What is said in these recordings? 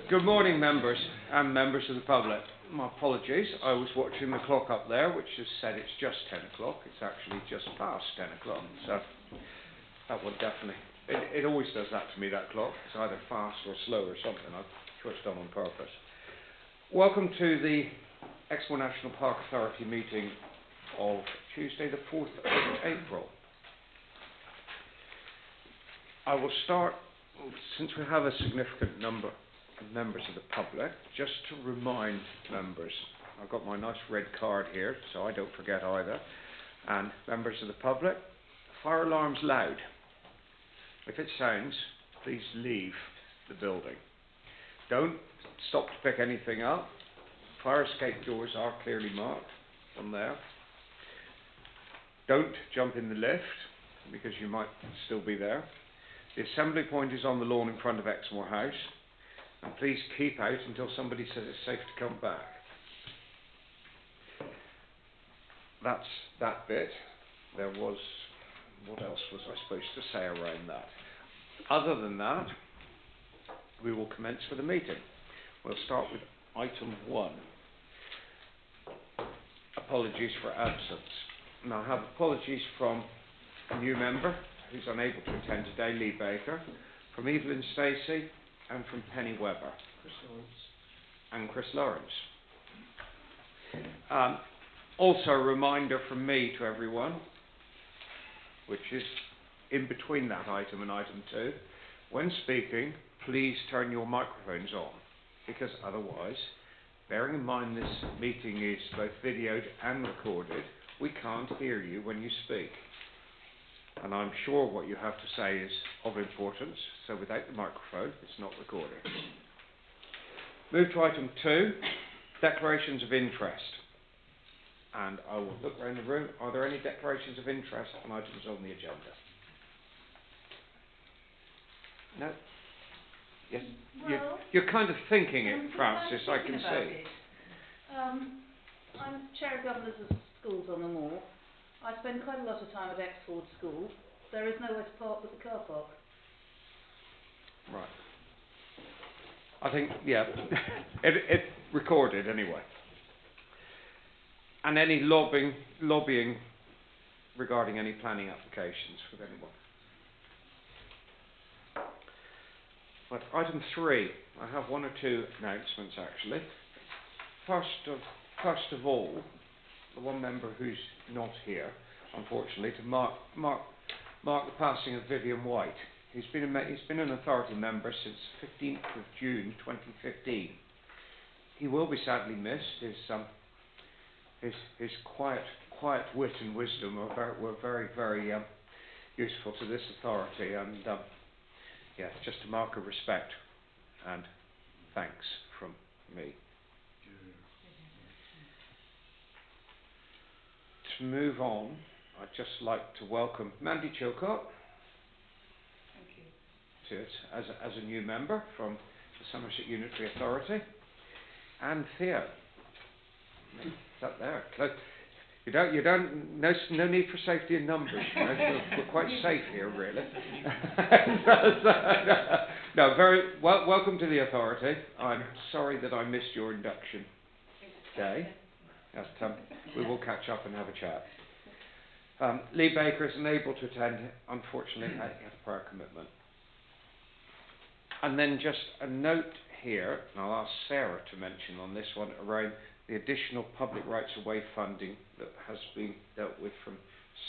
Good morning, members and members of the public. My apologies, I was watching the clock up there, which has said it's just 10 o'clock. It's actually just past 10 o'clock, so that one definitely, it always does that to me, that clock. It's either fast or slow or something. I've switched on purpose. Welcome to the Exmoor National Park Authority meeting of Tuesday the 4th of April. I will start, since we have a significant number of members of the public, just to remind members, I've got my nice red card here so I don't forget either, and members of the public, fire alarm's loud. If it sounds, please leave the building. Don't stop to pick anything up. Fire escape doors are clearly marked on there. Don't jump in the lift because you might still be there. The assembly point is on the lawn in front of Exmoor House, and please keep out until somebody says it's safe to come back. That's that bit. There was, what else was I supposed to say around that? Other than that, we will commence with the meeting. We'll start with item 1. Apologies for absence. Now I have apologies from a new member who's unable to attend today, Lee Baker, from Evelyn Stacey, and from Penny Webber. And Chris Lawrence. Also a reminder from me to everyone, which is in between that item and item 2, when speaking, please turn your microphones on, because otherwise, bearing in mind this meeting is both videoed and recorded, we can't hear you when you speak. And I'm sure what you have to say is of importance, so without the microphone, it's not recorded. Move to item 2, declarations of interest. And I will look around the room. Are there any declarations of interest on items on the agenda? No? Yes? Well, you're kind of thinking it, Francis, I can see. I'm chair of governors of schools on the moor. I spend quite a lot of time at Exford School. There is nowhere to park but the car park. Right. I think, yeah, it recorded anyway. And any lobbying regarding any planning applications with anyone. Right, item 3. I have 1 or 2 announcements actually. First of all, the one member who's not here, unfortunately, to mark the passing of Vivian White. He's been an authority member since 15th of June 2015. He will be sadly missed. His quiet wit and wisdom were very, very useful to this authority, and yeah, just a mark of respect and thanks from me. To move on, I'd just like to welcome Mandy Chilcott to it as a new member from the Somerset Unitary Authority, and Theo. Is that there? No need for safety in numbers. You know, we're quite safe here, really. No, welcome to the authority. I'm sorry that I missed your induction day. We will catch up and have a chat. Lee Baker is unable to attend, unfortunately, he had a prior commitment. And then just a note here, and I'll ask Sarah to mention on this one, around the additional public rights of way funding that has been dealt with from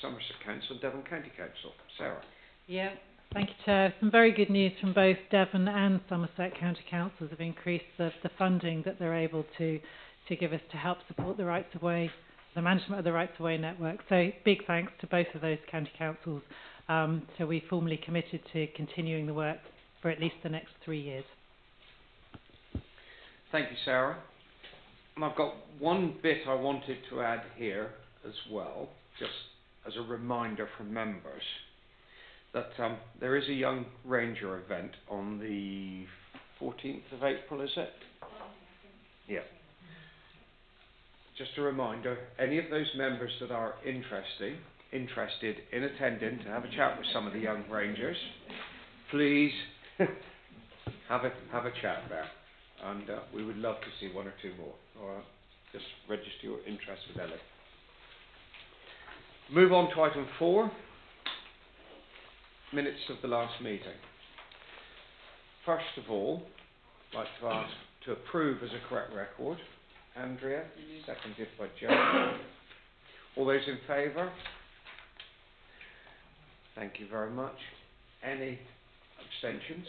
Somerset Council and Devon County Council. Sarah. Yeah, thank you, Chair. Some very good news from both Devon and Somerset County Councils have increased the funding that they're able to give us to help support the rights of way, the management of the rights of way network. So big thanks to both of those county councils. So we formally committed to continuing the work for at least the next 3 years. Thank you, Sarah. And I've got one bit I wanted to add here as well, just as a reminder for members, that there is a Young Ranger event on the 14th of April, is it? Yeah. Just a reminder, any of those members that are interested in attending to have a chat with some of the Young Rangers, please have a chat there. and we would love to see one or two more. All right, just register your interest with Ellie. Move on to item 4, minutes of the last meeting. First of all, I'd like to ask to approve as a correct record. Andrea, seconded by Joe. All those in favour? Thank you very much. Any abstentions?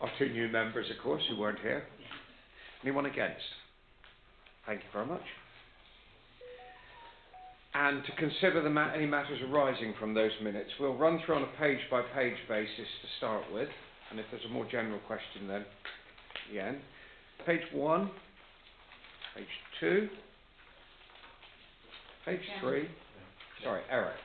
Our 2 new members, of course, who weren't here. Anyone against? Thank you very much. And to consider any matters arising from those minutes, we'll run through on a page-by-page basis to start with, and if there's a more general question then, again. Page 1, page 2, page 3. Sorry, Eric.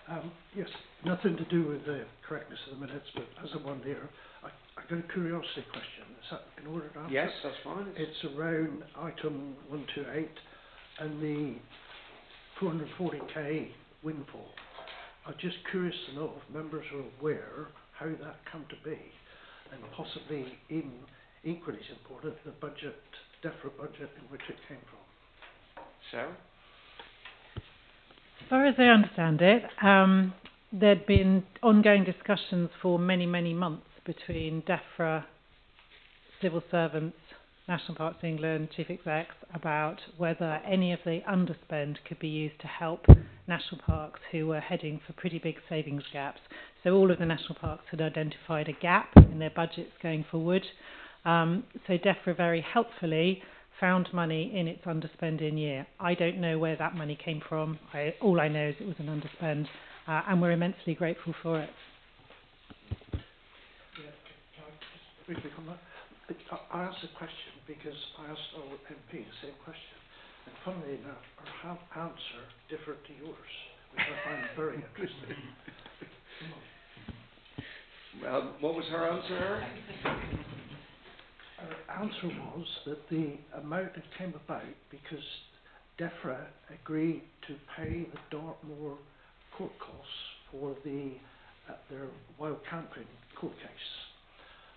Yes, nothing to do with the correctness of the minutes, but as a one here, I got a curiosity question. Is that in order to answer? Yes, that's fine. It's around item 128 and the 440k windfall. I'm just curious to know if members are aware how that come to be, and possibly even equally as important, the budget, DEFRA budget in which it came from. Sarah? As far as I understand it, there'd been ongoing discussions for many, many months between DEFRA, civil servants, National Parks England, Chief Execs, about whether any of the underspend could be used to help national parks who were heading for pretty big savings gaps. So all of the national parks had identified a gap in their budgets going forward. So DEFRA very helpfully found money in its underspending year. I don't know where that money came from. All I know is it was an underspend, and we're immensely grateful for it. Yeah, can I just briefly comment? I asked a question because I asked our MP the same question, and funnily enough, her answer differed to yours, which I find very interesting. Well, what was her answer, Eric? Her answer was that the amount that came about because DEFRA agreed to pay the Dartmoor court costs for their wild camping court case.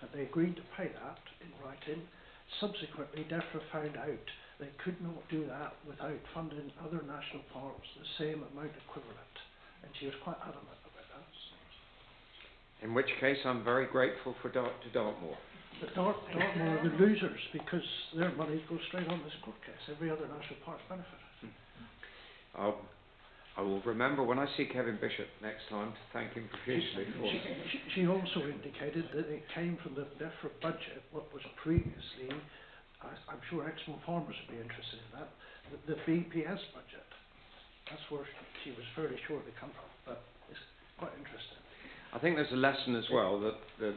And they agreed to pay that in writing. Subsequently, DEFRA found out they could not do that without funding other national parks the same amount equivalent. And she was quite adamant about that. In which case, I'm very grateful to Dartmoor. But Dartmoor are the losers because their money goes straight on this court case. Every other national park's benefited. I will remember when I see Kevin Bishop next time to thank him profusely for it. She also indicated that it came from the DEFRA budget, what was previously, I'm sure Exmoor farmers would be interested in that, the BPS budget. That's where she was fairly sure they come from, but it's quite interesting. I think there's a lesson as well that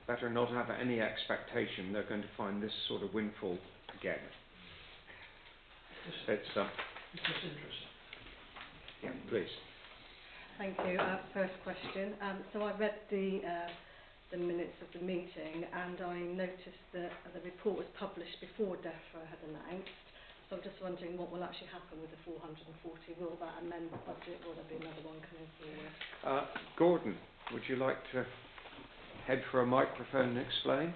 better not have any expectation they're going to find this sort of windfall again. It's just interesting. Yeah, please. Thank you. First question. So I read the minutes of the meeting, and I noticed that the report was published before DEFRA had announced. So I'm just wondering what will actually happen with the 440. Will that amend the budget? Will there be another one coming forward? Gordon, would you like to head for a microphone and explain?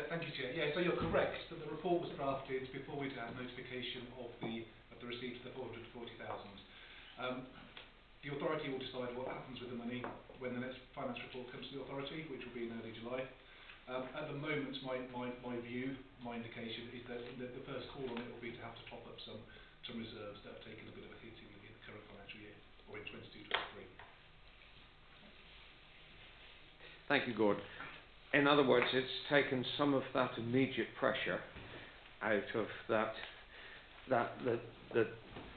Thank you, Chair. Yeah, so you're correct that the report was drafted before we'd had notification of the receipt of the 440,000. The authority will decide what happens with the money when the next finance report comes to the authority, which will be in early July. At the moment, my view, my indication is that the first call on it will be to have to top up some reserves that have taken a bit of a hit in the current financial year, or in 22-23. Thank you, Gordon. In other words, it's taken some of that immediate pressure out of that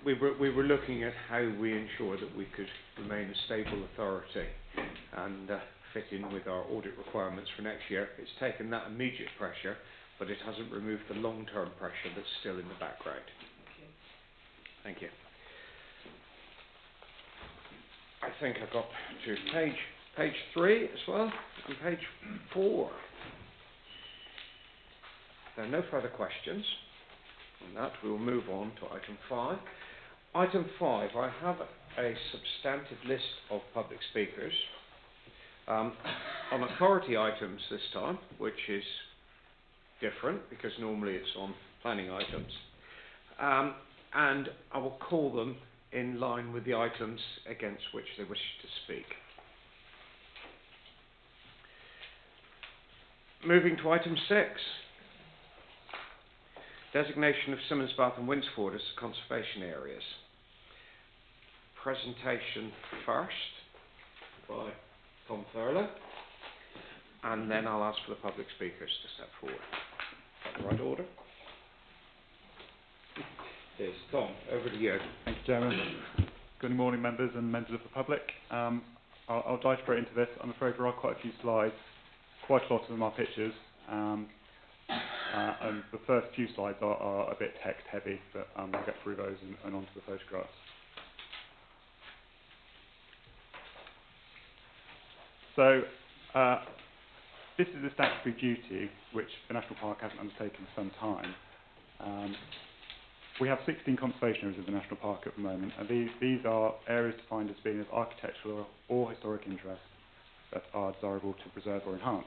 we were looking at how we ensure that we could remain a stable authority and fit in with our audit requirements for next year. It's taken that immediate pressure, but it hasn't removed the long-term pressure that's still in the background. Thank you. I think I got to page 3 as well, and page 4. There are no further questions on that. We will move on to item 5. Item 5, I have a substantive list of public speakers. on authority items this time, which is different because normally it's on planning items. And I will call them in line with the items against which they wish to speak. Moving to item 6. Designation of Simmons, Bath and Winsford as conservation areas. Presentation first by Tom Thurlow, and then I'll ask for the public speakers to step forward. Is that the right order? Yes, Tom, over to you. Thank you, Chairman. Good morning, members and members of the public. I'll dive straight into this. I'm afraid there are quite a few slides. Quite a lot of them are pictures. And the first few slides are a bit text heavy, but we'll get through those and onto the photographs. So this is a statutory duty which the National Park hasn't undertaken for some time. We have 16 conservation areas of the National Park at the moment, and these are areas defined as being of architectural or historic interest that are desirable to preserve or enhance.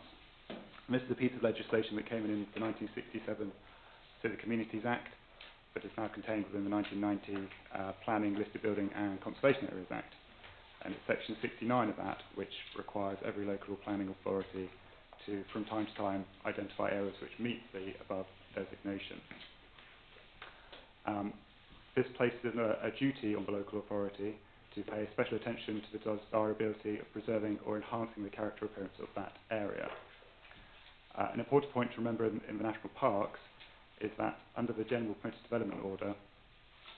And this is a piece of legislation that came in the 1967 Civic Communities Act, but is now contained within the 1990 Planning, Listed Building and Conservation Areas Act. And it's section 69 of that which requires every local planning authority to, from time to time, identify areas which meet the above designation. This places a duty on the local authority to pay special attention to the desirability of preserving or enhancing the character appearance of that area. An important point to remember in the national parks is that under the General Permitted Development Order,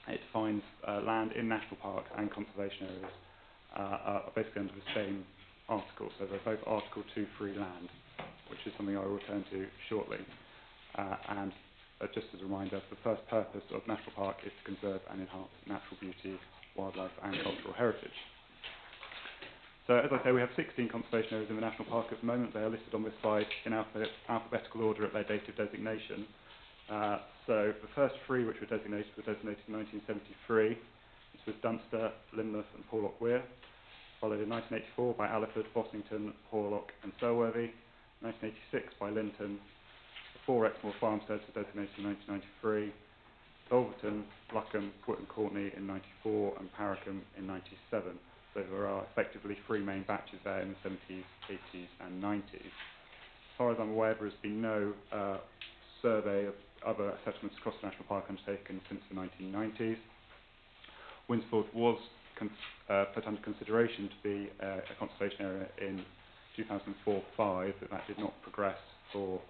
it defines land in national parks and conservation areas are basically under the same article, so they're both Article 2 free land, which is something I will return to shortly. And just as a reminder, the first purpose of National Park is to conserve and enhance natural beauty, wildlife and cultural heritage. So as I say, we have 16 conservation areas in the National Park at the moment. They are listed on this slide in alphabetical order at their date of designation. So the first three which were designated in 1973. This was Dunster, Lynmouth and Porlock Weir, followed in 1984 by Alliford, Bossington, Porlock and Selworthy, 1986 by Linton. 4 Exmoor farmsteads were designated in 1993, Dolverton, Luckham, Woot and Courtney in 94 and Paracombe in 97. So there are effectively 3 main batches there in the 70s, 80s and 90s. As far as I'm aware, there has been no survey of other assessments across the National Park undertaken since the 1990s. Winsford was put under consideration to be a conservation area in 2004-05, but that did not progress for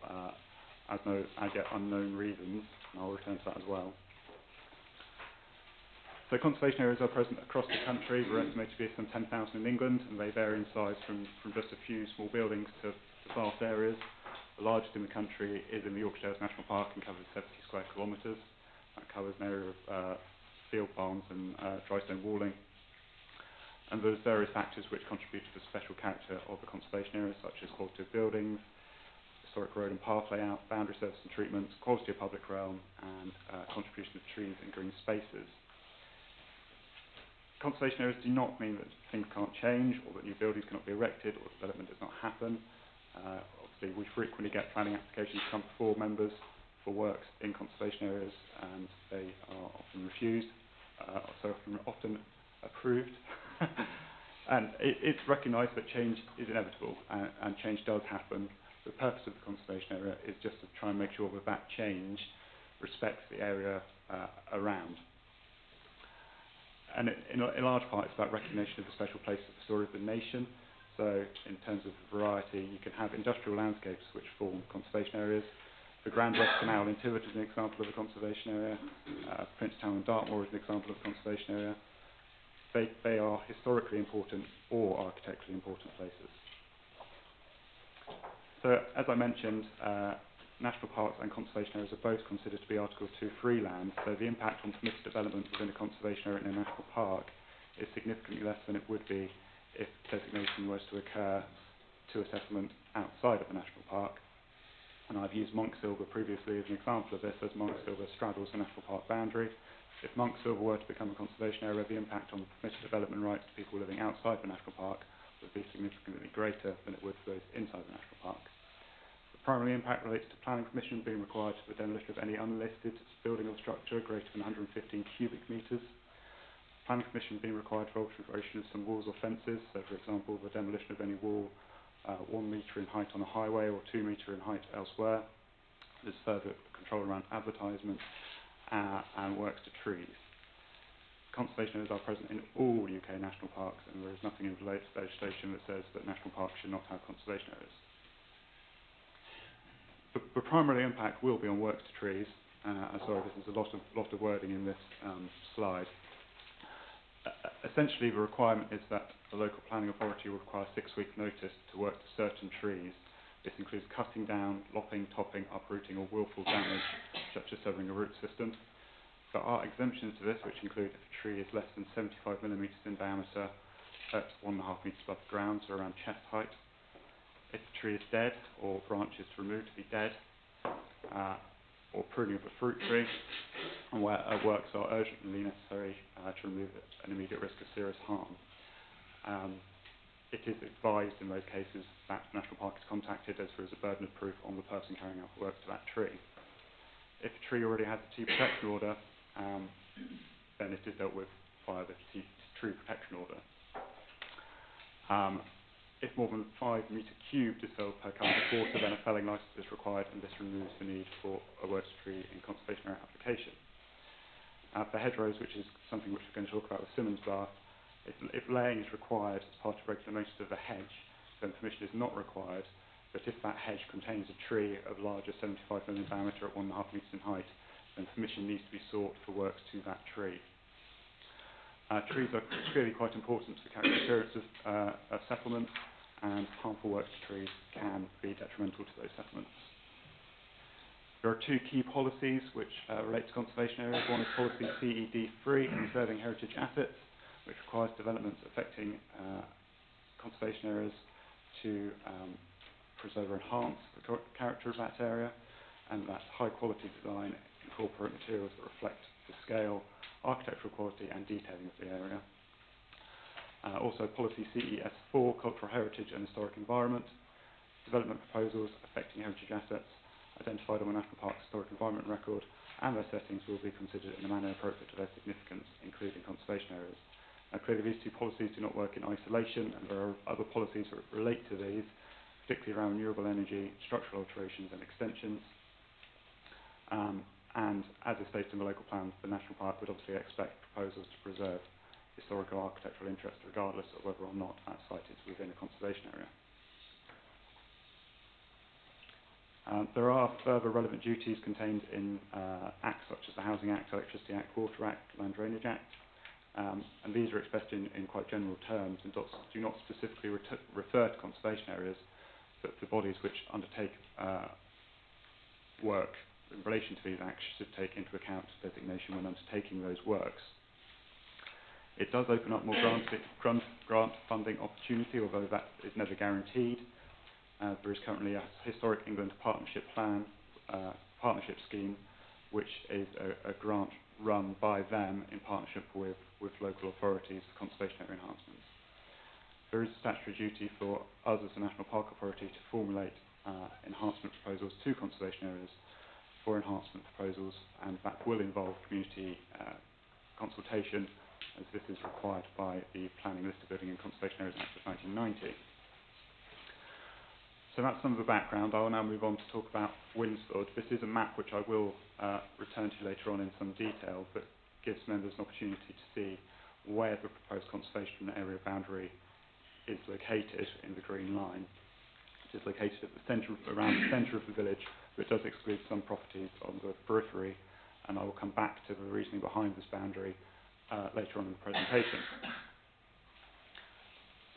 as yet unknown reasons, and I'll return to that as well. So conservation areas are present across the country. We're estimated to be some 10,000 in England, and they vary in size from just a few small buildings to vast areas. The largest in the country is in the Yorkshire Dales National Park and covers 70 square kilometres. That covers an area of field farms and dry stone walling. And there's various factors which contribute to the special character of the conservation areas, such as quality of buildings, historic road and path layout, boundary surface and treatments, quality of public realm, and contribution of trees and green spaces. Conservation areas do not mean that things can't change, or that new buildings cannot be erected, or development does not happen. Obviously, we frequently get planning applications come before members for works in conservation areas, and they are often refused, often approved. And it's recognised that change is inevitable, and change does happen. The purpose of the conservation area is just to try and make sure that that change respects the area around. And in large part, it's about recognition of the special place of the story of the nation. So in terms of variety, you can have industrial landscapes which form conservation areas. The Grand West Canal in Tiverton is an example of a conservation area. Princetown and Dartmoor is an example of a conservation area. They are historically important or architecturally important places. So as I mentioned, national parks and conservation areas are both considered to be Article 2 free land, so the impact on permitted development within a conservation area in a national park is significantly less than it would be if designation was to occur to a settlement outside of the national park. And I've used Monksilver previously as an example of this, as Monksilver straddles the national park boundary. If Monksilver were to become a conservation area, the impact on permitted development rights to people living outside the national park would be significantly greater than it would for those inside the national park. The primary impact relates to planning permission being required for the demolition of any unlisted building or structure greater than 115 cubic metres. Planning permission being required for alteration of some walls or fences, so for example the demolition of any wall 1 metre in height on a highway or 2 metre in height elsewhere. There's further control around advertisement and works to trees. Conservation areas are present in all UK national parks, and there is nothing in legislation that says that national parks should not have conservation areas. The primary impact will be on works to trees. Sorry, this is a lot of wording in this slide. Essentially, the requirement is that the local planning authority will require 6-week notice to work to certain trees. This includes cutting down, lopping, topping, uprooting, or willful damage, such as severing a root system. There are exemptions to this, which include if a tree is less than 75 millimetres in diameter at 1.5 metres above the ground, so around chest height. If the tree is dead or branches removed to be dead, or pruning of a fruit tree, and where works are urgently necessary to remove an immediate risk of serious harm. It is advised in those cases that the National Park is contacted, as there is a burden of proof on the person carrying out the works to that tree. If a tree already has a tree protection order, then it is dealt with via the tree protection order. If more than 5 metre cubed is felled per current of water, then a felling licence is required, and this removes the need for a works tree in conservation area application. For hedgerows, which is something which we're going to talk about with Simmons Bar, if laying is required as part of regular maintenance of the hedge, then permission is not required, but if that hedge contains a tree of larger 75 mm diameter at 1.5 metres in height, then permission needs to be sought for works to that tree. Trees are clearly quite important to the character appearance of settlements, and harmful works to trees can be detrimental to those settlements. There are 2 key policies which relate to conservation areas. One is policy CED3, Conserving Heritage Assets, which requires developments affecting conservation areas to preserve or enhance the character of that area, and that high quality design incorporate materials that reflect the scale, architectural quality and detailing of the area. Also policy CES4, Cultural Heritage and Historic Environment, development proposals affecting heritage assets identified on the National Park's Historic Environment Record and their settings will be considered in a manner appropriate to their significance, including conservation areas. Now, clearly these 2 policies do not work in isolation, and there are other policies that relate to these, particularly around renewable energy, structural alterations and extensions. And as is stated in the local plan, the National Park would obviously expect proposals to preserve historical architectural interest regardless of whether or not that site is within a conservation area. There are further relevant duties contained in acts such as the Housing Act, Electricity Act, Water Act, Land Drainage Act, and these are expressed in quite general terms and do not specifically refer to conservation areas, but the bodies which undertake work in relation to these acts should take into account designation when undertaking those works. It does open up more grant funding opportunity, although that is never guaranteed. There is currently a Historic England Partnership Plan, partnership scheme, which is a grant run by them in partnership with local authorities for conservation area enhancements. There is a statutory duty for us as the National Park Authority to formulate enhancement proposals to conservation areas for enhancement proposals, and that will involve community consultation, as this is required by the Planning, Listed Building and Conservation Areas Act of 1990. So that's some of the background. I will now move on to talk about Winsford. This is a map which I will return to later on in some detail, but gives members an opportunity to see where the proposed conservation area boundary is located in the green line. It is located at the centre, around the centre of the village, but it does exclude some properties on the periphery, and I will come back to the reasoning behind this boundary later on in the presentation.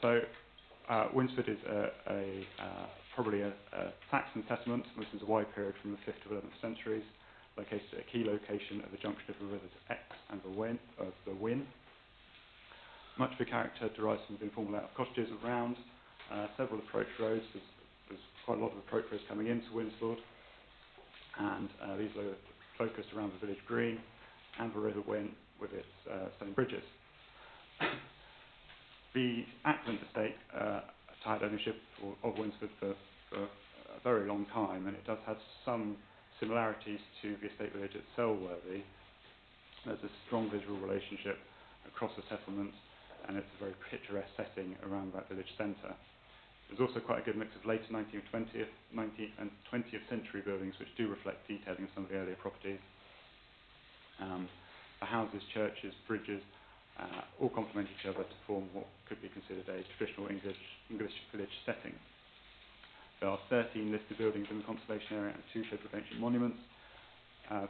So Winsford is probably a Saxon settlement. This is a wide period from the 5th to 11th centuries, located at a key location at the junction of the rivers Ex and the Wyn. Much of the character derives from the informal layout of cottages around, several approach roads. There's quite a lot of approach roads coming into Winsford, and these are focused around the village green and the river Wyn with its stone bridges. The Ackland estate had ownership of Winsford for a very long time, and it does have some similarities to the estate village at Selworthy. There's a strong visual relationship across the settlement, and it's a very picturesque setting around that village centre. There's also quite a good mix of later 19th, 19th and 20th century buildings which do reflect detailing of some of the earlier properties. The houses, churches, bridges, all complement each other to form what could be considered a traditional English village setting. There are 13 listed buildings in the conservation area and 2 scheduled ancient monuments.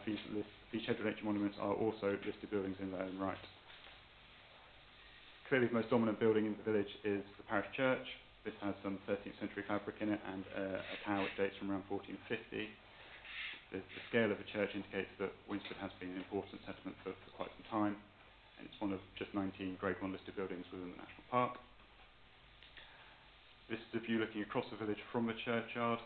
These scheduled ancient monuments are also listed buildings in their own right. Clearly the most dominant building in the village is the parish church. This has some 13th century fabric in it and a tower which dates from around 1450. The scale of the church indicates that Winsford has been an important settlement for quite some time, and it's one of just 19 Grade 1 listed buildings within the National Park. This is a view looking across the village from the churchyard.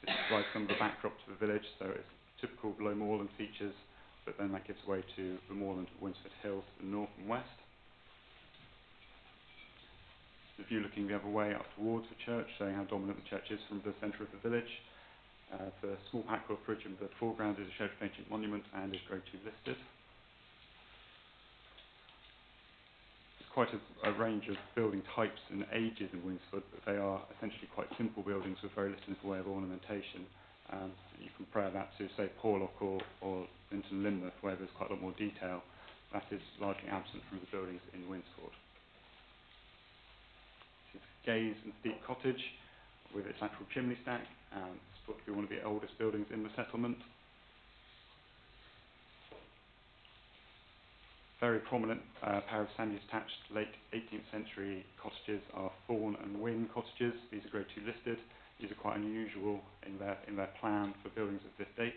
This provides some of the backdrop to the village, so it's typical low moorland features, but then that gives way to the moorland of Winsford Hills to the north and west. The view looking the other way up towards the church, showing how dominant the church is from the centre of the village. The small Packworth Bridge in the foreground is a scheduled ancient monument and is Grade 2 listed. There's quite a range of building types and ages in Winsford, but they are essentially quite simple buildings with very little in the way of ornamentation. You compare that to, say, Porlock or Linton Lynmouth, where there's quite a lot more detail. That is largely absent from the buildings in Winsford. This is Gaze and Steep Cottage with its lateral chimney stack. It's thought to be one of the oldest buildings in the settlement. Very prominent pair of semi-detached late 18th century cottages are Thorn and Wynn cottages. These are Grade 2 listed. These are quite unusual in their plan for buildings of this date.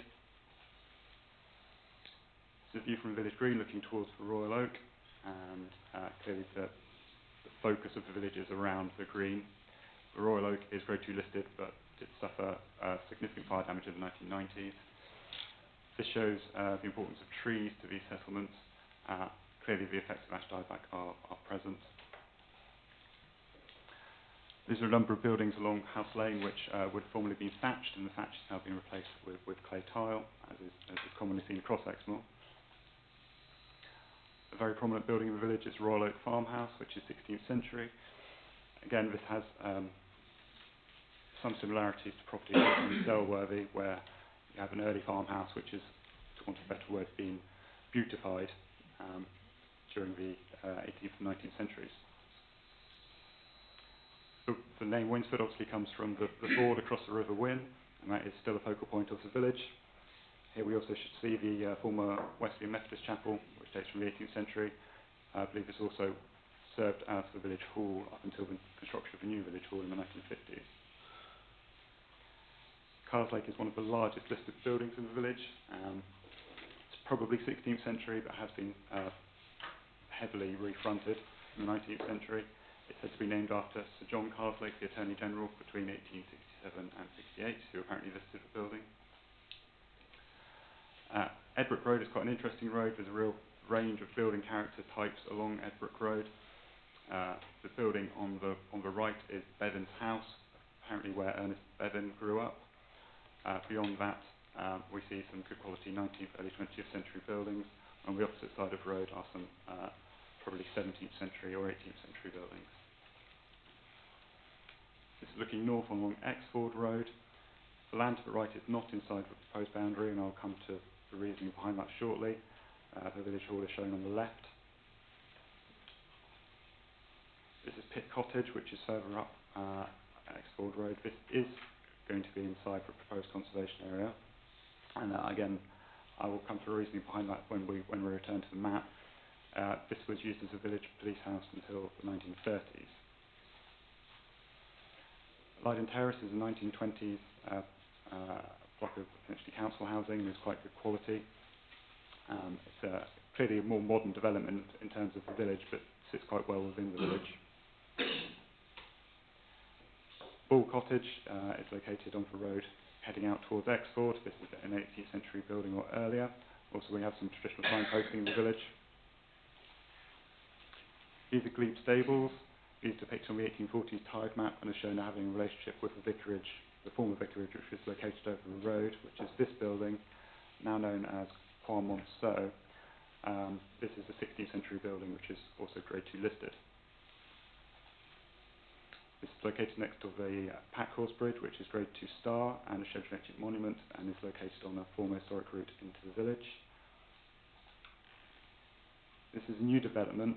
This is a view from Village Green looking towards the Royal Oak, and clearly the focus of the village is around the green. The Royal Oak is Grade 2 listed, but did suffer significant fire damage in the 1990s. This shows the importance of trees to these settlements. Clearly the effects of ash dieback are present. These are a number of buildings along House Lane which would formerly be thatched, and the thatch has now been replaced with clay tile, as is commonly seen across Exmoor. A very prominent building in the village is Royal Oak Farmhouse, which is 16th century. Again, this has some similarities to property in Selworthy, where you have an early farmhouse which is, to want a better word, been beautified during the 18th and 19th centuries. The name Winsford obviously comes from the ford across the River Wyn, and that is still a focal point of the village. Here we also should see the former Wesleyan Methodist Chapel, which dates from the 18th century. I believe this also served as the village hall up until the construction of the new village hall in the 1950s. Carslake is one of the largest listed buildings in the village. It's probably 16th century, but has been heavily refronted in the 19th century. It's said to be named after Sir John Carslake, the Attorney General, between 1867 and 68, who apparently listed the building. Edbrook Road is quite an interesting road. There's a real range of building character types along Edbrook Road. The building on the right is Bevan's house, apparently where Ernest Bevan grew up. Beyond that, we see some good quality 19th, early 20th century buildings. On the opposite side of the road are some probably 17th century or 18th century buildings. This is looking north along Exford Road. The land to the right is not inside the proposed boundary, and I'll come to the reasoning behind that shortly. The village hall is shown on the left. This is Pitt Cottage, which is further up Exford Road. This is going to be inside the proposed conservation area, and again, I will come to the reasoning behind that when we return to the map. This was used as a village police house until the 1930s. Leiden Terrace is a 1920s block of essentially council housing. It's quite good quality. It's clearly a more modern development in terms of the village, but sits quite well within the village. Bull Cottage is located on the road heading out towards Exford. This is an 18th century building or earlier. Also, we have some traditional signposting in the village. These are glebe stables. These depict on the 1840s tide map and are shown as having a relationship with the vicarage, the former vicarage, which is located over the road, which is this building, now known as Croix Monceau. This is a 16th century building which is also Grade 2 listed. This is located next to the Packhorse Bridge, which is Grade 2 star and a scheduled monument, and is located on a former historic route into the village. This is a new development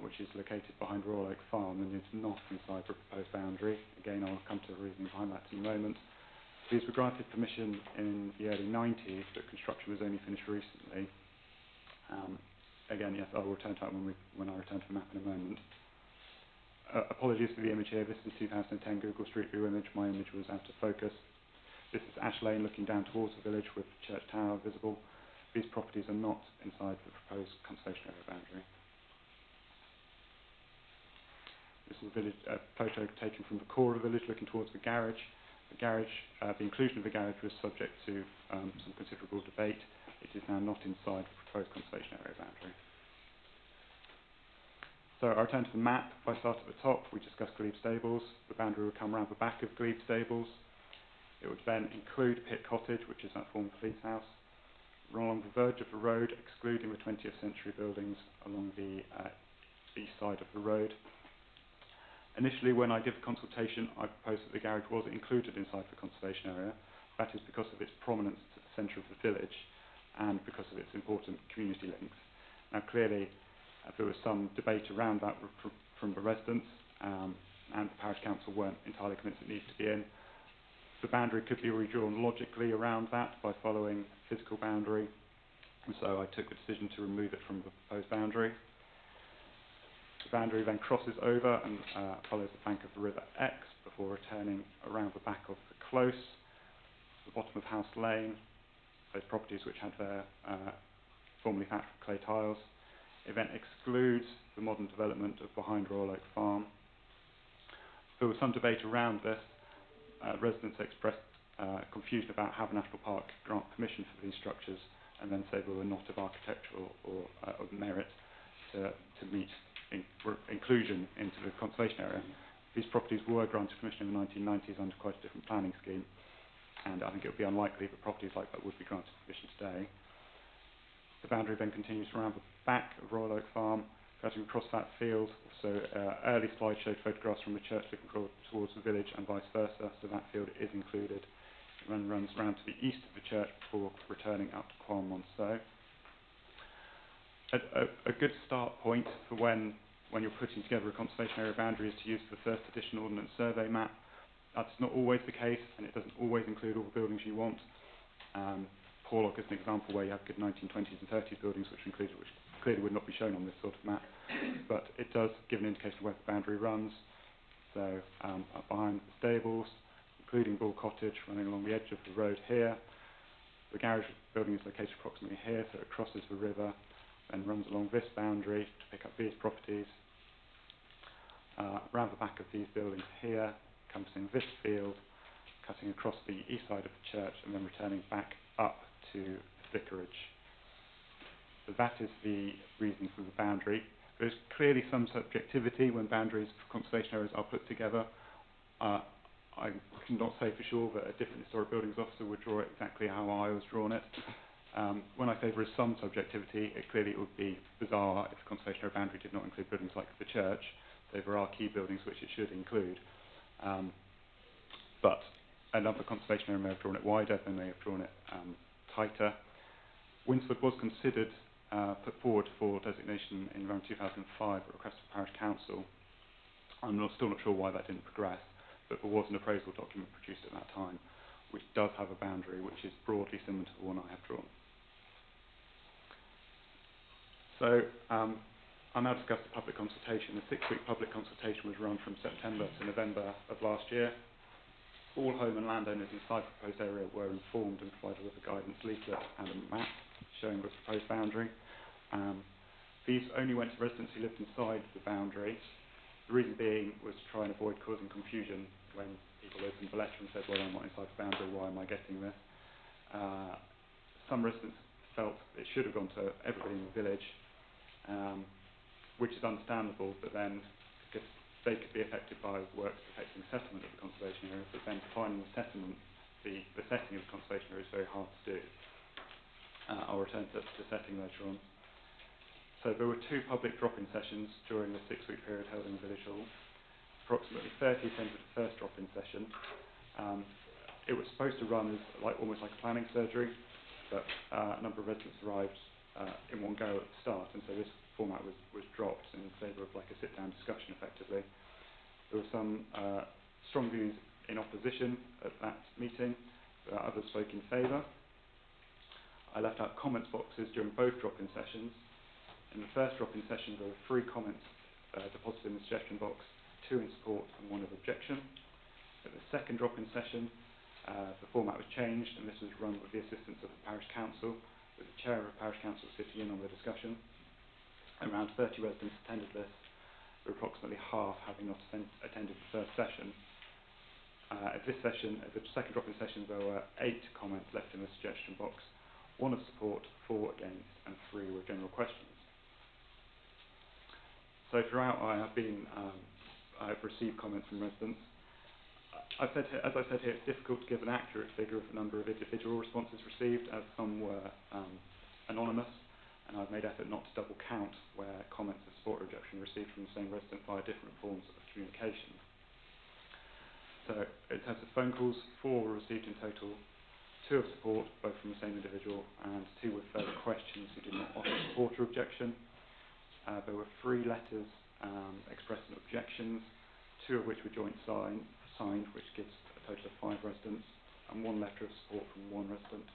which is located behind Royal Oak Farm and is not inside the proposed boundary. Again, I'll come to the reasoning behind that in a moment. These were granted permission in the early 90s, but construction was only finished recently. Again, yes, I'll return to that when I return to the map in a moment. Apologies for the image here. This is a 2010 Google Street View image. My image was out of focus. This is Ash Lane looking down towards the village with the church tower visible. These properties are not inside the proposed conservation area boundary. This is a village, photo taken from the core of the village looking towards the garage. The inclusion of the garage was subject to some considerable debate. It is now not inside the proposed conservation area boundary. So I'll return to the map. If I start at the top, we discussed glebe stables. The boundary would come around the back of glebe stables. It would then include Pit Cottage, which is that former police house, run along the verge of the road, excluding the 20th century buildings along the east side of the road. Initially, when I did the consultation, I proposed that the garage was included inside the conservation area. That is because of its prominence to the centre of the village and because of its important community links. Now, clearly, there was some debate around that from the residents, and the parish council weren't entirely convinced it needed to be in. The boundary could be redrawn logically around that by following a physical boundary, and so I took the decision to remove it from the proposed boundary. The boundary then crosses over and follows the bank of the River Ex before returning around the back of the close, the bottom of House Lane, those properties which had their formerly thatched clay tiles. It then excludes the modern development of behind Royal Oak Farm. There was some debate around this. Residents expressed confusion about how the National Park could grant permission for these structures and then say they were not of architectural or of merit to meet inclusion into the conservation area. These properties were granted permission in the 1990s under quite a different planning scheme, and I think it would be unlikely that properties like that would be granted permission today. The boundary then continues around the back of Royal Oak Farm, cutting across that field. So early slides showed photographs from the church looking towards the village and vice versa, so that field is included. It then runs around to the east of the church before returning up to Croix Monceau. A good start point for when you're putting together a conservation area boundary is to use the first edition ordnance survey map. That's not always the case, and it doesn't always include all the buildings you want. Porlock is an example where you have good 1920s and 30s buildings which clearly would not be shown on this sort of map, but it does give an indication of where the boundary runs. So up behind the stables, including Bull Cottage, running along the edge of the road here. The garage building is located approximately here, so it crosses the river, then runs along this boundary to pick up these properties. Around the back of these buildings here, encompassing this field, cutting across the east side of the church and then returning back up to the vicarage. So that is the reason for the boundary. There's clearly some subjectivity when boundaries for conservation areas are put together. I cannot say for sure that a different historic buildings officer would draw it exactly how I was drawn it. When I say there is some subjectivity, clearly it would be bizarre if the conservation area boundary did not include buildings like the church. So there are key buildings which it should include. But another conservation area may have drawn it wider, they may have drawn it tighter. Winsford was considered, put forward for designation in around 2005 at request of the Parish Council. I'm still not sure why that didn't progress, but there was an appraisal document produced at that time which does have a boundary which is broadly similar to the one I have drawn. So I'll now discuss the public consultation. The 6-week public consultation was run from September to November of last year. All home and landowners inside the proposed area were informed and provided with a guidance leaflet and a map showing the proposed boundary. These only went to residents who lived inside the boundary. The reason being was to try and avoid causing confusion when people opened the letter and said, well, I'm not inside the boundary, why am I getting this? Some residents felt it should have gone to everybody in the village. which is understandable, but then because they could be affected by works affecting settlement of the conservation area, but then defining the settlement, the setting of the conservation area is very hard to do. I'll return to setting later on. So there were 2 public drop-in sessions during the 6-week period held in the village hall. Approximately 30 attended the first drop-in session. It was supposed to run as almost like a planning surgery, but a number of residents arrived in one go at the start, and so this format was dropped in favour of like a sit-down discussion effectively. There were some strong views in opposition at that meeting, but others spoke in favour. I left out comments boxes during both drop-in sessions. In the first drop-in session, there were 3 comments deposited in the suggestion box, 2 in support and 1 of objection. At the second drop-in session, the format was changed, and this was run with the assistance of the parish council, with the chair of the parish council sitting in on the discussion. Around 30 residents attended this, with approximately half having not attended the first session. At the second drop-in session, there were 8 comments left in the suggestion box, 1 of support, 4 against, and 3 were general questions. So throughout, I have received comments from residents. As I said here, it's difficult to give an accurate figure of the number of individual responses received, as some were anonymous, and I've made effort not to double count where comments of support or rejection were received from the same resident via different forms of communication. So in terms of phone calls, 4 were received in total, 2 of support, both from the same individual, and 2 with further questions who did not offer support or objection. There were 3 letters expressing objections, 2 of which were joint signed, which gives a total of 5 residents, and 1 letter of support from 1 resident.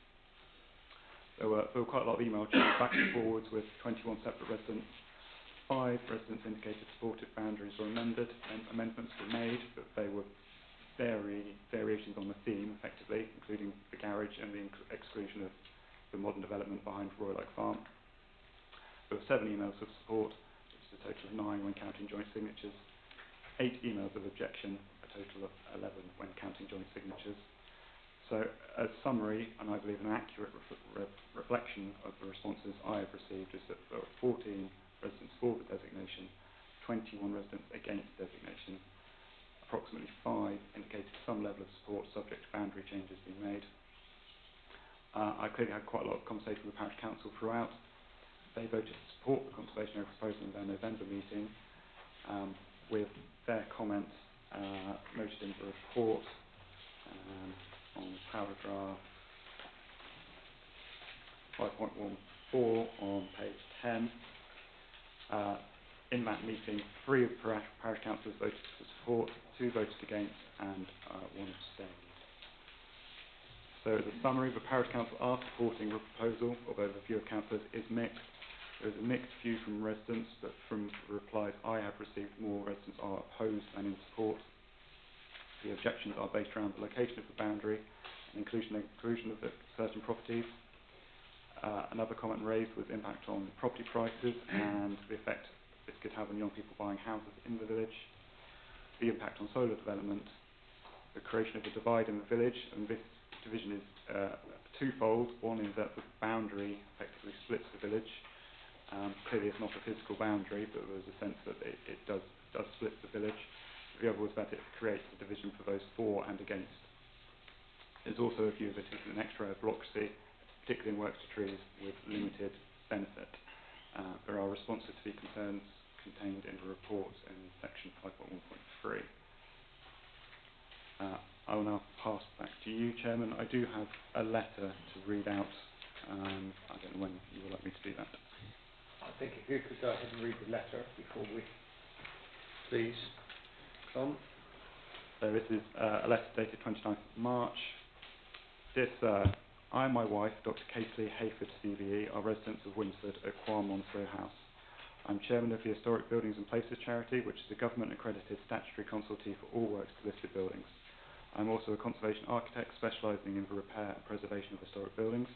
There were quite a lot of email chains back and forwards with 21 separate residents. 5 residents indicated supported boundaries were amended, and amendments were made, but they were variations on the theme, effectively, including the garage and the exclusion of the modern development behind Royal Oak Farm. There were 7 emails of support, which is a total of 9 when counting joint signatures, 8 emails of objection, a total of 11 when counting joint signatures. So, as summary, and I believe an accurate reflection of the responses I have received, is that there were 14 residents for the designation, 21 residents against designation. Approximately 5 indicated some level of support subject to boundary changes being made. I clearly had quite a lot of conversation with the parish council throughout. They voted to support the conservation area proposal in their November meeting, with their comments noted in the report on paragraph 5.14 on page 10. In that meeting, 3 of the parish councillors voted to support, 2 voted against, and 1 abstained. So, as a summary, the parish council are supporting the proposal, although the view of councillors is mixed. There is a mixed view from residents, but from the replies I have received, more residents are opposed than in support. The objections are based around the location of the boundary and inclusion and exclusion of certain properties. Another comment raised was impact on property prices and the effect this could have on young people buying houses in the village. The impact on solar development, the creation of a divide in the village, and this division is twofold. One is that the boundary effectively splits the village. Clearly it's not a physical boundary, but there's a sense that it does split the village. The other was that it creates a division for those for and against. There's also a view that it is an extra bureaucracy, particularly in works to trees, with limited benefit. There are responses to the concerns contained in the report in section 5.1.3. I will now pass back to you, Chairman. I do have a letter to read out. I don't know when you would like me to do that. I think if you could go ahead and read the letter before we, please, Tom. So this is a letter dated 29th of March. Dear Sir, I and my wife, Dr. Casely Hayford CBE, are residents of Winsford at Monastery House. I'm chairman of the Historic Buildings and Places charity, which is a government-accredited statutory consultee for all works to listed buildings. I'm also a conservation architect specialising in the repair and preservation of historic buildings.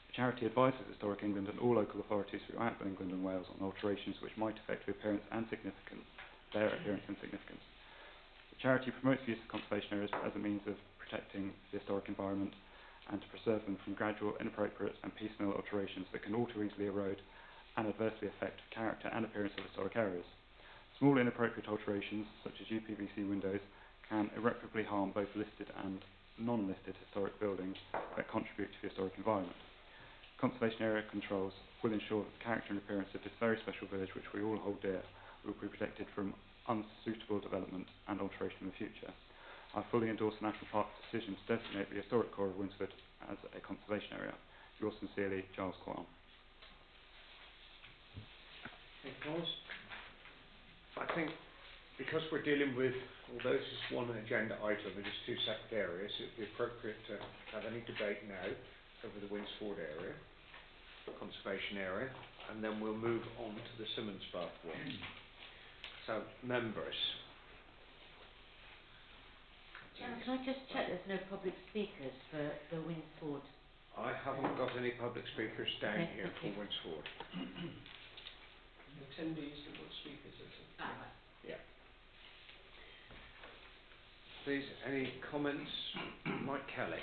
The charity advises Historic England and all local authorities throughout England and Wales on alterations which might affect the appearance and significance, their appearance and significance. The charity promotes the use of conservation areas as a means of protecting the historic environment and to preserve them from gradual, inappropriate and piecemeal alterations that can all too easily erode and adversely affect the character and appearance of historic areas. Small inappropriate alterations, such as UPVC windows, can irreparably harm both listed and non-listed historic buildings that contribute to the historic environment. Conservation area controls will ensure that the character and appearance of this very special village, which we all hold dear, will be protected from unsuitable development and alteration in the future. I fully endorse the National Park's decision to designate the historic core of Winsford as a conservation area. Yours sincerely, Giles Quam. Thank you, Giles. I think because we're dealing with, although this is one agenda item, it is two separate areas, it would be appropriate to have any debate now over the Winsford area, conservation area, and then we'll move on to the Simmons Park one. So, members. Can I just check there's no public speakers for the Winsford? I haven't got any public speakers down here for Winsford. Attendees and not speakers, Yeah. Please, any comments? Mike Kelly.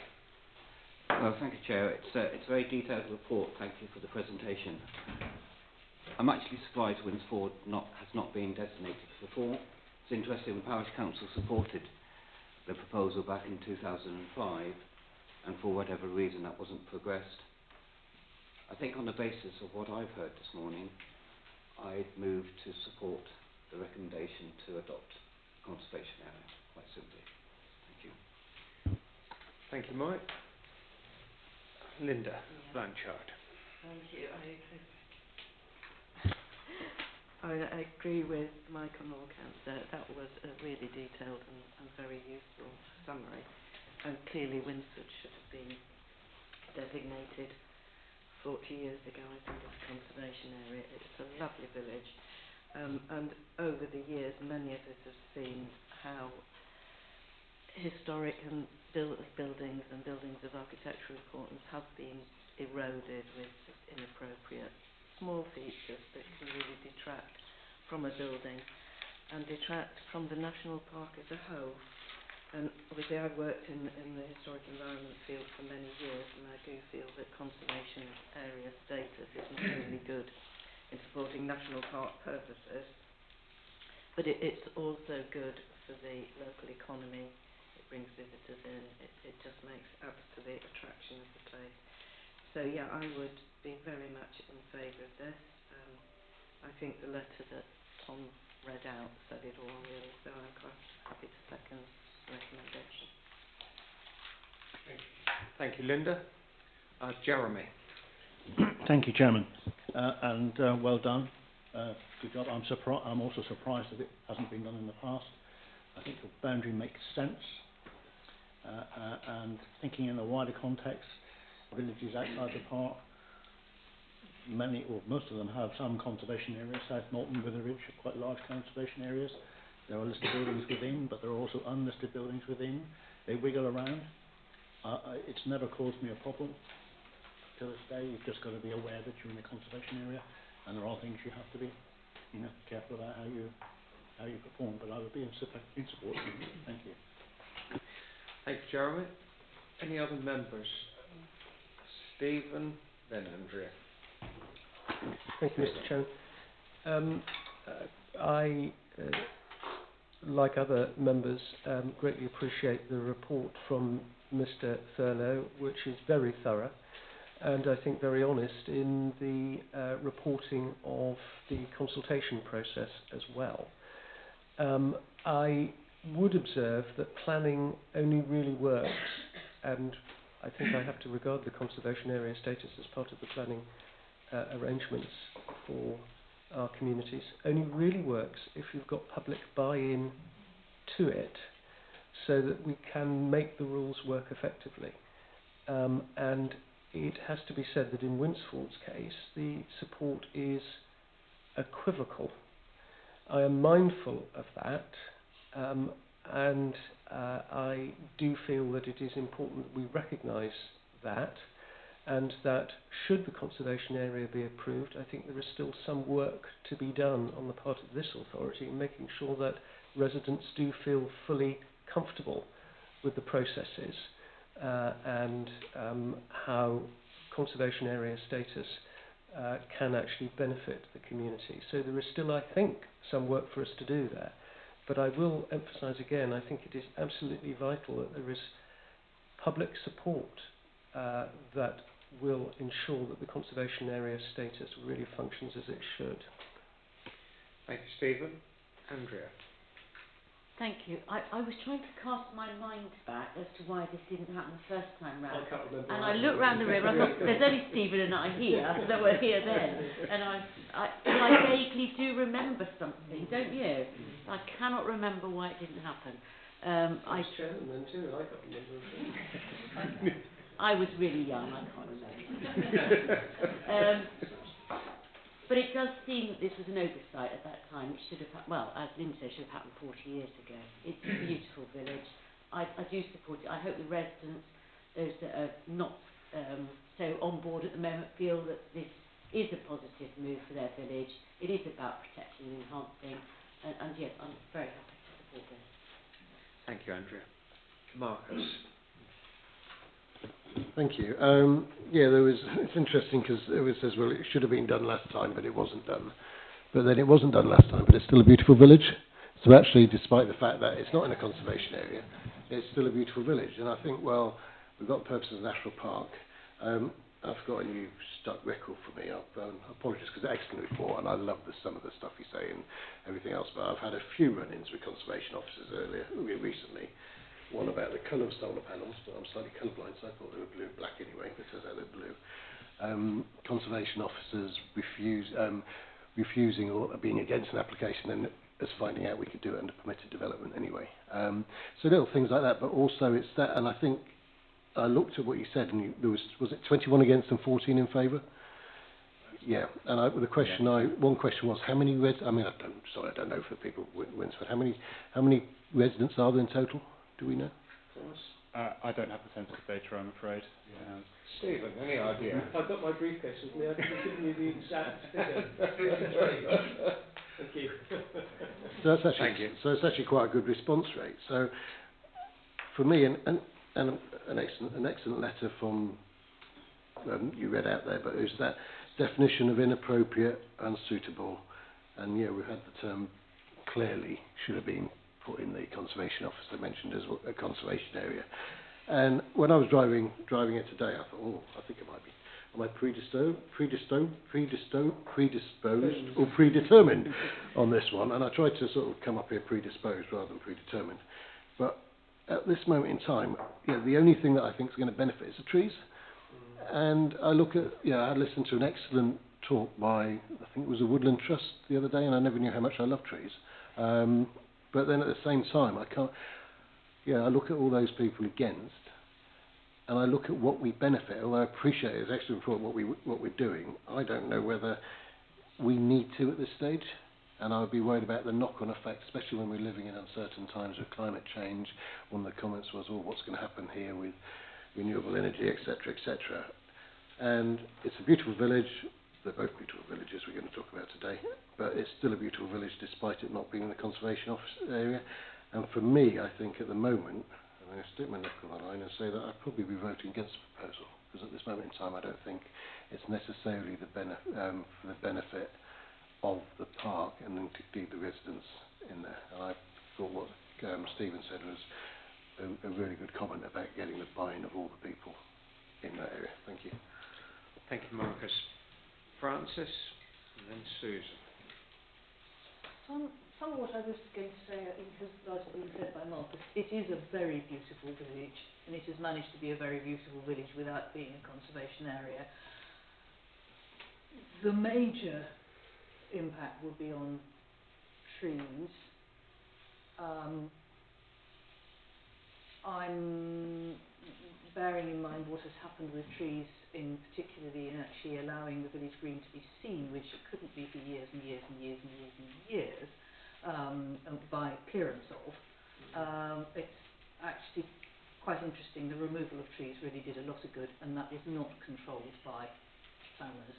Well, thank you, Chair. It's a very detailed report. Thank you for the presentation. I'm actually surprised Winsford has not been designated before. It's interesting the Parish Council supported the proposal back in 2005, and for whatever reason that wasn't progressed. I think on the basis of what I've heard this morning, I'd move to support the recommendation to adopt conservation area, quite simply. Thank you. Thank you, Mike. Linda Blanchard. Thank you. I agree with Mike on all counts there. That was a really detailed and very useful summary. And clearly Winsford should have been designated 40 years ago, I think, as a conservation area. It's a lovely village. And over the years, many of us have seen how historic and buildings and buildings of architectural importance have been eroded with just inappropriate small features that can really detract from a building and detract from the national park as a whole. And obviously I've worked in the historic environment field for many years, and I do feel that conservation area status is not only good in supporting national park purposes, but it's also good for the local economy. It brings visitors in, it just makes adds to the attraction of the place. So yeah, I would be very much in favour of this. I think the letter that Tom read out said it all really, so I'm quite happy to second the recommendation. Thank you, Linda. Jeremy. Thank you, Chairman, and well done. Good job. I'm also surprised that it hasn't been done in the past. I think the boundary makes sense, and thinking in a wider context, villages outside the park, many or most of them have some conservation areas. South Malton, Witheridge are quite large conservation areas. There are listed buildings within, but there are also unlisted buildings within. They wiggle around. It's never caused me a problem to this day. You've just got to be aware that you're in a conservation area, and there are things you have to be, careful about how you perform. But I would be in support of it. Thank you. Thank you, Jeremy. Any other members? Stephen, then Andrea. Thank you, Mr. Chairman. I, like other members, greatly appreciate the report from Mr. Thurlow, which is very thorough and I think very honest in the reporting of the consultation process as well. I would observe that planning only really works, and I think I have to regard the conservation area status as part of the planning arrangements for our communities, only really works if you've got public buy-in to it so that we can make the rules work effectively. And it has to be said that in Winsford's case, the support is equivocal. I am mindful of that, and I do feel that it is important that we recognise that, and that should the conservation area be approved, I think there is still some work to be done on the part of this authority in making sure that residents do feel fully comfortable with the processes and how conservation area status can actually benefit the community. So there is still, I think, some work for us to do there. But I will emphasise again, I think it is absolutely vital that there is public support that will ensure that the conservation area status really functions as it should. Thank you, Stephen. Andrea. Thank you. I was trying to cast my mind back as to why this didn't happen the first time round. I can't remember. And I looked round the room, I thought, there's only Stephen and I here that were here then. And I vaguely do remember something, don't you? I cannot remember why it didn't happen. I was chairman then too, I can't remember. I was really young, I can't remember. But it does seem that this was an oversight at that time. It should have, well, as Lynn said, it should have happened 40 years ago. It's a beautiful village. I do support it. I hope the residents, those that are not so on board at the moment, feel that this is a positive move for their village. It is about protecting and enhancing. And yes, I'm very happy to support this. Thank you, Andrea. Marcus. Thank you. Yeah, it's interesting because it says, well, it should have been done last time, but it wasn't done. But then it wasn't done last time, but it's still a beautiful village. So actually, despite the fact that it's not in a conservation area, it's still a beautiful village. And I think, well, we've got the purpose of the national park. I've forgotten you stuck record for me. I apologise because it's excellent report, and I love some of the stuff you say and everything else. But I've had a few run-ins with conservation officers recently. One about the colour of solar panels, but I'm slightly colourblind, so I thought they were blue and black anyway, but it turns out they're blue. Conservation officers refusing or being against an application and us finding out we could do it under permitted development anyway. So little things like that, but also it's that, and I think I looked at what you said, and there was it 21 against and 14 in favour? Yeah, and one question was how many I don't know for people Winsford, how many residents are there in total? Do we know? I don't have the census data, I'm afraid. Stephen, any idea? I've got my briefcase with me. I could have given you the exact figure. Thank you. So it's actually quite a good response rate. So for me, an excellent letter from you read out there, but it was that definition of inappropriate, unsuitable, and yeah, we've had the term clearly should have been put in the conservation officer mentioned as a conservation area. And when I was driving it today, I thought, I think am I predisposed or predetermined on this one? And I tried to sort of come up here predisposed rather than predetermined. But at this moment in time, the only thing that I think is going to benefit is the trees. And I listened to an excellent talk by, I think it was the Woodland Trust the other day, and I never knew how much I love trees. But then at the same time, I look at all those people against, and I look at what we benefit. Although I appreciate it's excellent for what we're doing, I don't know whether we need to at this stage, and I would be worried about the knock-on effect, especially when we're living in uncertain times with climate change. One of the comments was, what's going to happen here with renewable energy, etc., etc. And it's a beautiful village. They're both beautiful villages we're going to talk about today, but it's still a beautiful village despite it not being in the conservation office area. And for me, I think at the moment, I'm going to stick my neck on the line and say that I'd probably be voting against the proposal, because at this moment in time I don't think it's necessarily for the benefit of the park and indeed the residents in there. And I thought what Stephen said was a really good comment about getting the buy-in of all the people in that area. Thank you. Thank you, Marcus. Francis, and then Susan. Some of what I was going to say, I think, has largely been said by Marcus. It is a very beautiful village, and it has managed to be a very beautiful village without being a conservation area. The major impact will be on trees. I'm bearing in mind what has happened with trees, particularly in actually allowing the village green to be seen, which it couldn't be for years and years and years and years and years, by clearance of. It's actually quite interesting. The removal of trees really did a lot of good, and that was not controlled by planners,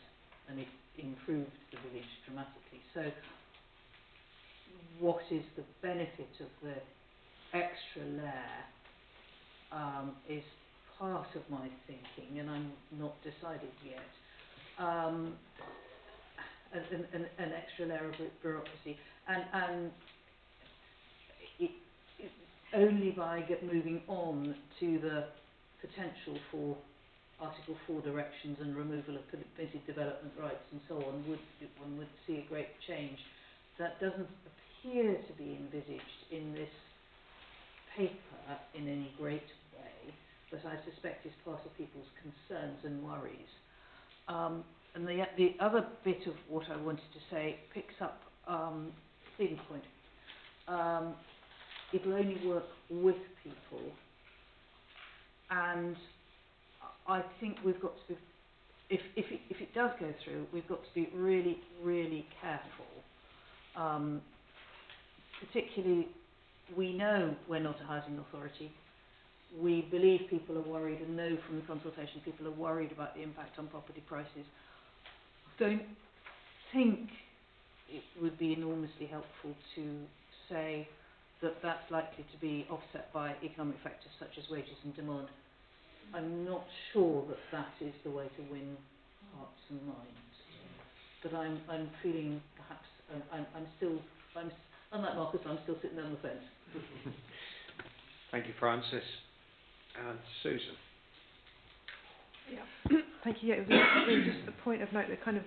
and it improved the village dramatically. So what is the benefit of the extra layer is part of my thinking, and I'm not decided yet. an extra layer of bureaucracy, and only by moving on to the potential for Article 4 directions and removal of permitted development rights and so on one would see a great change. That doesn't appear to be envisaged in this paper in any great way, but I suspect is part of people's concerns and worries. And the other bit of what I wanted to say picks up Stephen's point. It will only work with people, and I think we've got to be, if it does go through, we've got to be really, really careful. Particularly, we know we're not a housing authority. We believe people are worried and know from the consultation people are worried about the impact on property prices. Don't think it would be enormously helpful to say that that's likely to be offset by economic factors such as wages and demand. I'm not sure that that is the way to win hearts and minds. But I'm feeling perhaps, unlike Marcus, I'm still sitting on the fence. Thank you, Francis. And Susan. Yeah, thank you. Yeah, it was just a point of note that kind of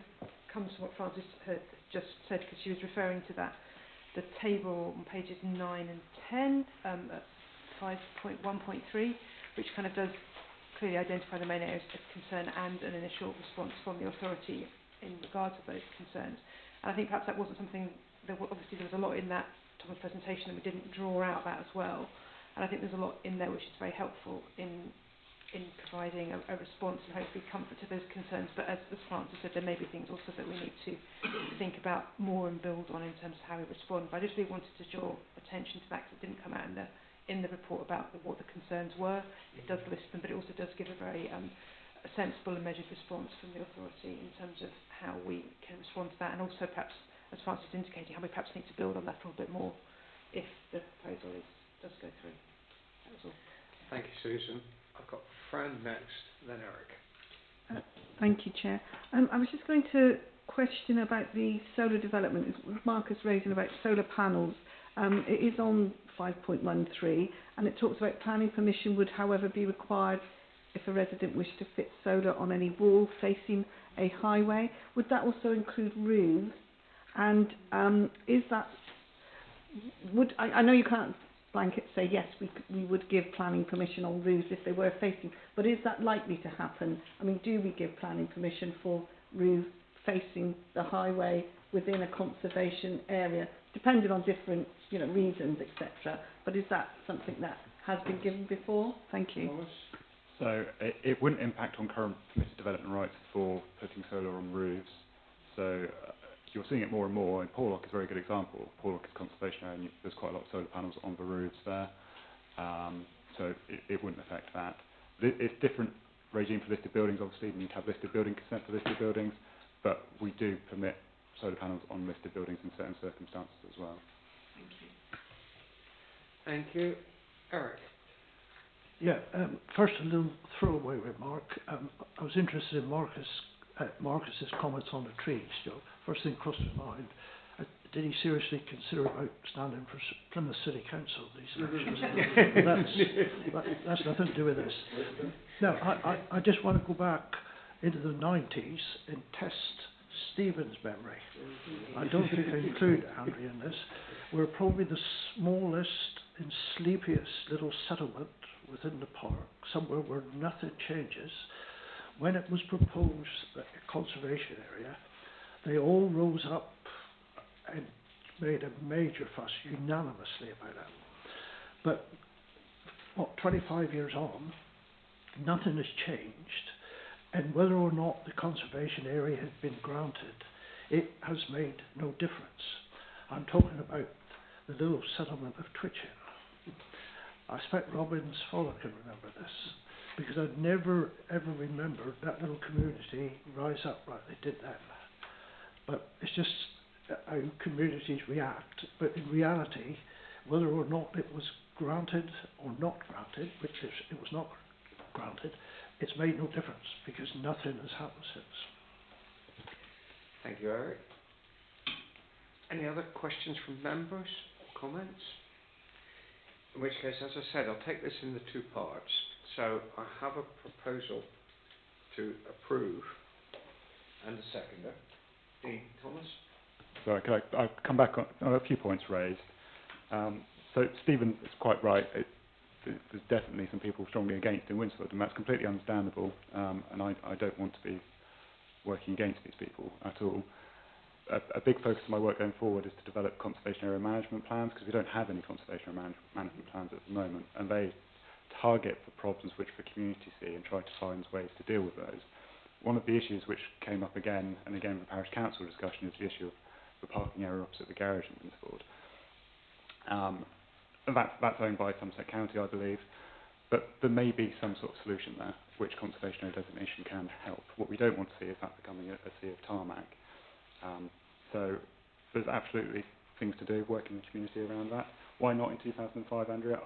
comes from what Francis had just said, because she was referring to that, the table on pages 9 and 10 at 5.1.3, which kind of does clearly identify the main areas of concern and an initial response from the authority in regard to those concerns. And I think perhaps that wasn't something, obviously there was a lot in that Thomas presentation that we didn't draw out that as well. And I think there's a lot in there which is very helpful in providing a response and hopefully comfort to those concerns. But as Francis said, there may be things also that we need to think about more and build on in terms of how we respond. But I just really wanted to draw attention to that, because it didn't come out in the report about what the concerns were. It does list them, but it also does give a very a sensible and measured response from the authority in terms of how we can respond to that, and also perhaps, as Francis is indicating, how we perhaps need to build on that a little bit more if the proposal does go through. That was all. Thank you, Susan. I've got Fran next, then Eric. Thank you, Chair. I was just going to question about the solar development. Marcus raising about solar panels. It is on 5.13, and it talks about planning permission would, however, be required if a resident wished to fit solar on any wall facing a highway. Would that also include roofs? And is that, I know you can't blanket say yes, we would give planning permission on roofs if they were facing, but is that likely to happen? I mean, do we give planning permission for roofs facing the highway within a conservation area, depending on different, reasons, etc. But is that something that has been given before? Thank you. So it wouldn't impact on current permitted development rights for putting solar on roofs. So you're seeing it more and more, and Porlock is a very good example. Porlock is conservation area, and there's quite a lot of solar panels on the roofs there. So it wouldn't affect that. It's different regime for listed buildings, obviously. You need to have listed building consent for listed buildings, but we do permit solar panels on listed buildings in certain circumstances as well. Thank you. Thank you. Eric. Yeah, first a little throwaway remark. I was interested in Marcus's comments on the trees. First thing crossed my mind, did he seriously consider about standing for Plymouth City Council these elections? That's nothing to do with this. No, I just want to go back into the 90s and test Stephen's memory. I don't think I include Andrea in this. We're probably the smallest and sleepiest little settlement within the park, somewhere where nothing changes. When it was proposed that a conservation area, they all rose up and made a major fuss unanimously about it. But 25 years on, nothing has changed, and whether or not the conservation area had been granted, it has made no difference. I'm talking about the little settlement of Twitchin. I expect Robin's father can remember this, because I've never ever remembered that little community rise up like they did then. But it's just how communities react. But in reality, whether or not it was granted or not granted, which it was not granted, it's made no difference, because nothing has happened since. Thank you, Eric. Any other questions from members or comments? In which case, as I said, I'll take this in the two parts. So I have a proposal to approve and a seconder. Dean Thomas? Sorry, I'll come back on a few points raised. So Stephen is quite right. There's definitely some people strongly against in Winsford, and that's completely understandable. And I don't want to be working against these people at all. A big focus of my work going forward is to develop conservation area management plans, because we don't have any conservation area management plans at the moment, and they target the problems which the community see and try to find ways to deal with those. One of the issues which came up again and again in the parish council discussion is the issue of the parking area opposite the garage in Winsford. That's owned by Somerset County, I believe, but there may be some sort of solution there which conservation area designation can help. What we don't want to see is that becoming a sea of tarmac. So there's absolutely things to do, working in the community around that. Why not in 2005, Andrea?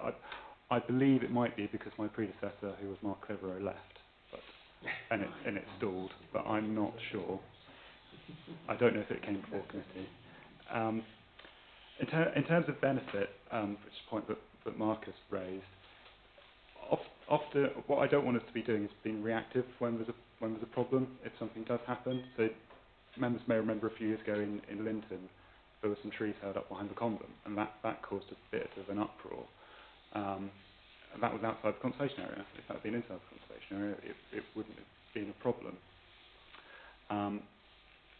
I believe it might be because my predecessor, who was Mark Clitheroe, left, and it stalled, but I'm not sure. I don't know if it came before committee. In terms of benefit, which is a point that Marcus raised, often what I don't want us to be doing is being reactive when there's a problem, if something does happen. So members may remember a few years ago in Linton, there were some trees held up behind the convent, and that caused a bit of an uproar. And that was outside the conservation area. If that had been inside the conservation area, it wouldn't have been a problem.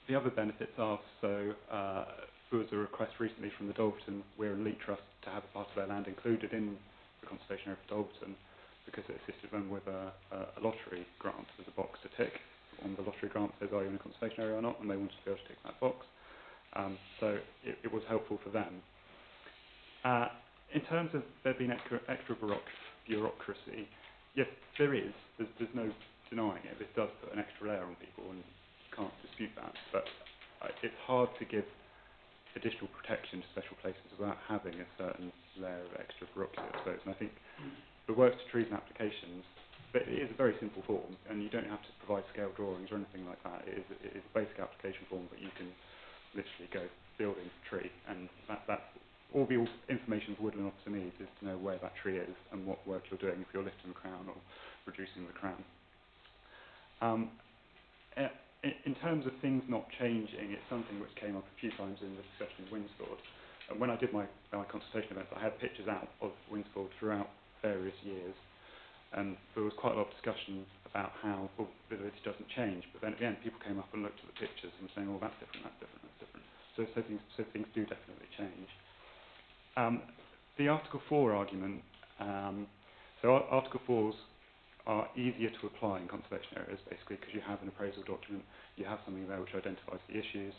The other benefits are, so there was a request recently from the Dalberton Weir and Leet Trust to have a part of their land included in the conservation area for Dalberton, because it assisted them with a lottery grant. There's a box to tick on the lottery grant that says, are you in a conservation area or not, and they wanted to be able to tick that box. So it was helpful for them. In terms of there being extra bureaucracy, yes, there is. There's no denying it. This does put an extra layer on people, and you can't dispute that. But it's hard to give additional protection to special places without having a certain layer of extra bureaucracy, I suppose. And I think the works to trees and applications, but it is a very simple form, and you don't have to provide scale drawings or anything like that. It is a basic application form that you can literally go building tree, and that's all the information the woodland officer needs is to know where that tree is and what work you're doing, if you're lifting the crown or reducing the crown. In terms of things not changing, it's something which came up a few times in the discussion of Winsford. And when I did my consultation events, I had pictures out of Winsford throughout various years, and there was quite a lot of discussion about how village doesn't change, but then at the end people came up and looked at the pictures and were saying, oh, that's different, that's different, that's different. So things do definitely change. The Article 4 argument, so Article 4s are easier to apply in conservation areas, basically, because you have an appraisal document, you have something there which identifies the issues.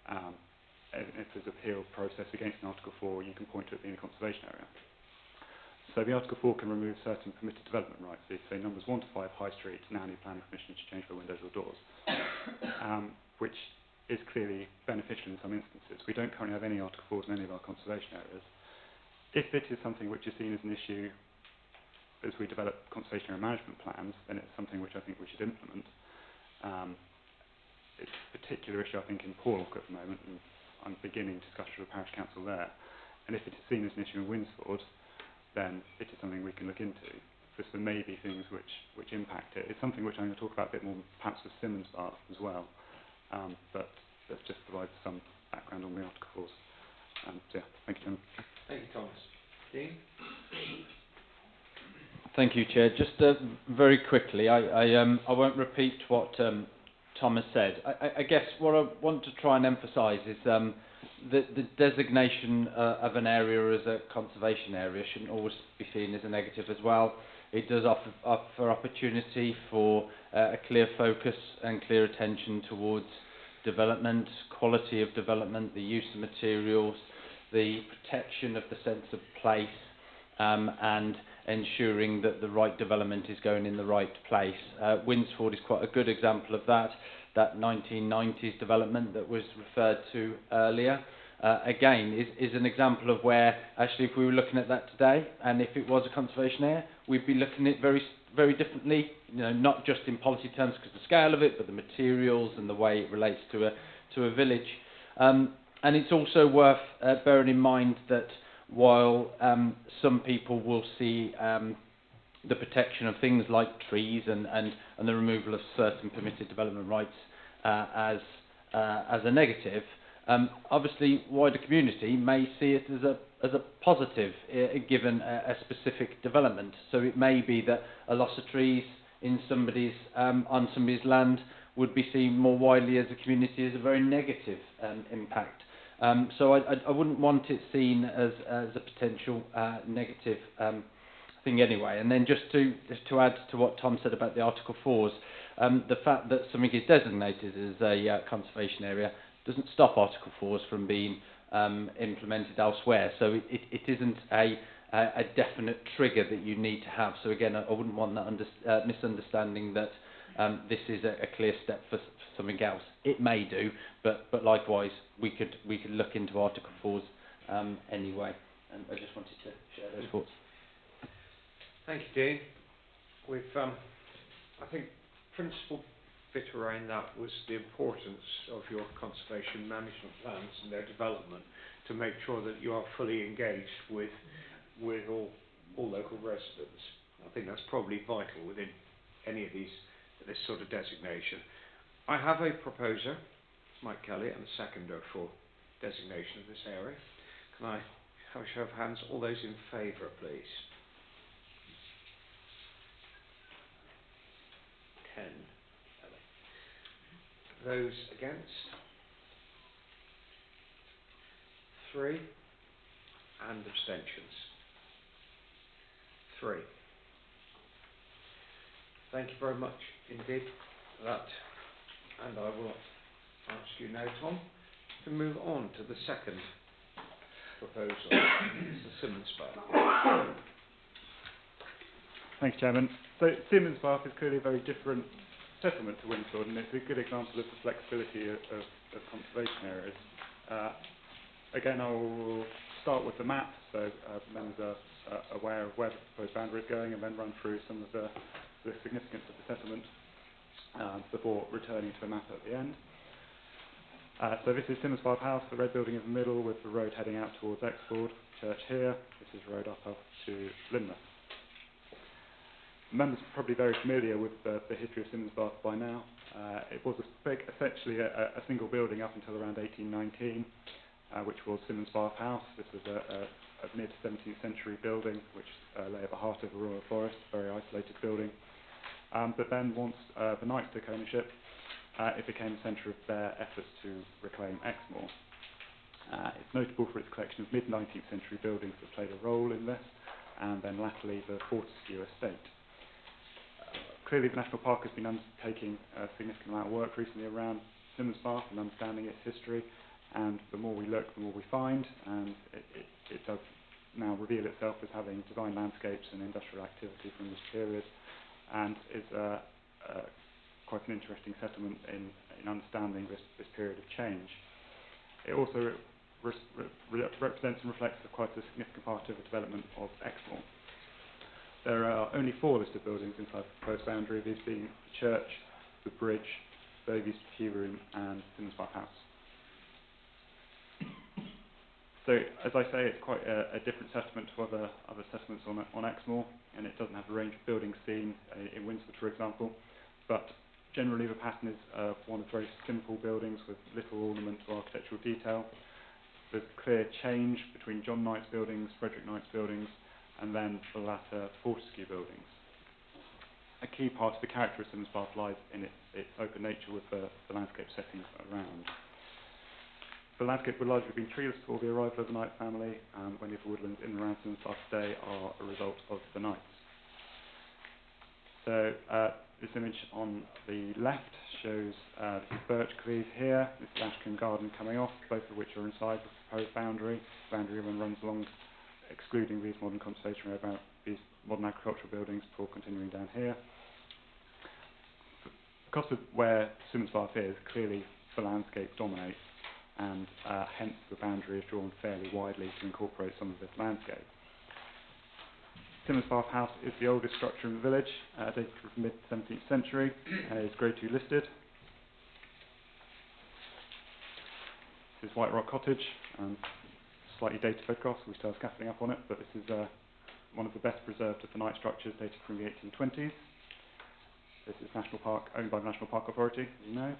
And if there's an appeal process against an Article 4, you can point to it being a conservation area. So the Article 4 can remove certain permitted development rights. So you say numbers 1 to 5 High Street now need planning permission to change their windows or doors, which is clearly beneficial in some instances. We don't currently have any Article 4s in any of our conservation areas. If it is something which is seen as an issue as we develop conservation area management plans, then it's something which I think we should implement. It's a particular issue, I think, in Porlock at the moment, and I'm beginning discussion with the parish council there. And if it is seen as an issue in Winsford, then it is something we can look into, because there may be things which impact it. It's something which I'm going to talk about a bit more, perhaps with Simmons Bar as well. But let's just provide some background on the articles. So yeah, thank you, Tim. Thank you, Thomas. Dean? Thank you, Chair. Just very quickly, I won't repeat what Thomas said. I guess what I want to try and emphasise is the designation of an area as a conservation area shouldn't always be seen as a negative as well. It does offer opportunity for a clear focus and clear attention towards development, quality of development, the use of materials, the protection of the sense of place, and ensuring that the right development is going in the right place. Winsford is quite a good example of that 1990s development that was referred to earlier. Again, is an example of where, actually, if we were looking at that today, and if it was a conservation area, we'd be looking at it very, very differently, not just in policy terms because of the scale of it, but the materials and the way it relates to to a village. And it's also worth bearing in mind that while some people will see the protection of things like trees and the removal of certain permitted development rights as a negative, obviously wider community may see it as a positive given a specific development. So it may be that a loss of trees in on somebody's land would be seen more widely as a community as a very negative impact. So I wouldn't want it seen as a potential negative thing anyway. And then just to add to what Tom said about the Article 4s, the fact that something is designated as a conservation area doesn't stop Article 4s from being implemented elsewhere. So it isn't a definite trigger that you need to have. So again, I wouldn't want that misunderstanding that this is a clear step for something else. It may do, but likewise we could look into Article 4s anyway. And I just wanted to share those thoughts. Thank you, Dean. We've, I think, principal bit around that was the importance of your conservation management plans and their development to make sure that you are fully engaged with all local residents. I think that's probably vital within any of this sort of designation. I have a proposer, Mike Kelly, and a seconder for designation of this area. Can I have a show of hands? All those in favour, please. 10. Those against? 3. And abstentions? 3. Thank you very much indeed for that. And I will ask you now, Tom, to move on to the second proposal, the Simmons Park. Thanks, Chairman. So Simmons Park is clearly a very different settlement to Winsford, and it's a good example of the flexibility of conservation areas. Again, I will start with the map, so members are aware of where the proposed boundary is going, and then run through some of the significance of the settlement before returning to the map at the end. So this is Simmons Park House, the red building in the middle with the road heading out towards Exmoor, church here. This is the road up to Lynmouth. Members are probably very familiar with the history of Simmons Park by now. It was essentially a single building up until around 1819, which was Simmons Park House. This was a mid-17th century building which lay at the heart of the Royal Forest, a very isolated building. But then once the Knights took ownership, it became the centre of their efforts to reclaim Exmoor. It's notable for its collection of mid-19th century buildings that played a role in this, and then latterly the Fortescue estate. Clearly the National Park has been undertaking a significant amount of work recently around Simmons Park and understanding its history, and the more we look, the more we find, and it does now reveal itself as having design landscapes and industrial activity from this period, and is quite an interesting settlement in understanding this period of change. It also represents and reflects quite a significant part of the development of Exmoor. There are only 4 listed buildings inside the proposed boundary, these being the church, the bridge, Bogies Tea Room and Simmons Park House. So, as I say, it's quite a different settlement to other settlements on Exmoor, and it doesn't have the range of buildings seen in Winsford, for example, but generally the pattern is one of very simple buildings with little ornament or architectural detail. There's clear change between John Knight's buildings, Frederick Knight's buildings, and then the latter Fortescue buildings. A key part of the character of Simmons Park lies in its open nature with the landscape settings around. The landscape would largely have been treeless before the arrival of the Knight family, and many of the woodlands in and around Simmons Park today are a result of the Knights. So this image on the left shows the birch cleave here, this is Ashcombe Garden coming off, both of which are inside the proposed boundary. The boundary then runs along, excluding these modern conservation area, about these modern agricultural buildings before continuing down here. Because of where Simmons Park is, clearly the landscape dominates, and hence the boundary is drawn fairly widely to incorporate some of this landscape. Simmons Park House is the oldest structure in the village, dated from the mid-17th century, and is Grade 2 listed. This is White Rock Cottage, slightly dated photographs, we still have scaffolding up on it, but this is one of the best preserved of the night structures dated from the 1820s. This is National Park, owned by the National Park Authority, as you know.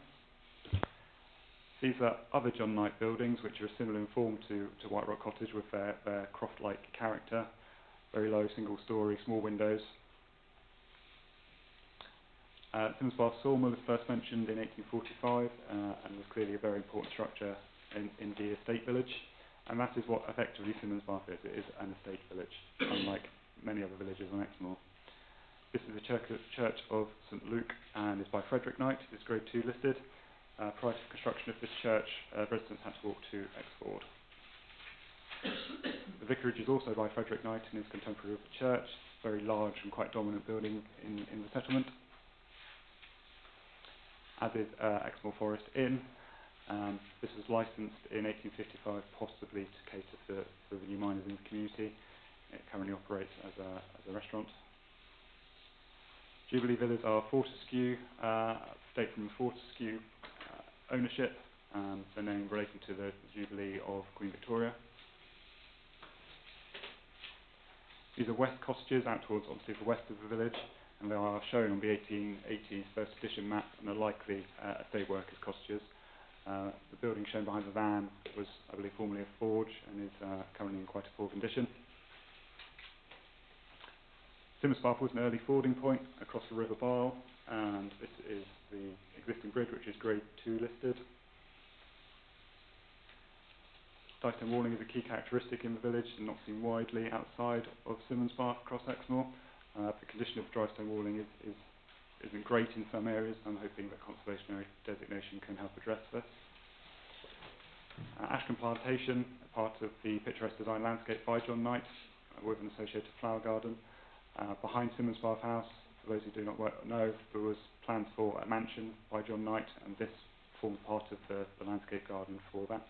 These are other John Knight buildings which are similar in form to White Rock Cottage with their croft-like character, very low single-storey, small windows. Simmons Bar Sawmill was first mentioned in 1845 and was clearly a very important structure in the estate village, and that is what effectively Simmons Bar is. It is an estate village, unlike many other villages on Exmoor. This is the Church of St Luke and is by Frederick Knight. It's Grade 2 listed. Prior to the construction of this church, residents had to walk to Exford. The vicarage is also by Frederick Knight and is contemporary of the church. It's a very large and quite dominant building in the settlement, as is Exmoor Forest Inn. This was licensed in 1855, possibly to cater for the new miners in the community. It currently operates as a restaurant. Jubilee Villas are Fortescue, date from Fortescue ownership, the name relating to the Jubilee of Queen Victoria. These are west cottages out towards obviously the west of the village, and they are shown on the 1880s first edition map and are likely estate workers' cottages. The building shown behind the van was, I believe, formerly a forge and is currently in quite a poor condition. Simmons Bar was an early fording point across the River Barle, and this is the existing bridge, which is Grade 2 listed. Dicestone walling is a key characteristic in the village and not seen widely outside of Simmons Bar across Exmoor. The condition of dry stone walling isn't great in some areas. I'm hoping that conservation area designation can help address this. Ashcombe Plantation, part of the picturesque design landscape by John Knight, with an associated flower garden. Behind Simmons Bar House, for those who do not know, there was plans for a mansion by John Knight, and this formed part of the landscape garden for that.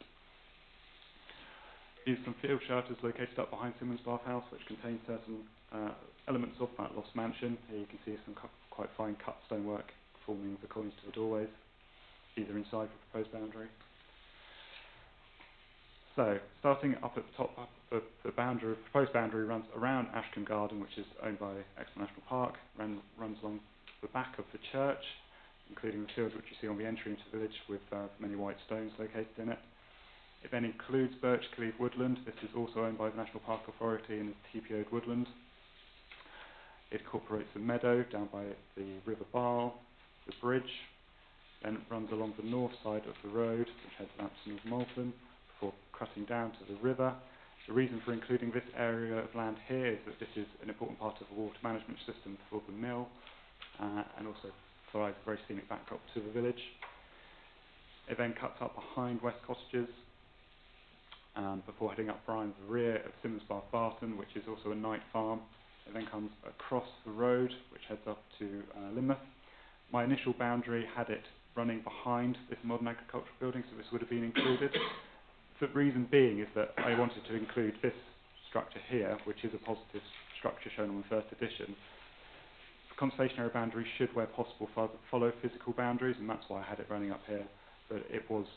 These are some field shelters located up behind Simmons Bar House, which contain certain elements of that lost mansion. Here you can see some quite fine cut stonework forming the columns to the doorways, either inside the proposed boundary. So, starting up at the top, the proposed boundary runs around Ashcombe Garden, which is owned by Exmoor National Park, runs along the back of the church, including the field which you see on the entry into the village with many white stones located in it. It then includes Birchcleave Woodland. This is also owned by the National Park Authority and is TPO'd woodland. It incorporates the meadow down by the River Barle, the bridge, then it runs along the north side of the road, which heads out to North Malton, before cutting down to the river. The reason for including this area of land here is that this is an important part of the water management system for the mill, and also provides a very scenic backdrop to the village. It then cuts up behind West Cottages, before heading up behind the rear of Simmons Bar Barton, which is also a night farm. It then comes across the road, which heads up to Lynmouth. My initial boundary had it running behind this modern agricultural building, so this would have been included. The reason being is that I wanted to include this structure here, which is a positive structure shown on the first edition. The conservation area boundary should, where possible, follow physical boundaries, and that's why I had it running up here. But it was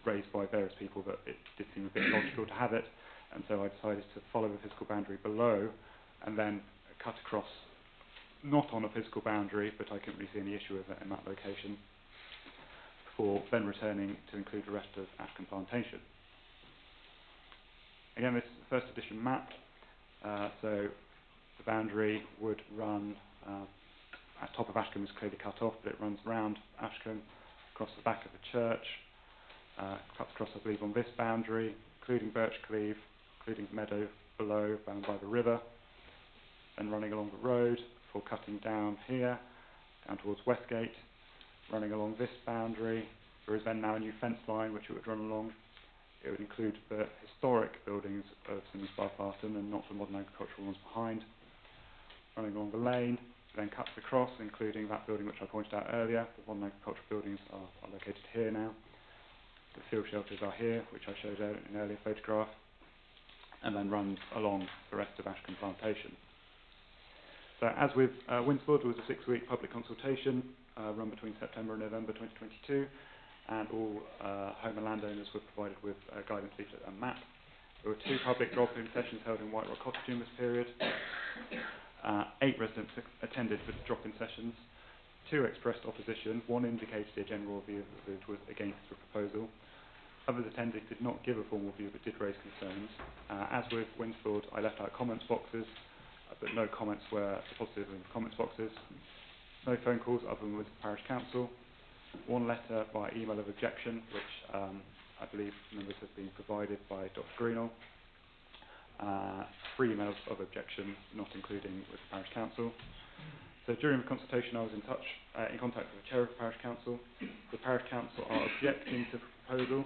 raised by various people that it did seem a bit logical to have it, and so I decided to follow the physical boundary below and then cut across, not on a physical boundary, but I couldn't really see any issue with it in that location, before then returning to include the rest of Ashcombe Plantation. Again, this is the first edition map, so the boundary would run, at top of Ashcombe is clearly cut off, but it runs round Ashcombe, across the back of the church, cuts across, I believe, on this boundary, including Birchcleave, including the meadow below, bound by the river, then running along the road, before cutting down here, down towards Westgate, running along this boundary. There is then now a new fence line which it would run along. It would include the historic buildings of Simmons Bar Barton and not the modern agricultural ones behind. Running along the lane, then cuts across, including that building which I pointed out earlier. The modern agricultural buildings are located here now. The field shelters are here, which I showed in an earlier photograph, and then runs along the rest of Ashcombe Plantation. So as with Winsford, there was a 6-week public consultation run between September and November 2022. and all home and landowners were provided with a guidance leaflet and map. There were 2 public drop-in sessions held in White Rock Cottage in this period. 8 residents attended the drop-in sessions. 2 expressed opposition. 1 indicated a general view of the village was against the proposal. Others attended did not give a formal view but did raise concerns. As with Winsford, I left out comments boxes, but no comments were deposited in the comments boxes. No phone calls other than with the parish council. 1 letter by email of objection, which I believe members have been provided by Dr. Greenall. 3 emails of objection, not including with the parish council. So during the consultation, I was in contact with the chair of the parish council. The parish council are objecting to the proposal,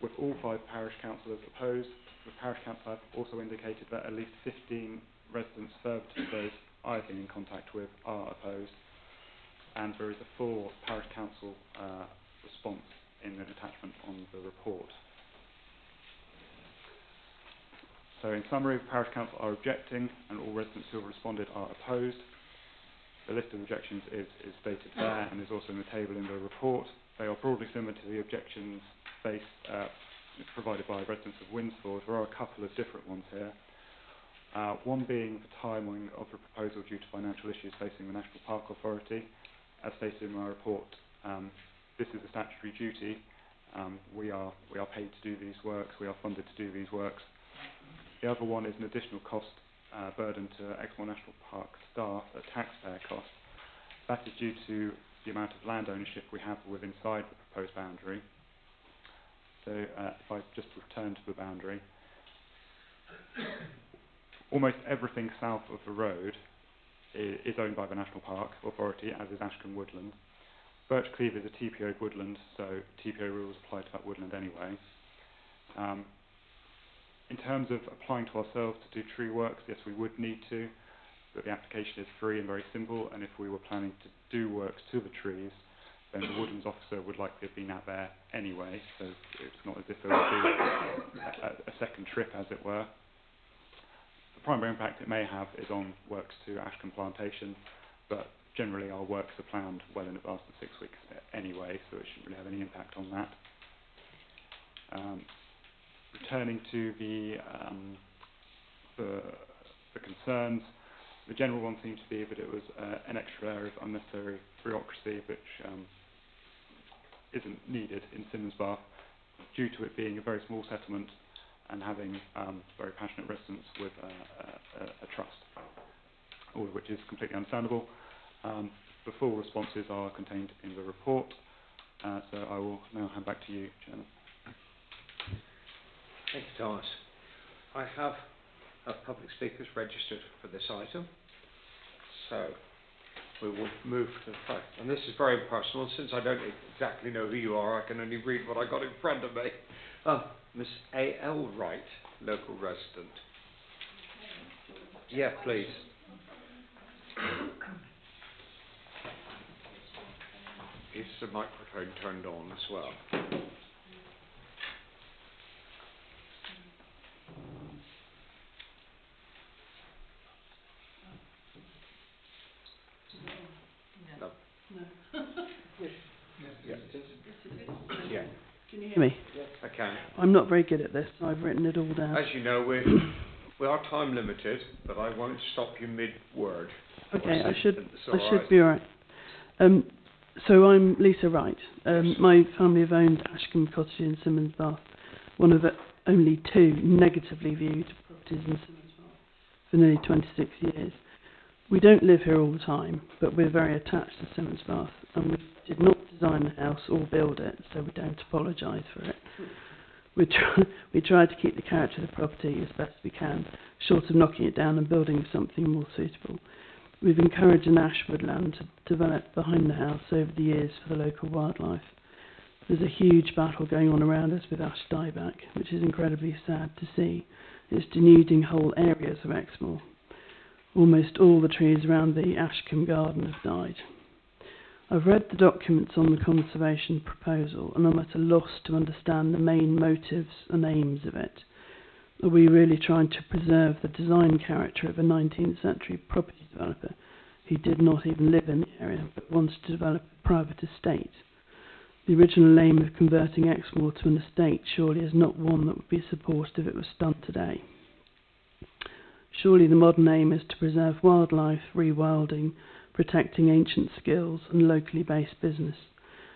with all 5 parish councillors opposed. The parish council have also indicated that at least 15 residents further to those I've been in contact with are opposed, and there is a full parish council response in an attachment on the report. So in summary, the parish council are objecting and all residents who have responded are opposed. The list of objections is stated there and is also in the table in the report. They are broadly similar to the objections provided by residents of Winsford. There are a couple of different ones here. One being the timing of the proposal due to financial issues facing the National Park Authority. As stated in my report, this is a statutory duty. We are paid to do these works. We are funded to do these works. The other one is an additional cost burden to Exmoor National Park staff, a taxpayer cost. That is due to the amount of land ownership we have within inside the proposed boundary. So if I just return to the boundary, almost everything south of the road is owned by the National Park Authority, as is Ashcombe Woodland. Birch Cleeve is a TPO woodland, so TPO rules apply to that woodland anyway. In terms of applying to ourselves to do tree works, yes, we would need to, but the application is free and very simple, and if we were planning to do works to the trees, then the woodlands officer would likely have been out there anyway, so it's not as if there would be a second trip, as it were. The primary impact it may have is on works to Ashcombe Plantation, but generally our works are planned well in advance of 6 weeks anyway, so it shouldn't really have any impact on that. Returning to the concerns, the general one seems to be that it was an extra area of unnecessary bureaucracy which isn't needed in Simmonsbath due to it being a very small settlement and having very passionate residents with a trust, all of which is completely understandable. The full responses are contained in the report, so I will now hand back to you, Chairman. Thank you, Thomas. I have public speakers registered for this item, so we will move to the front. And this is very impersonal, and since I don't exactly know who you are, I can only read what I got in front of me. Miss A.L. Wright, local resident. Yeah, please. Is the microphone turned on as well? Yeah. Can you hear me? Yes, I can. I'm not very good at this, so I've written it all down. As you know, we are time limited, but I won't stop you mid-word. Okay, I should be all right. So I'm Lisa Wright. My family have owned Ashcombe Cottage in Simmonsbath, one of the only 2 negatively viewed properties in Simmonsbath for nearly 26 years. We don't live here all the time, but we're very attached to Simmonsbath, and we did not design the house or build it, so we don't apologise for it. We try to keep the character of the property as best we can, short of knocking it down and building something more suitable. We've encouraged an ash woodland to develop behind the house over the years for the local wildlife. There's a huge battle going on around us with ash dieback, which is incredibly sad to see. It's denuding whole areas of Exmoor. Almost all the trees around the Ashcombe garden have died. I've read the documents on the conservation proposal and I'm at a loss to understand the main motives and aims of it. Are we really trying to preserve the design character of a 19th century property developer who did not even live in the area but wants to develop a private estate? The original aim of converting Exmoor to an estate surely is not one that would be supported if it was done today. Surely the modern aim is to preserve wildlife, rewilding, protecting ancient skills and locally based business,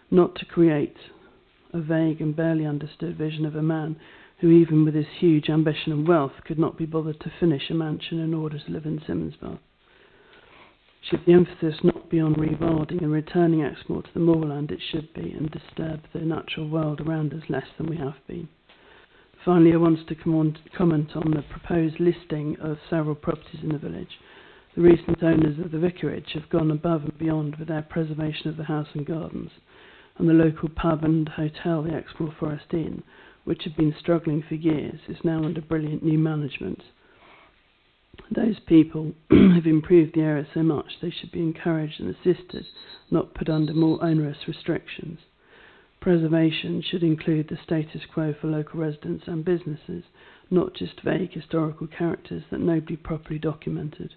not to create a vague and barely understood vision of a man who, even with his huge ambition and wealth, could not be bothered to finish a mansion in order to live in Simmonsbar. Should the emphasis not be on rewilding and returning Exmoor to the moorland, it should be, and disturb the natural world around us less than we have been. Finally, I wanted to comment on the proposed listing of several properties in the village. The recent owners of the vicarage have gone above and beyond with their preservation of the house and gardens, and the local pub and hotel, the Exmoor Forest Inn, which had been struggling for years, is now under brilliant new management. Those people have improved the area so much they should be encouraged and assisted, not put under more onerous restrictions. Preservation should include the status quo for local residents and businesses, not just vague historical characters that nobody properly documented.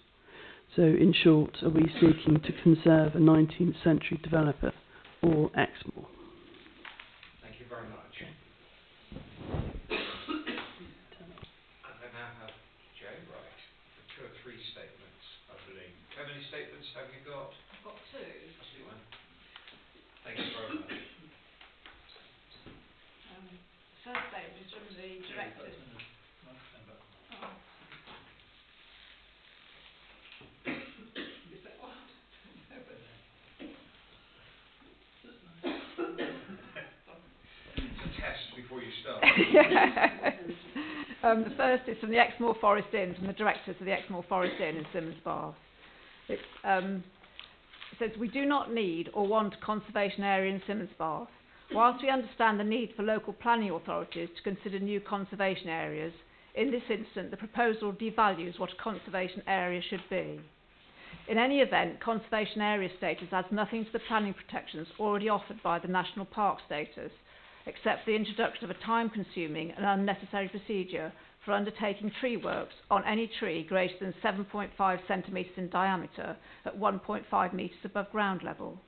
So, in short, are we seeking to conserve a 19th century developer or Exmoor? Thank you very much. And I now have Joe Wright for 2 or 3 statements, I believe. How many statements have you got? I've got 2. That's the one. Thank you very much. First statement is from the directors. Oh. Is that what? It's a test before you start. The first is from the Exmoor Forest Inn, from the directors of the Exmoor Forest Inn in Simmonsbar. It says, we do not need or want a conservation area in Simmonsbar. Whilst we understand the need for local planning authorities to consider new conservation areas, in this instance the proposal devalues what a conservation area should be. In any event, conservation area status adds nothing to the planning protections already offered by the national park status, except the introduction of a time-consuming and unnecessary procedure for undertaking tree works on any tree greater than 7.5 centimetres in diameter at 1.5 metres above ground level.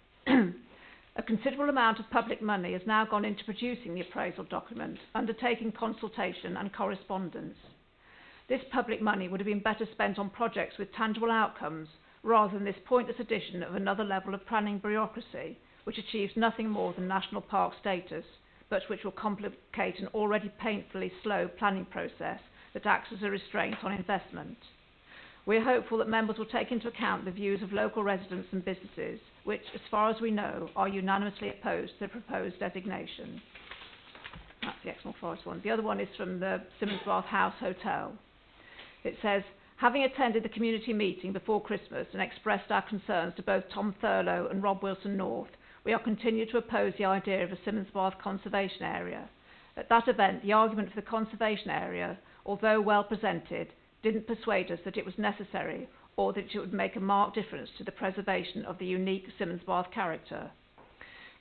A considerable amount of public money has now gone into producing the appraisal document, undertaking consultation and correspondence. This public money would have been better spent on projects with tangible outcomes rather than this pointless addition of another level of planning bureaucracy, which achieves nothing more than national park status, but which will complicate an already painfully slow planning process that acts as a restraint on investment. We are hopeful that members will take into account the views of local residents and businesses, which, as far as we know, are unanimously opposed to the proposed designation. That's the Exmoor Forest one. The other one is from the Simmonsbar House Hotel. It says, having attended the community meeting before Christmas and expressed our concerns to both Tom Thurlow and Rob Wilson North, we are continuing to oppose the idea of a Simmonsbar conservation area. At that event, the argument for the conservation area, although well presented, didn't persuade us that it was necessary or that it would make a marked difference to the preservation of the unique Simmonsbar character.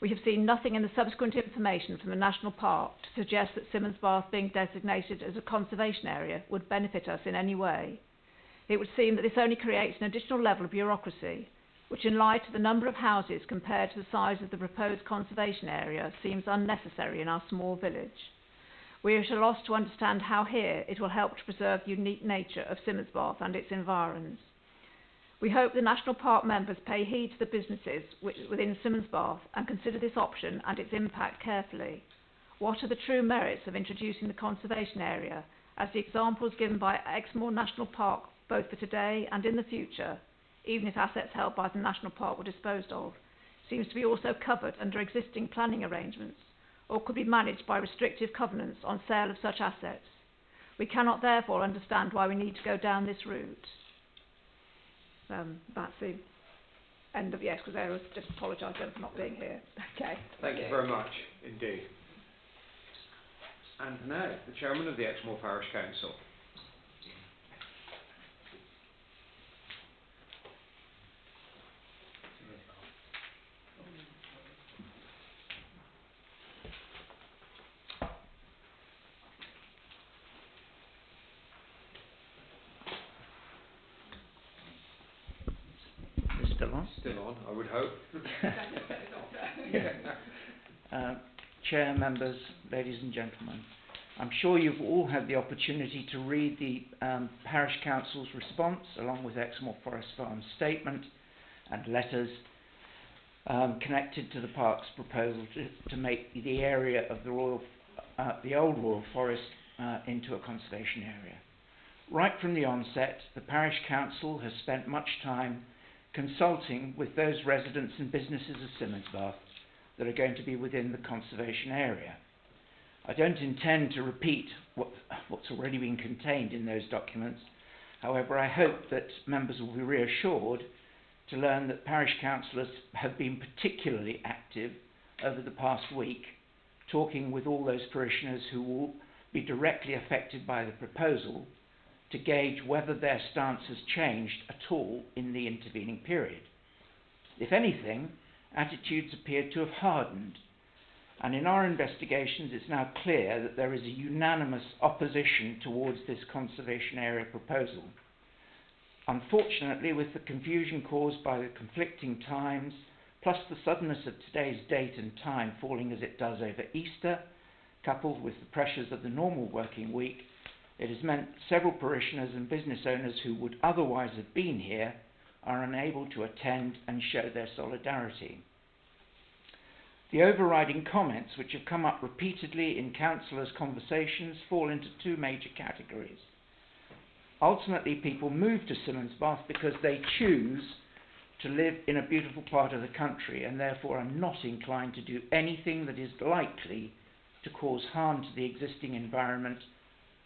We have seen nothing in the subsequent information from the National Park to suggest that Simmonsbar being designated as a conservation area would benefit us in any way. It would seem that this only creates an additional level of bureaucracy, which in light of the number of houses compared to the size of the proposed conservation area seems unnecessary in our small village. We are at a loss to understand how here it will help to preserve the unique nature of Simmonsbar and its environs. We hope the National Park members pay heed to the businesses within Simmonsbar and consider this option and its impact carefully. What are the true merits of introducing the conservation area, as the examples given by Exmoor National Park both for today and in the future, even if assets held by the National Park were disposed of, seems to be also covered under existing planning arrangements, or could be managed by restrictive covenants on sale of such assets. We cannot therefore understand why we need to go down this route. That's the end of yes, because I was just apologise for not being here. Okay. Thank you very much indeed. And now, the Chairman of the Exmoor Parish Council. Still on? Still on, I would hope. Chair, members, ladies and gentlemen. I'm sure you've all had the opportunity to read the Parish Council's response along with Exmoor Forest Farm's statement and letters connected to the Park's proposal to make the area of the old Royal Forest into a conservation area. Right from the onset, the Parish Council has spent much time consulting with those residents and businesses of Simonsbath that are going to be within the conservation area. I don't intend to repeat what's already been contained in those documents. However, I hope that members will be reassured to learn that parish councillors have been particularly active over the past week, talking with all those parishioners who will be directly affected by the proposal to gauge whether their stance has changed at all in the intervening period. If anything, attitudes appear to have hardened, and in our investigations it's now clear that there is a unanimous opposition towards this conservation area proposal. Unfortunately, with the confusion caused by the conflicting times, plus the suddenness of today's date and time falling as it does over Easter, coupled with the pressures of the normal working week, it has meant several parishioners and business owners who would otherwise have been here are unable to attend and show their solidarity. The overriding comments which have come up repeatedly in councillors' conversations fall into two major categories. Ultimately, people move to Simonsbath because they choose to live in a beautiful part of the country and therefore are not inclined to do anything that is likely to cause harm to the existing environment,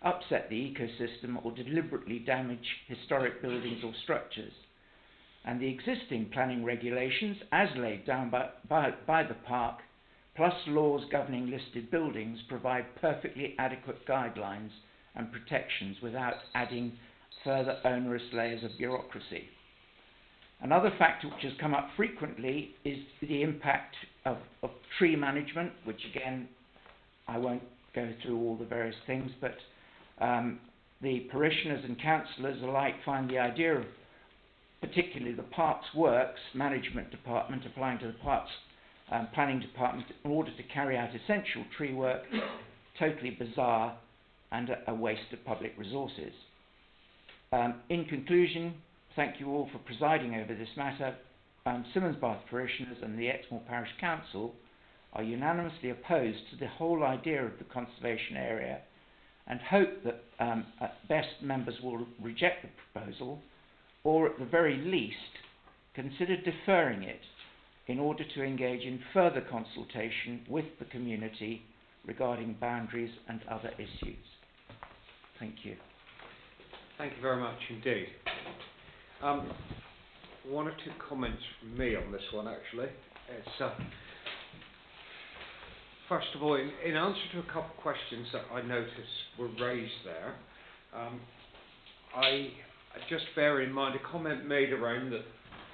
upset the ecosystem, or deliberately damage historic buildings or structures. And the existing planning regulations, as laid down by the park, plus laws governing listed buildings, provide perfectly adequate guidelines and protections without adding further onerous layers of bureaucracy. Another factor which has come up frequently is the impact of tree management, which again, I won't go through all the various things, but the parishioners and councillors alike find the idea of particularly the Parks Works Management Department applying to the Parks Planning Department in order to carry out essential tree work totally bizarre and a waste of public resources. In conclusion, thank you all for presiding over this matter. Simonsbath parishioners and the Exmoor Parish Council are unanimously opposed to the whole idea of the conservation area and hope that at best members will reject the proposal or at the very least consider deferring it in order to engage in further consultation with the community regarding boundaries and other issues. Thank you. Thank you very much indeed. One or two comments from me on this one actually. It's, first of all, in answer to a couple of questions that I noticed were raised there, I just bear in mind a comment made around that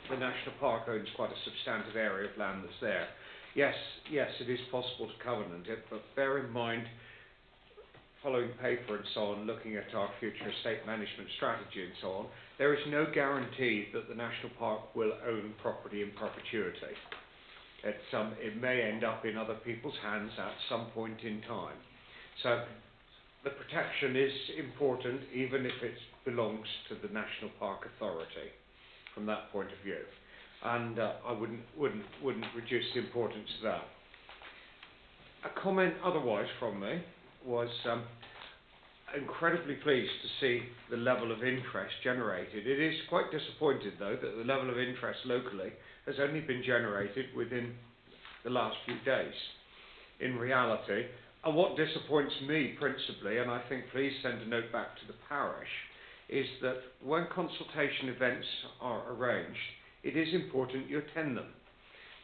the National Park owns quite a substantive area of land that's there. Yes, it is possible to covenant it, but bear in mind, following paper and so on, looking at our future estate management strategy and so on, there is no guarantee that the National Park will own property in perpetuity. It may end up in other people's hands at some point in time. So the protection is important even if it belongs to the National Park Authority from that point of view. And I wouldn't reduce the importance of that. A comment otherwise from me was incredibly pleased to see the level of interest generated. It is quite disappointed though that the level of interest locally has only been generated within the last few days. In reality, and what disappoints me principally, and I think please send a note back to the parish, is that when consultation events are arranged, it is important you attend them.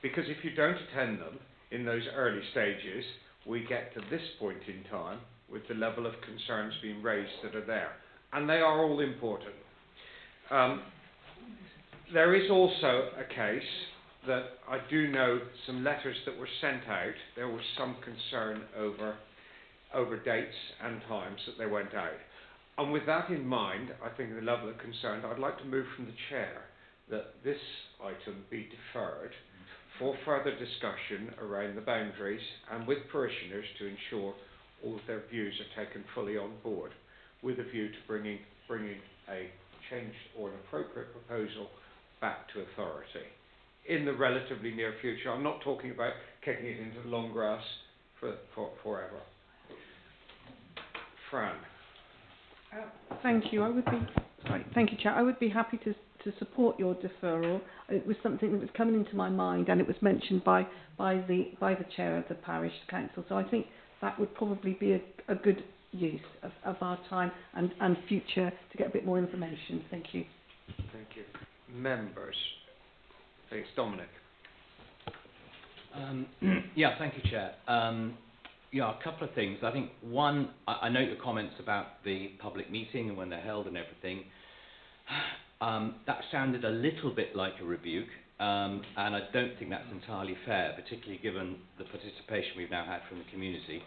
Because if you don't attend them in those early stages, we get to this point in time with the level of concerns being raised that are there. And they are all important. There is also a case that I do know some letters that were sent out, there was some concern over dates and times that they went out. And with that in mind, I think the level of concern, I'd like to move from the chair that this item be deferred for further discussion around the boundaries and with parishioners to ensure all of their views are taken fully on board, with a view to bringing a changed or an appropriate proposal back to authority in the relatively near future. I'm not talking about kicking it into the long grass for forever. Fran. Thank you. Thank you, Chair. I would be happy to support your deferral. It was something that was coming into my mind, and it was mentioned by the chair of the parish council. So I think that would probably be a good use of our time and future to get a bit more information. Thank you. Thank you. Members. Thanks, Dominic. Yeah, thank you, Chair. Yeah, a couple of things. I think one, I note your comments about the public meeting and when they're held and everything. That sounded a little bit like a rebuke, and I don't think that's entirely fair, particularly given the participation we've now had from the community.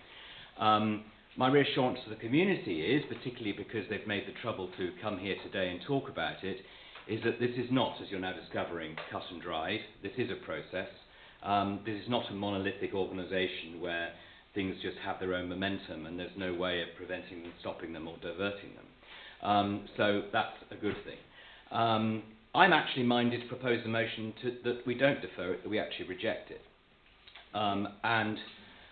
My reassurance to the community is, particularly because they've made the trouble to come here today and talk about it, is that this is not, as you're now discovering, cut and dried. This is a process. This is not a monolithic organisation where things just have their own momentum and there's no way of preventing them, stopping them or diverting them. So that's a good thing. I'm actually minded to propose a motion that we don't defer it, that we actually reject it. And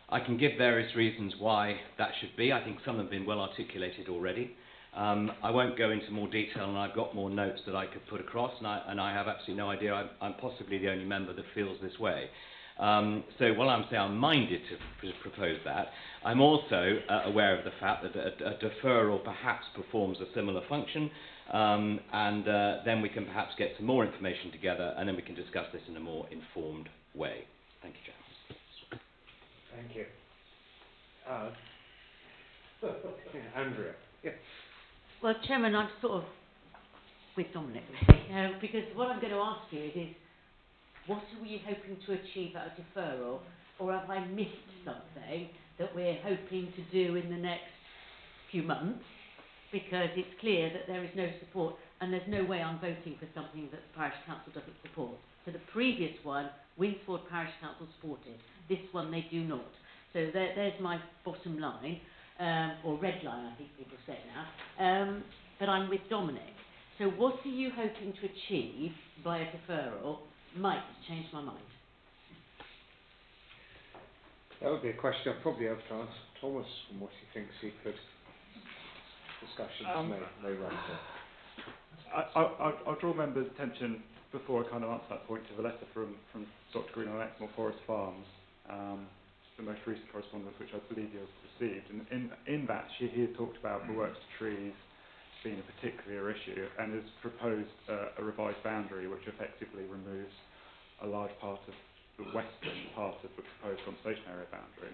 I can give various reasons why that should be. I think some have been well articulated already. I won't go into more detail, and I've got more notes that I could put across, and I have absolutely no idea. I'm possibly the only member that feels this way. So while I'm saying I'm minded to propose that, I'm also aware of the fact that a deferral perhaps performs a similar function, and then we can perhaps get some more information together, and then we can discuss this in a more informed way. Thank you, Chair. Thank you. Andrea. Yeah. Well, Chairman, I'm sort of with Dominic, really, because what I'm going to ask you is, what are you hoping to achieve at a deferral, or have I missed something that we're hoping to do in the next few months? Because it's clear that there is no support, and there's no way I'm voting for something that the Parish Council doesn't support. So the previous one, Winsford Parish Council supported. This one they do not. So there's my bottom line, or red line, I think people say now. But I'm with Dominic. So what are you hoping to achieve by a deferral? Might change my mind. That would be a question I'd probably have to ask Thomas from what he thinks he could. Discussions may run to. I'll draw members' attention before I kind of answer that point to the letter from Dr. Green on Exmoor Forest Farms, the most recent correspondence which I believe you have received. And in that, he had talked about the works to trees being a particular issue and has proposed a revised boundary which effectively removes a large part of the western part of the proposed conservation area boundary.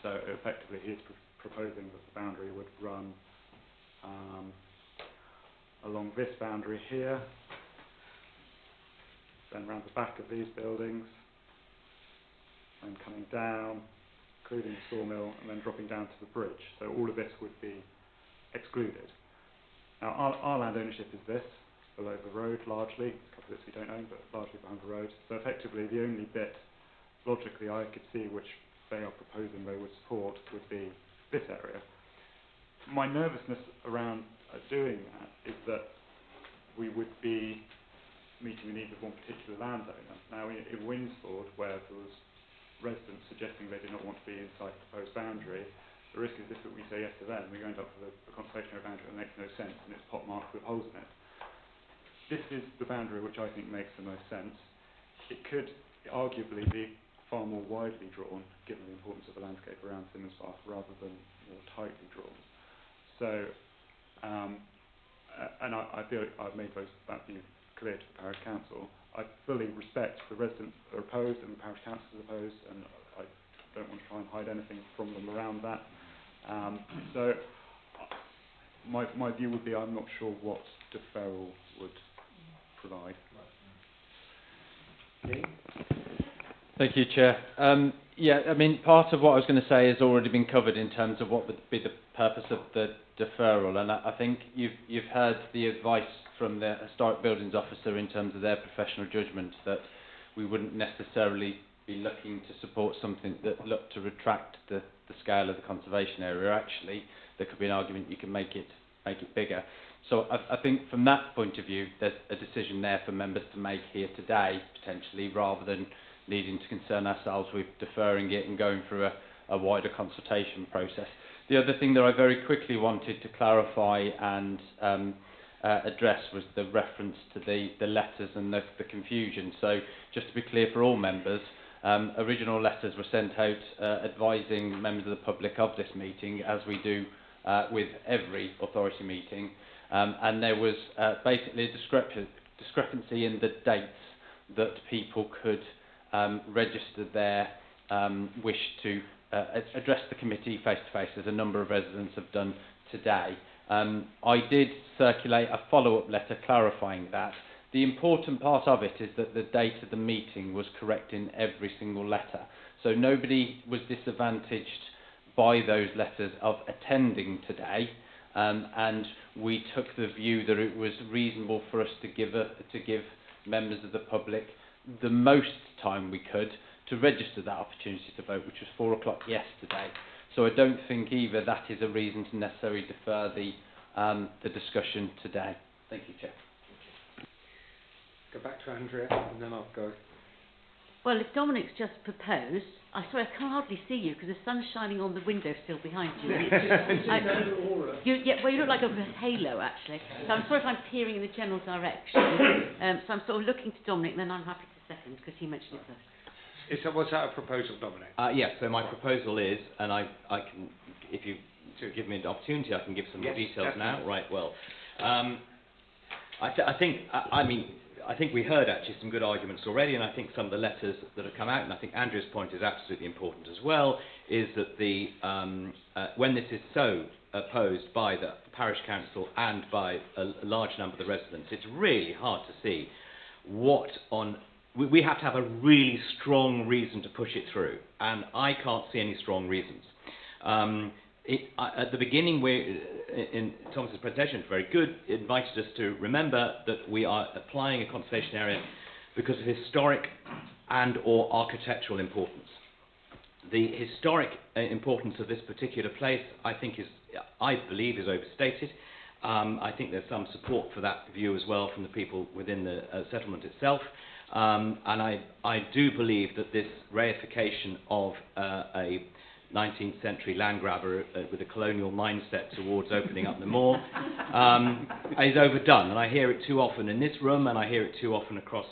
So effectively he is proposing that the boundary would run along this boundary here, then round the back of these buildings, and coming down, including the sawmill, and then dropping down to the bridge. So all of this would be excluded. Now our land ownership is this, below the road largely, a couple of bits we don't own, but largely behind the road. So effectively the only bit, logically, I could see which they are proposing they would support would be this area. My nervousness around doing that is that we would be meeting the needs of one particular landowner. Now in Winsford, where there was residents suggesting they did not want to be inside the proposed boundary, the risk is this, that we say yes to them, we go end up with a conservation area boundary that makes no sense and it's pot-marked with holes in it. This is the boundary which I think makes the most sense. It could arguably be far more widely drawn, given the importance of the landscape around Simmons Bath, rather than more tightly drawn. So, and I feel I've made that view clear to the Parish Council. I fully respect the residents are opposed and the Parish Council is opposed, and I don't want to try and hide anything from them around that. So, my view would be I'm not sure what deferral would provide. Thank you, Chair. Yeah, I mean, part of what I was going to say has already been covered in terms of what would be the purpose of the deferral, and I think you've heard the advice from the Historic Buildings Officer in terms of their professional judgment that we wouldn't necessarily be looking to support something that looked to retract the scale of the conservation area. Actually, there could be an argument you can make it bigger. So I think from that point of view, there's a decision there for members to make here today, potentially, rather than needing to concern ourselves with deferring it and going through a wider consultation process. The other thing that I very quickly wanted to clarify and address was the reference to the letters and the confusion. So just to be clear for all members, original letters were sent out advising members of the public of this meeting, as we do with every authority meeting, and there was basically a discrepancy in the dates that people could register their wish to address the committee face-to-face, as a number of residents have done today. I did circulate a follow-up letter clarifying that. The important part of it is that the date of the meeting was correct in every single letter. So nobody was disadvantaged by those letters of attending today, and we took the view that it was reasonable for us to give members of the public the most time we could to register that opportunity to vote, which was 4 o'clock yesterday. So I don't think either that is a reason to necessarily defer the discussion today. Thank you, Chair. Go back to Andrea, and then I'll go. Well, if Dominic's just proposed, I can't hardly see you because the sun's shining on the window still behind you. You look like a halo, actually. So I'm sorry if I'm peering in the general direction. So I'm sort of looking to Dominic, and then I'm happy to second because he mentioned it first. Was that a proposal, Dominic? Yes, so my proposal is, and I can, if you give me an opportunity, I can give some more details now. Right, well, I think we heard actually some good arguments already, and I think some of the letters that have come out, and I think Andrew's point is absolutely important as well, is that when this is so opposed by the parish council and by a large number of the residents, it's really hard to see what on... We have to have a really strong reason to push it through, and I can't see any strong reasons. At the beginning, in Thomas's presentation, very good, it invited us to remember that we are applying a conservation area because of historic and or architectural importance. The historic importance of this particular place, I believe, is overstated. I think there's some support for that view as well from the people within the settlement itself. And I do believe that this reification of a 19th century land grabber with a colonial mindset towards opening up the moor is overdone. And I hear it too often in this room, and I hear it too often across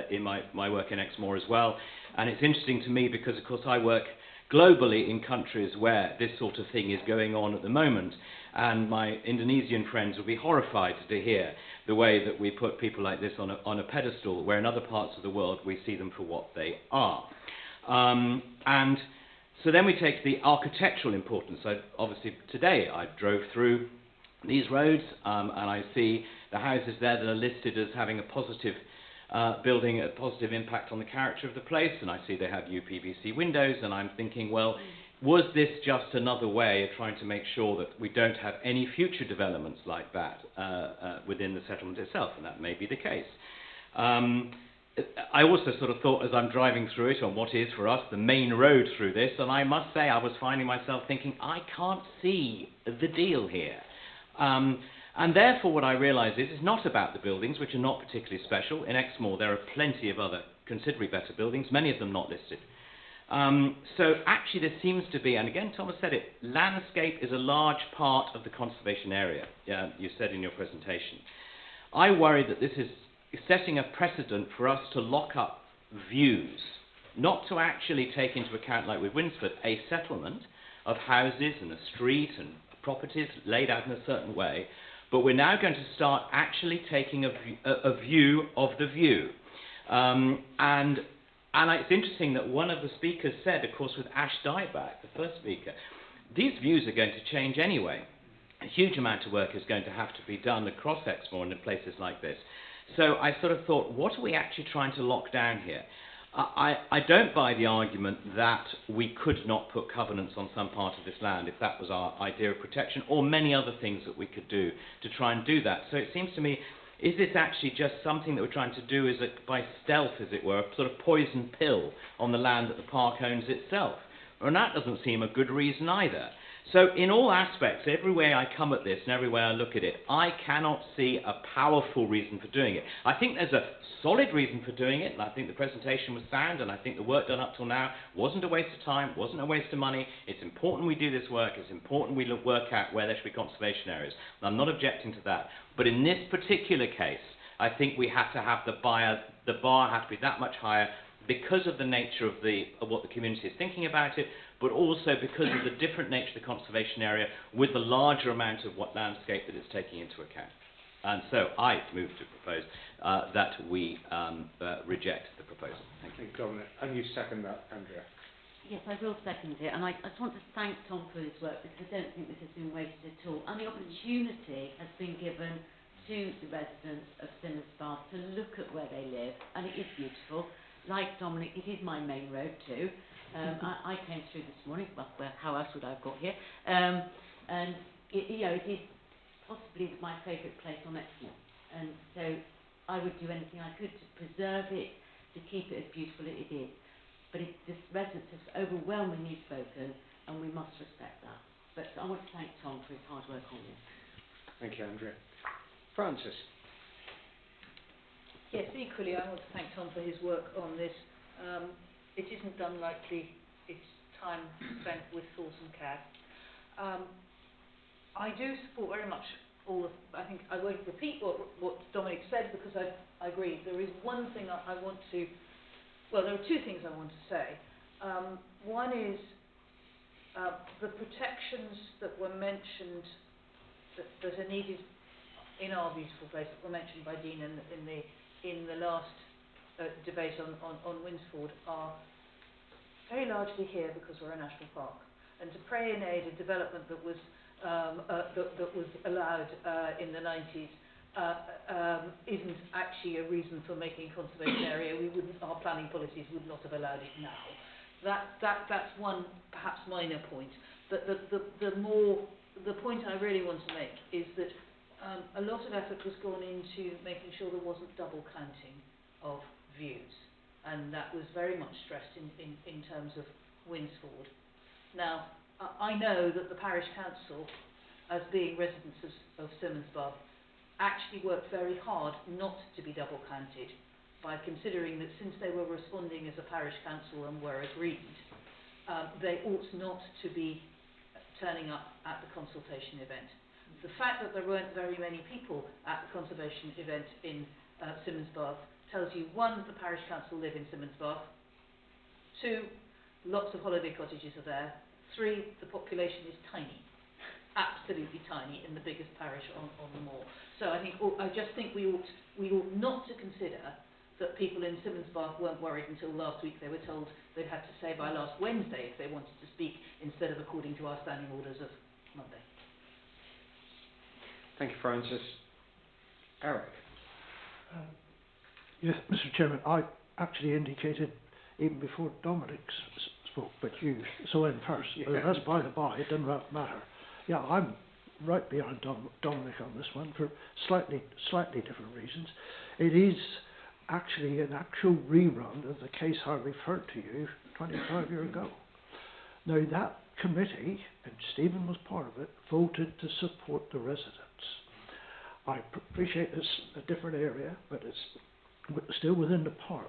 in my work in Exmoor as well. And it's interesting to me because, of course, I work globally in countries where this sort of thing is going on at the moment. And my Indonesian friends will be horrified to hear the way that we put people like this on a pedestal, where in other parts of the world we see them for what they are. And so then we take the architectural importance. So obviously today I drove through these roads and I see the houses there that are listed as having a positive building a positive impact on the character of the place, and I see they have UPVC windows, and I'm thinking, well, was this just another way of trying to make sure that we don't have any future developments like that within the settlement itself? And that may be the case. I also sort of thought as I'm driving through it on what is for us the main road through this, and I must say I was finding myself thinking, I can't see the deal here. And therefore what I realised is it's not about the buildings, which are not particularly special. In Exmoor there are plenty of other considerably better buildings, many of them not listed. So actually there seems to be, and again Thomas said it, landscape is a large part of the conservation area, you said in your presentation. I worry that this is setting a precedent for us to lock up views, not to actually take into account, like with Winsford, a settlement of houses and a street and properties laid out in a certain way, but we're now going to start actually taking a view of the view. And it's interesting that one of the speakers said, of course, with Ash Dieback, the first speaker, these views are going to change anyway. A huge amount of work is going to have to be done across Exmoor and in places like this. So I sort of thought, what are we actually trying to lock down here? I don't buy the argument that we could not put covenants on some part of this land if that was our idea of protection, or many other things that we could do to try and do that. So it seems to me Is this actually just something that we're trying to do by stealth, as it were, a sort of poison pill on the land that the park owns itself? And that doesn't seem a good reason either. So in all aspects, every way I come at this and every way I look at it, I cannot see a powerful reason for doing it. I think there's a solid reason for doing it, and I think the presentation was sound, and I think the work done up till now wasn't a waste of time, wasn't a waste of money. It's important we do this work. It's important we work out where there should be conservation areas. And I'm not objecting to that. But in this particular case, I think we have to have the bar has to be that much higher because of the nature of what the community is thinking about it, but also because of the different nature of the conservation area with the larger amount of what landscape that it's taking into account. And so I move to propose that we reject the proposal. Thank you. Dominic, and you second that, Andrea? Yes, I will second it, and I just want to thank Tom for his work, because I don't think this has been wasted at all. And the opportunity has been given to the residents of Simmons Bath to look at where they live, and it is beautiful. Like Dominic, it is my main road too. I came through this morning. Well, how else would I have got here? And it is possibly my favourite place on Exmoor. And so I would do anything I could to preserve it, to keep it as beautiful as it is. But the residents have overwhelmingly spoken, and we must respect that. But I want to thank Tom for his hard work on this. Thank you, Andrea. Francis. Yes, equally, I want to thank Tom for his work on this. It isn't done lightly. It's time spent with thought and care. I do support very much I think I won't repeat what Dominic said, because I agree. There is one thing I want to, well, there are two things I want to say. One is the protections that were mentioned, that are needed in our beautiful place, that were mentioned by Dean in the last debate on Winsford, are very largely here because we're a national park. And to pray in aid a development that was allowed in the 90s isn't actually a reason for making conservation area. Our planning policies would not have allowed it now. That's one perhaps minor point. But the point I really want to make is that a lot of effort was gone into making sure there wasn't double counting of views, and that was very much stressed in terms of Winsford. Now, I know that the parish council, as being residents of Simmons Bath, actually worked very hard not to be double counted, by considering that since they were responding as a parish council and were agreed, they ought not to be turning up at the consultation event. The fact that there weren't very many people at the conservation event in Simmons Bath tells you, one, the parish council live in Simmons Bath, two, lots of holiday cottages are there, three, the population is tiny, absolutely tiny, in the biggest parish on the moor. So I just think we ought not to consider that people in Simmons Bath weren't worried until last week. They were told they'd had to say by last Wednesday if they wanted to speak, instead of according to our standing orders of Monday. Thank you, Francis. Eric. Yes, Mr. Chairman, I actually indicated even before Dominic spoke, but you so in first. Yeah. But that's by the by, it doesn't matter. Yeah, I'm right behind Dominic on this one for slightly different reasons. It is actually an actual rerun of the case I referred to you 25 years ago. Now that committee, and Stephen was part of it, voted to support the residents. I appreciate it's a different area, but it's still within the park.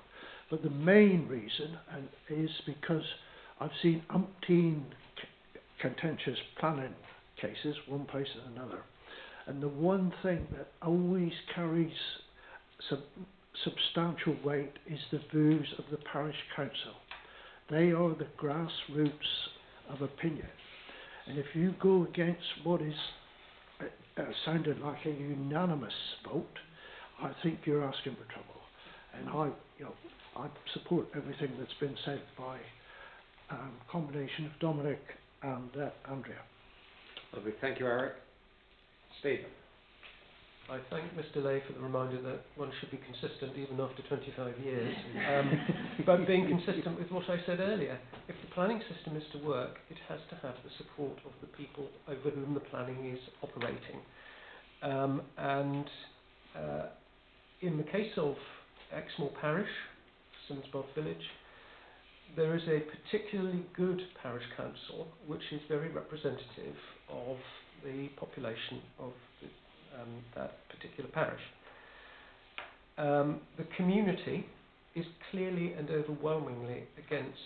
But the main reason is because I've seen umpteen contentious planning cases, one place and another. And the one thing that always carries substantial weight is the views of the parish council. They are the grassroots of opinion. And if you go against what is sounded like a unanimous vote, I think you're asking for trouble. And I support everything that's been said by a combination of Dominic and Andrea. Lovely. Thank you, Eric. Stephen. I thank Mr. Lay for the reminder that one should be consistent even after 25 years. But being consistent with what I said earlier, if the planning system is to work, it has to have the support of the people over whom the planning is operating. And in the case of Exmoor Parish, Simsbath Village, there is a particularly good parish council which is very representative of the population of that particular parish. The community is clearly and overwhelmingly against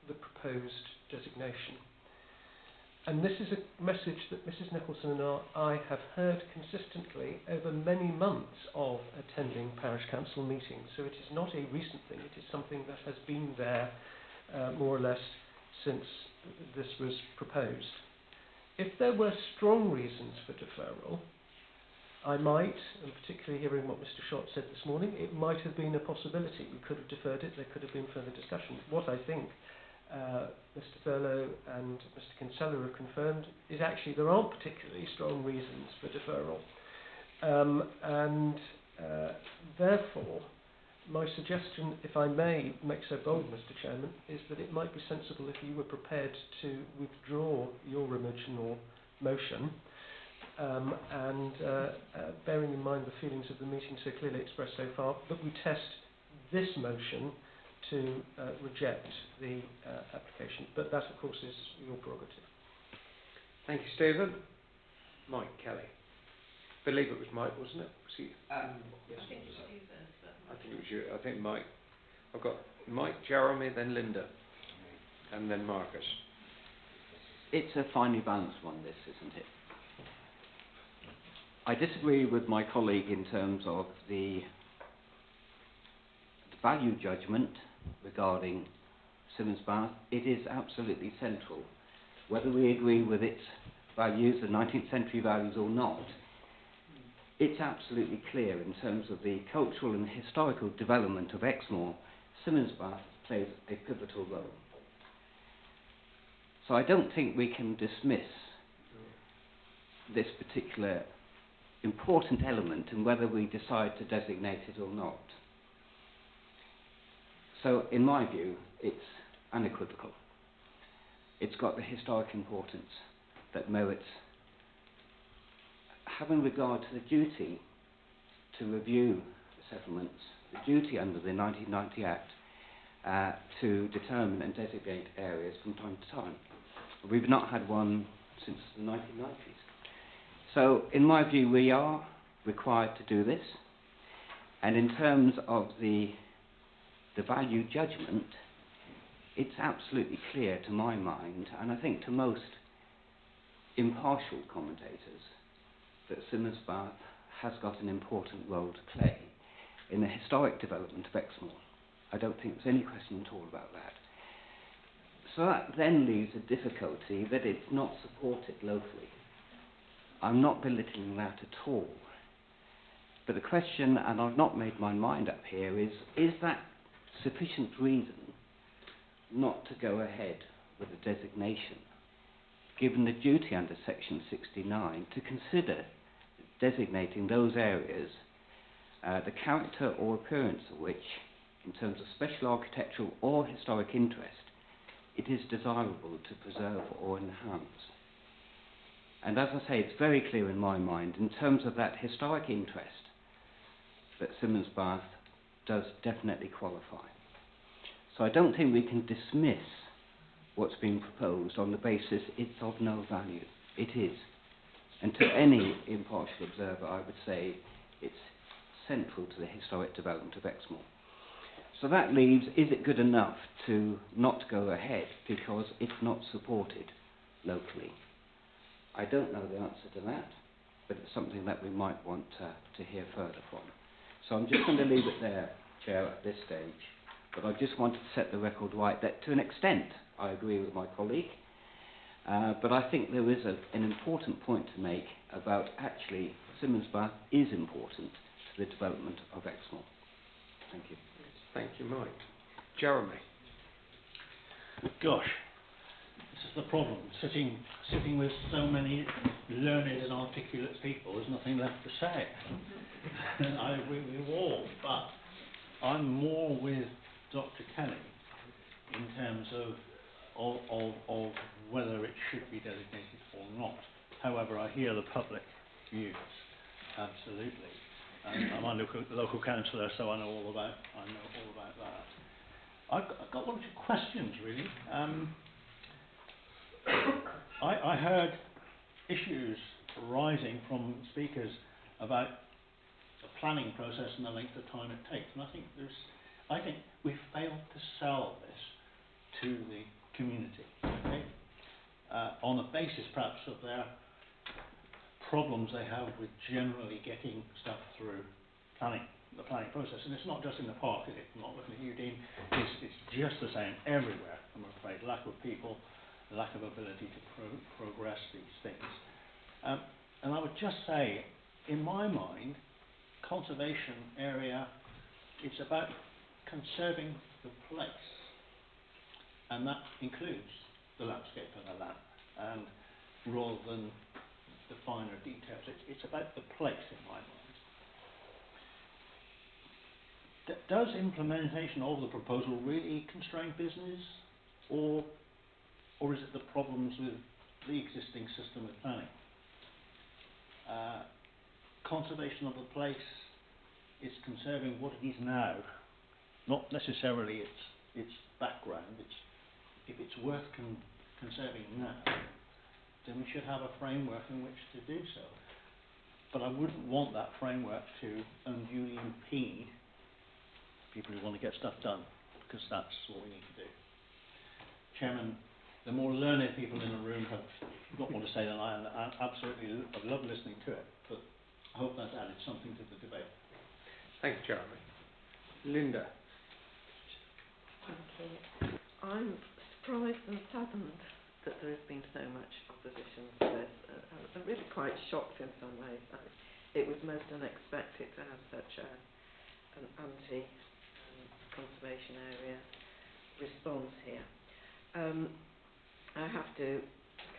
the proposed designation. And this is a message that Mrs Nicholson and I have heard consistently over many months of attending parish council meetings. So it is not a recent thing, it is something that has been there more or less since this was proposed. If there were strong reasons for deferral, I might, and particularly hearing what Mr Schott said this morning, it might have been a possibility. We could have deferred it, there could have been further discussion. What I think Mr Thurlow and Mr Kinsella have confirmed is actually there aren't particularly strong reasons for deferral. Therefore, my suggestion, if I may make so bold, Mr Chairman, is that it might be sensible if you were prepared to withdraw your original motion bearing in mind the feelings of the meeting so clearly expressed so far, that we test this motion to reject the application. But that, of course, is your prerogative. Thank you, Stephen. Mike Kelly. I believe it was Mike, wasn't it? Was he? Yes. I think it was Stephen. I think it was you. I think Mike. I've got Mike, Jeremy, then Linda, and then Marcus. It's a finely balanced one, this, isn't it? I disagree with my colleague in terms of the value judgment regarding Simsbath. It is absolutely central. Whether we agree with its values, the 19th century values, or not, it's absolutely clear in terms of the cultural and historical development of Exmoor, Simsbath plays a pivotal role. So I don't think we can dismiss this particular important element in whether we decide to designate it or not. So in my view, it's unequivocal. It's got the historic importance that merits having regard to the duty to review the settlements, the duty under the 1990 Act to determine and designate areas from time to time. We've not had one since the 1990s. So in my view, we are required to do this. And in terms of the value judgment, it's absolutely clear to my mind, and I think to most impartial commentators, that Simsbath has got an important role to play in the historic development of Exmoor. I don't think there's any question at all about that. So that then leaves a difficulty that it's not supported locally. I'm not belittling that at all. But the question, and I've not made my mind up here, is that sufficient reason not to go ahead with a designation, given the duty under Section 69 to consider designating those areas, the character or appearance of which, in terms of special architectural or historic interest, it is desirable to preserve or enhance. And as I say, it's very clear in my mind, in terms of that historic interest, that Simsbath does definitely qualify. So I don't think we can dismiss what's being proposed on the basis it's of no value. It is. And to any impartial observer, I would say it's central to the historic development of Exmoor. So that leaves, is it good enough to not go ahead because it's not supported locally? I don't know the answer to that, but it's something that we might want to hear further from. So I'm just going to leave it there, Chair, at this stage. But I just wanted to set the record right that to an extent I agree with my colleague. But I think there is an important point to make about actually Simsbath is important to the development of Exmoor. Thank you. Thank you, Mike. Jeremy. Gosh, this is the problem. Sitting with so many learned and articulate people, there's nothing left to say. I agree with you all, but I'm more with Dr. Kelly in terms of whether it should be designated or not. However, I hear the public views, absolutely. And I'm a local councillor, so I know all about that. I've got one or two questions really. I heard issues arising from speakers about the planning process and the length of time it takes, and I think we failed to sell this to the community, okay? On the basis perhaps of their problems they have with generally getting stuff through the planning process. And it's not just in the park, is it? I'm not looking at you, Dean. It's just the same everywhere, I'm afraid. Lack of people, lack of ability to progress these things. And I would just say, in my mind, conservation area, it's about conserving the place. And that includes the landscape and the land. And rather than the finer details, it's about the place in my mind. Does implementation of the proposal really constrain business, or is it the problems with the existing system of planning? Conservation of the place is conserving what it is now, not necessarily its background. If it's worth conserving now, then we should have a framework in which to do so. But I wouldn't want that framework to unduly impede people who want to get stuff done, because that's what we need to do. Chairman, the more learned people in the room have got more to say than I, and I've loved listening to it, but I hope that's added something to the debate. Thank you, Jeremy. Linda. Thank you. I'm surprised and saddened that there has been so much opposition to this. I'm really quite shocked in some ways. It was most unexpected to have such an anti-conservation area response here. I have to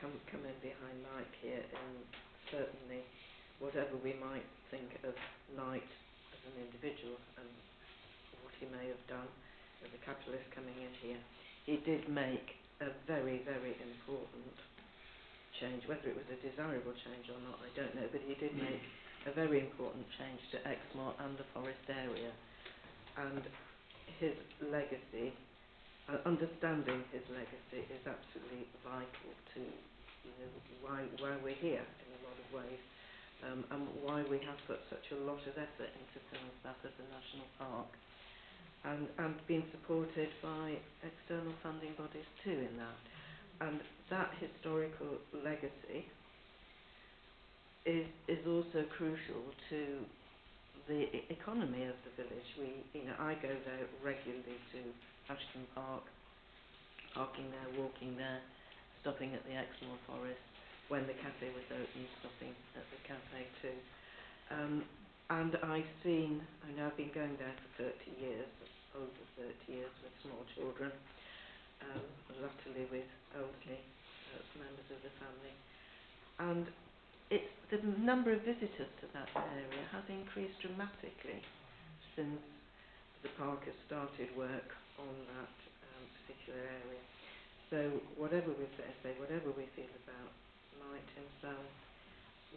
come in behind Mike here, and certainly whatever we might think of Knight as an individual and what he may have done as a capitalist coming in here, he did make a very, very important change. Whether it was a desirable change or not, I don't know, but he did make a very important change to Exmoor and the forest area. And his legacy, understanding his legacy, is absolutely vital to why we're here in a lot of ways, and why we have put such a lot of effort into Simmons Bath as a national park. And being supported by external funding bodies too in that. And that historical legacy is also crucial to the economy of the village. I go there regularly to Ashton Park, parking there, walking there, stopping at the Exmoor Forest. When the cafe was open, stopping at the cafe too. And I've been going there for 30 years, over 30 years with small children, latterly with elderly members of the family. And the number of visitors to that area has increased dramatically since the park has started work on that particular area. So whatever we say, whatever we feel about Knight himself,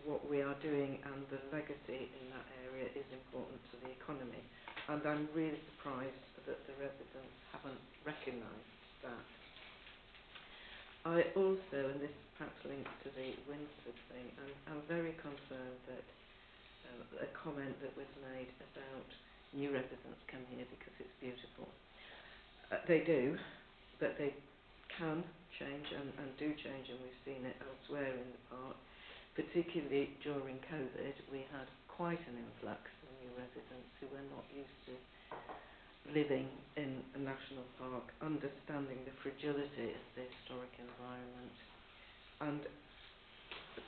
what we are doing and the legacy in that area is important to the economy. And I'm really surprised that the residents haven't recognised that. I also, and this perhaps links to the Winsford thing, I'm very concerned that a comment that was made about new residents come here because it's beautiful. They do, but they can change and do change, and we've seen it elsewhere in the park. Particularly during COVID, we had quite an influx of new residents who were not used to living in a national park, understanding the fragility of the historic environment, and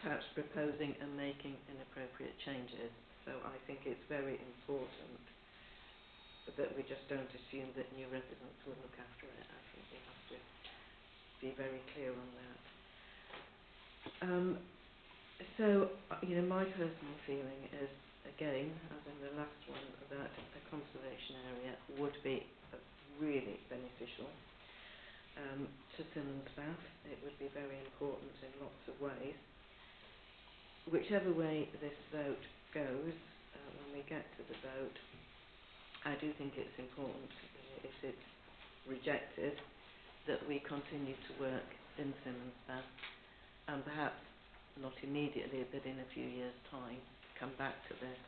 perhaps proposing and making inappropriate changes. So I think it's very important that we just don't assume that new residents will look after it. I think we have to be very clear on that. My personal feeling is, again, as in the last one, that a conservation area would be really beneficial to Simmons Bath. It would be very important in lots of ways. Whichever way this vote goes, when we get to the vote, I do think it's important, if it's rejected, that we continue to work in Simmonsbath, and perhaps not immediately, but in a few years' time, come back to this,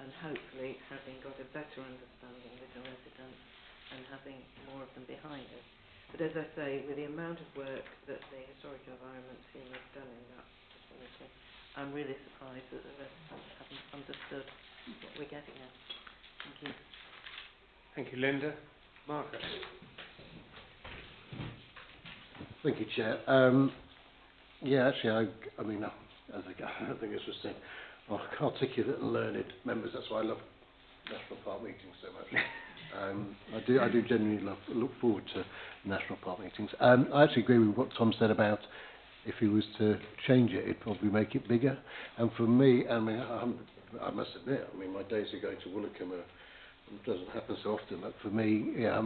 and hopefully having got a better understanding with the residents and having more of them behind us. But as I say, with the amount of work that the Historic Environment team have done in that vicinity, I'm really surprised that the residents haven't understood what we're getting at. Thank you. Thank you, Linda. Marcus. Thank you, Chair. Yeah, actually, I mean, as I think this was said, articulate and learned members. That's why I love National Park meetings so much. I do genuinely look forward to National Park meetings. I actually agree with what Tom said about if he was to change it, it'd probably make it bigger. And for me, I mean, I must admit, I mean, my days of going to Woolwickham doesn't happen so often. But for me, yeah,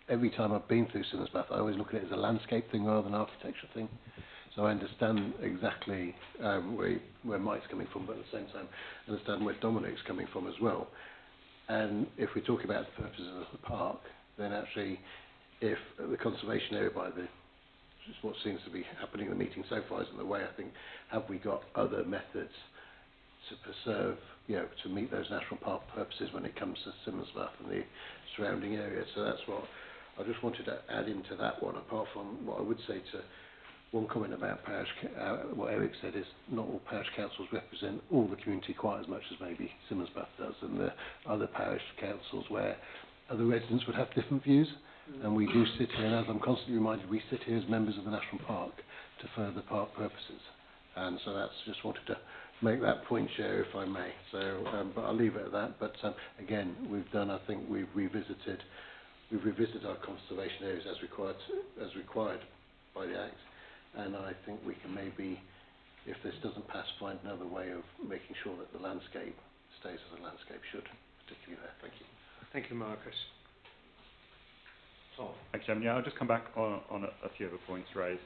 every time I've been through Simmonsbath, I always look at it as a landscape thing rather than an architecture thing. So I understand exactly where Mike's coming from, but at the same time, I understand where Dominic's coming from as well. And if we talk about the purposes of the park, then actually, if the conservation area by what seems to be happening in the meeting so far isn't the way, I think, have we got other methods to preserve, to meet those national park purposes when it comes to Simmonsbath and the surrounding area? So that's what I just wanted to add into that one, apart from what I would say to one comment about parish, what Eric said is not all parish councils represent all the community quite as much as maybe Simmonsbath does, and the other parish councils where other residents would have different views. And we do sit here, and as I'm constantly reminded, we sit here as members of the National Park to further park purposes. And so that's just wanted to make that point, Chair, if I may. So, but I'll leave it at that. But again, I think we've revisited our conservation areas as required by the Act. And I think we can maybe, if this doesn't pass, find another way of making sure that the landscape stays as a landscape should, particularly there. Thank you. Thank you, Marcus. Tom. Thanks, Chairman. Yeah, I'll just come back on a few other points raised.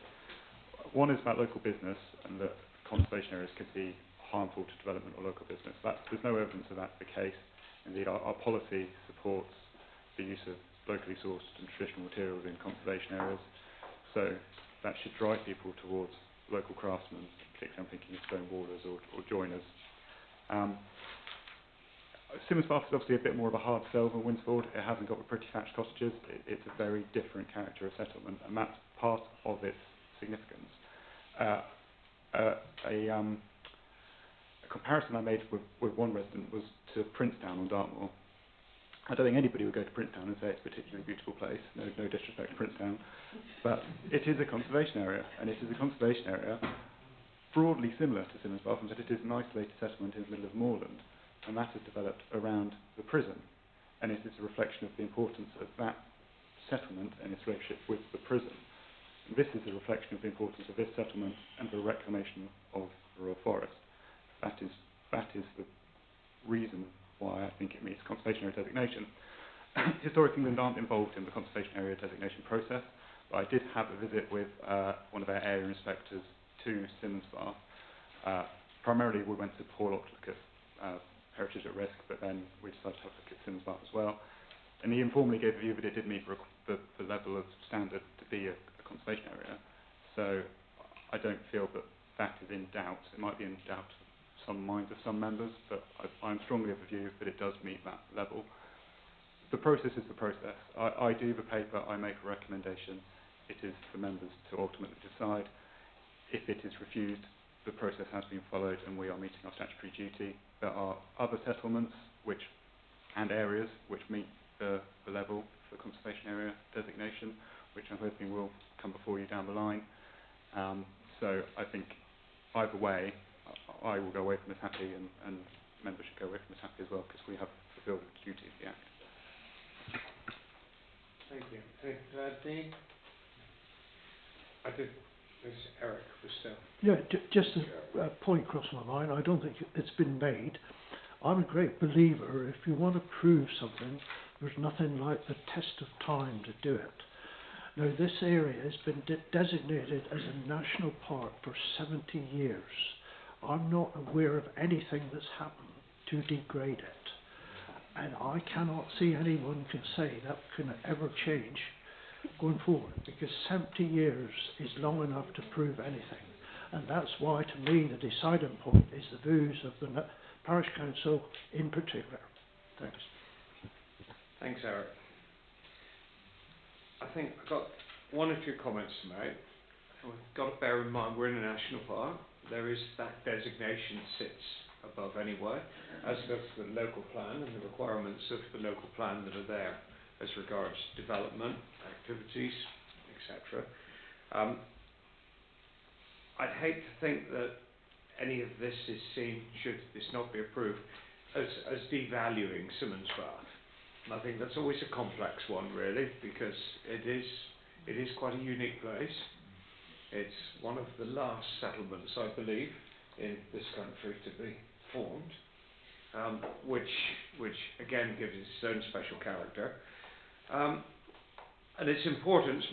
One is about local business, and that conservation areas could be harmful to development or local business. There's no evidence of that the case. Indeed, our policy supports the use of locally sourced and traditional materials in conservation areas. So that should drive people towards local craftsmen, particularly I'm thinking of stone wallers or joiners. Simmonsbath is obviously a bit more of a hard sell than Winsford. It hasn't got the pretty thatched cottages. It's a very different character of settlement, and that's part of its significance. A comparison I made with one resident was to Princetown on Dartmoor. I don't think anybody would go to Princetown and say it's a particularly beautiful place. No disrespect to Princetown, but it is a conservation area, and it is a conservation area broadly similar to Simmonsbath, but it is an isolated settlement in the middle of moorland, and that has developed around the prison, and it is a reflection of the importance of that settlement and its relationship with the prison. And this is a reflection of the importance of this settlement and the reclamation of the rural forest. That is the reason why I think it meets conservation area designation. Historic England aren't involved in the conservation area designation process, but I did have a visit with one of their area inspectors to Simmonsbath. Primarily we went to Porlock to look at heritage at risk, but then we decided to have a look at Simmonsbath as well. And he informally gave a view that it did meet the level of standard to be a conservation area. So I don't feel that is in doubt. It might be in doubt to some minds of some members, but I'm strongly of the view that it does meet that level. The process is the process. I do the paper, I make a recommendation. It is for members to ultimately decide. If it is refused, the process has been followed and we are meeting our statutory duty. There are other settlements and areas which meet the level for conservation area designation, which I'm hoping will come before you down the line. So I think either way, I will go away from this happy, and members should go away from this happy as well, because we have fulfilled the duty of the Act. Thank you. Dean? I did. This Eric was still. Yeah, just a point crossed my mind. I don't think it's been made. I'm a great believer, if you want to prove something, there's nothing like the test of time to do it. Now, this area has been designated as a national park for 70 years. I'm not aware of anything that's happened to degrade it. and I cannot see anyone can say that can ever change going forward, because 70 years is long enough to prove anything. And that's why, to me, the deciding point is the views of the parish council in particular. Thanks. Thanks, Eric. I think I've got one or two comments to make. We've got to bear in mind we're in a national park. There is that designation sits above anyway, as does the local plan and the requirements of the local plan that are there as regards development, activities, etc. I'd hate to think that any of this is seen, should this not be approved, as devaluing Simmons Bath. And I think that's always a complex one, really, because it is quite a unique place. It's one of the last settlements, I believe, in this country to be formed, which again gives it its own special character. And its importance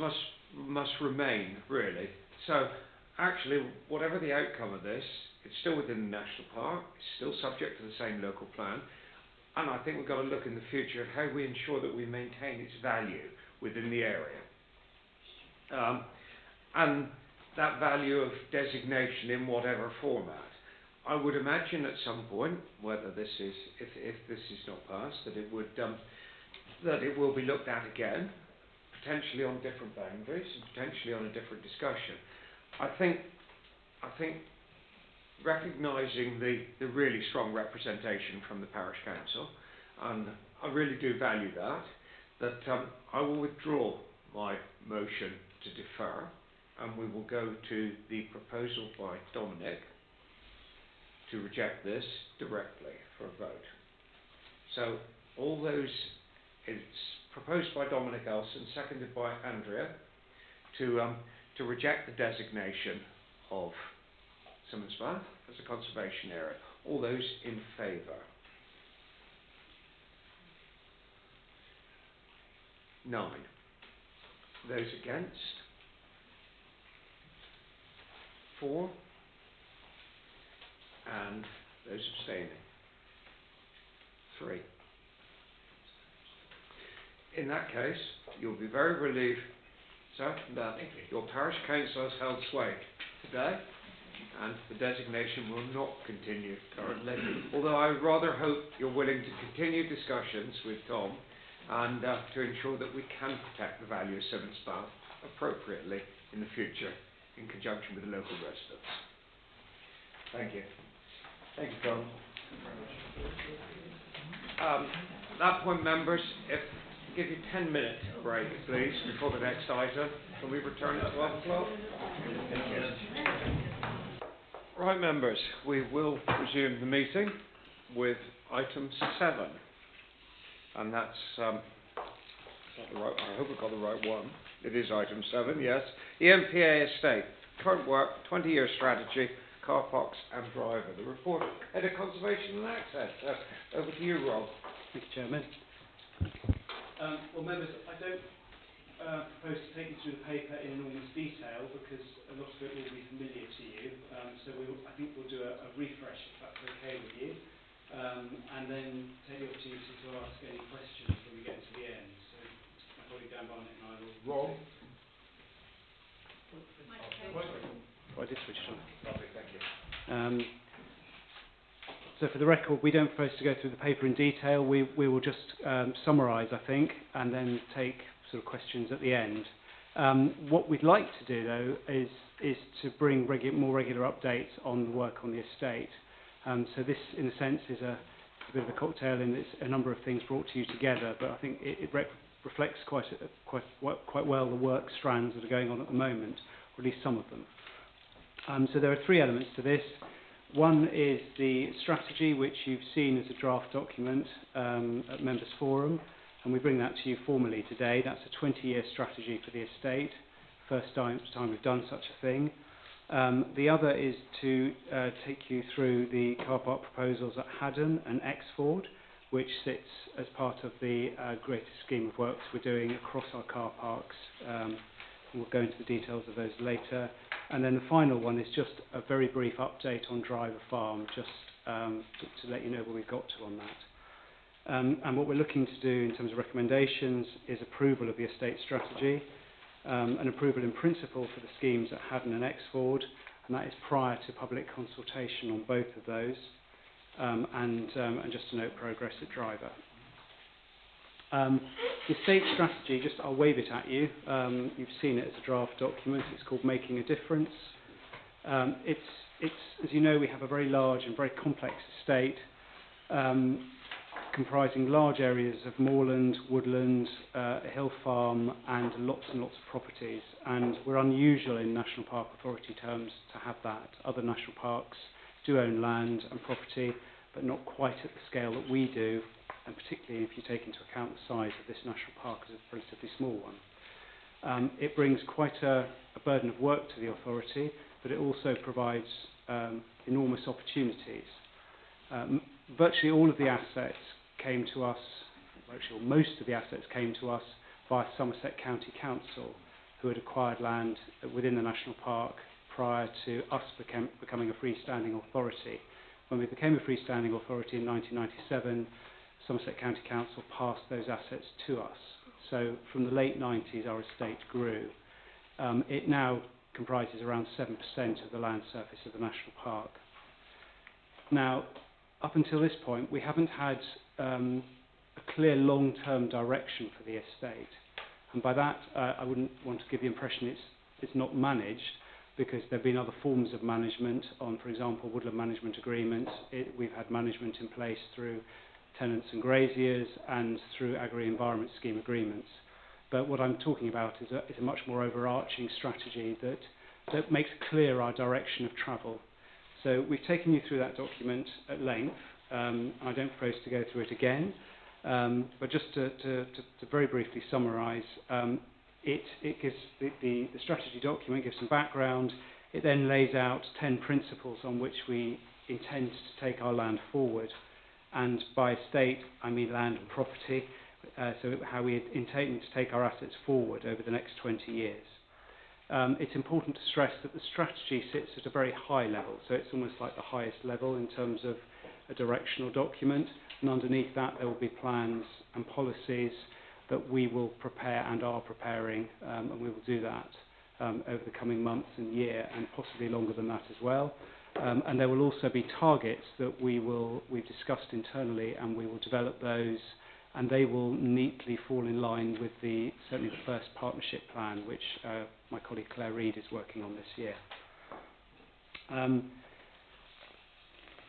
must remain, really. So, actually, whatever the outcome of this, it's still within the national park, it's still subject to the same local plan, and I think we've got to look in the future at how we ensure that we maintain its value within the area. And that value of designation in whatever format. I would imagine at some point, whether this is, if this is not passed, that it would, that it will be looked at again, potentially on different boundaries and potentially on a different discussion. I think recognising the really strong representation from the parish council, and I really do value that I will withdraw my motion to defer, and we will go to the proposal by Dominic to reject this directly for a vote. So all those, it's proposed by Dominic Elson, seconded by Andrea, to reject the designation of Simmons Bath as a conservation area. All those in favour? 9. Those against? 4. And those abstaining? 3. In that case, you'll be very relieved, sir, that your parish council has held sway today, and the designation will not continue currently. Although I rather hope you're willing to continue discussions with Tom and to ensure that we can protect the value of Simmons Bath appropriately in the future in conjunction with the local residents. Thank you. Thank you, Tom. That point, members, if I give you 10-minute break, please, before the next item. Can we return at 12 o'clock? Right, members, we will resume the meeting with item 7. And that's, the right, I hope we've got the right one. It is item 7, yes. The NPA estate, current work, 20-year strategy, car parks and driver. The report, Head of Conservation and Access. Over to you, Rob. Thank you, Chairman. Well, members, I don't propose to take you through the paper in enormous detail because a lot of it will be familiar to you. So I think we'll do a refresh if that's okay with you, and then take the opportunity to ask any questions when we get to the end. So my colleague Dan Barnett and I will. Rob. I did switch on. Lovely, thank you. So for the record, we don't propose to go through the paper in detail. We will just summarise, I think, and then take sort of questions at the end. What we'd like to do, though, is to bring more regular updates on the work on the estate. So this, in a sense, is a bit of a cocktail, and it's a number of things brought to you together. But I think it reflects quite well the work strands that are going on at the moment, or at least some of them. So there are 3 elements to this. One is the strategy, which you've seen as a draft document at Members Forum, and we bring that to you formally today. That's a 20-year strategy for the estate. First time we've done such a thing. The other is to take you through the car park proposals at Haddon and Exford, which sits as part of the greater scheme of works we're doing across our car parks. We'll go into the details of those later. And then the final one is just a very brief update on Driver Farm, just to let you know where we've got to on And what we're looking to do in terms of recommendations is approval of the estate strategy, an approval in principle for the schemes at Haddon and Exford, and that is prior to public consultation on both of those, and just to note progress at Driver. The estate strategy, just I'll wave it at you. You've seen it as a draft document. It's called Making a Difference. It's as you know, we have a very large and very complex estate, comprising large areas of moorland, woodland, a hill farm, and lots of properties. And we're unusual in National Park Authority terms to have that. Other national parks do own land and property, but not quite at the scale that we do, and particularly if you take into account the size of this national park as a relatively small one. It brings quite a burden of work to the authority, but it also provides enormous opportunities. Virtually all of the assets came to us, virtually most of the assets came to us via Somerset County Council, who had acquired land within the national park prior to us becoming a freestanding authority. When we became a freestanding authority in 1997, Somerset County Council passed those assets to us. So from the late 90s, our estate grew. It now comprises around 7% of the land surface of the national park. Now, up until this point, we haven't had a clear long-term direction for the estate. And by that, I wouldn't want to give the impression it's not managed, because there have been other forms of management on, for example, woodland management agreements. We've had management in place through tenants and graziers and through agri-environment scheme agreements. But what I'm talking about is a much more overarching strategy that makes clear our direction of travel. So we've taken you through that document at length. I don't propose to go through it again, but just to very briefly summarise, it gives the strategy document gives some background. It then lays out 10 principles on which we intend to take our land forward. And by estate, I mean land and property, so how we intend to take our assets forward over the next 20 years. It's important to stress that the strategy sits at a very high level, so it's almost like the highest level in terms of a directional document, and underneath that there will be plans and policies that we will prepare and are preparing, and we will do that over the coming months and year, and possibly longer than that as well. And there will also be targets that we've discussed internally, and we will develop those, and they will neatly fall in line with certainly the first partnership plan, which my colleague Claire Reid is working on this year.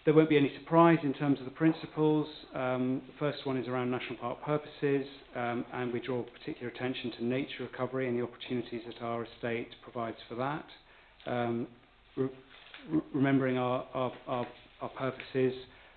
There won't be any surprise in terms of the principles. The first one is around national park purposes, and we draw particular attention to nature recovery and the opportunities that our estate provides for that. Remembering our purposes,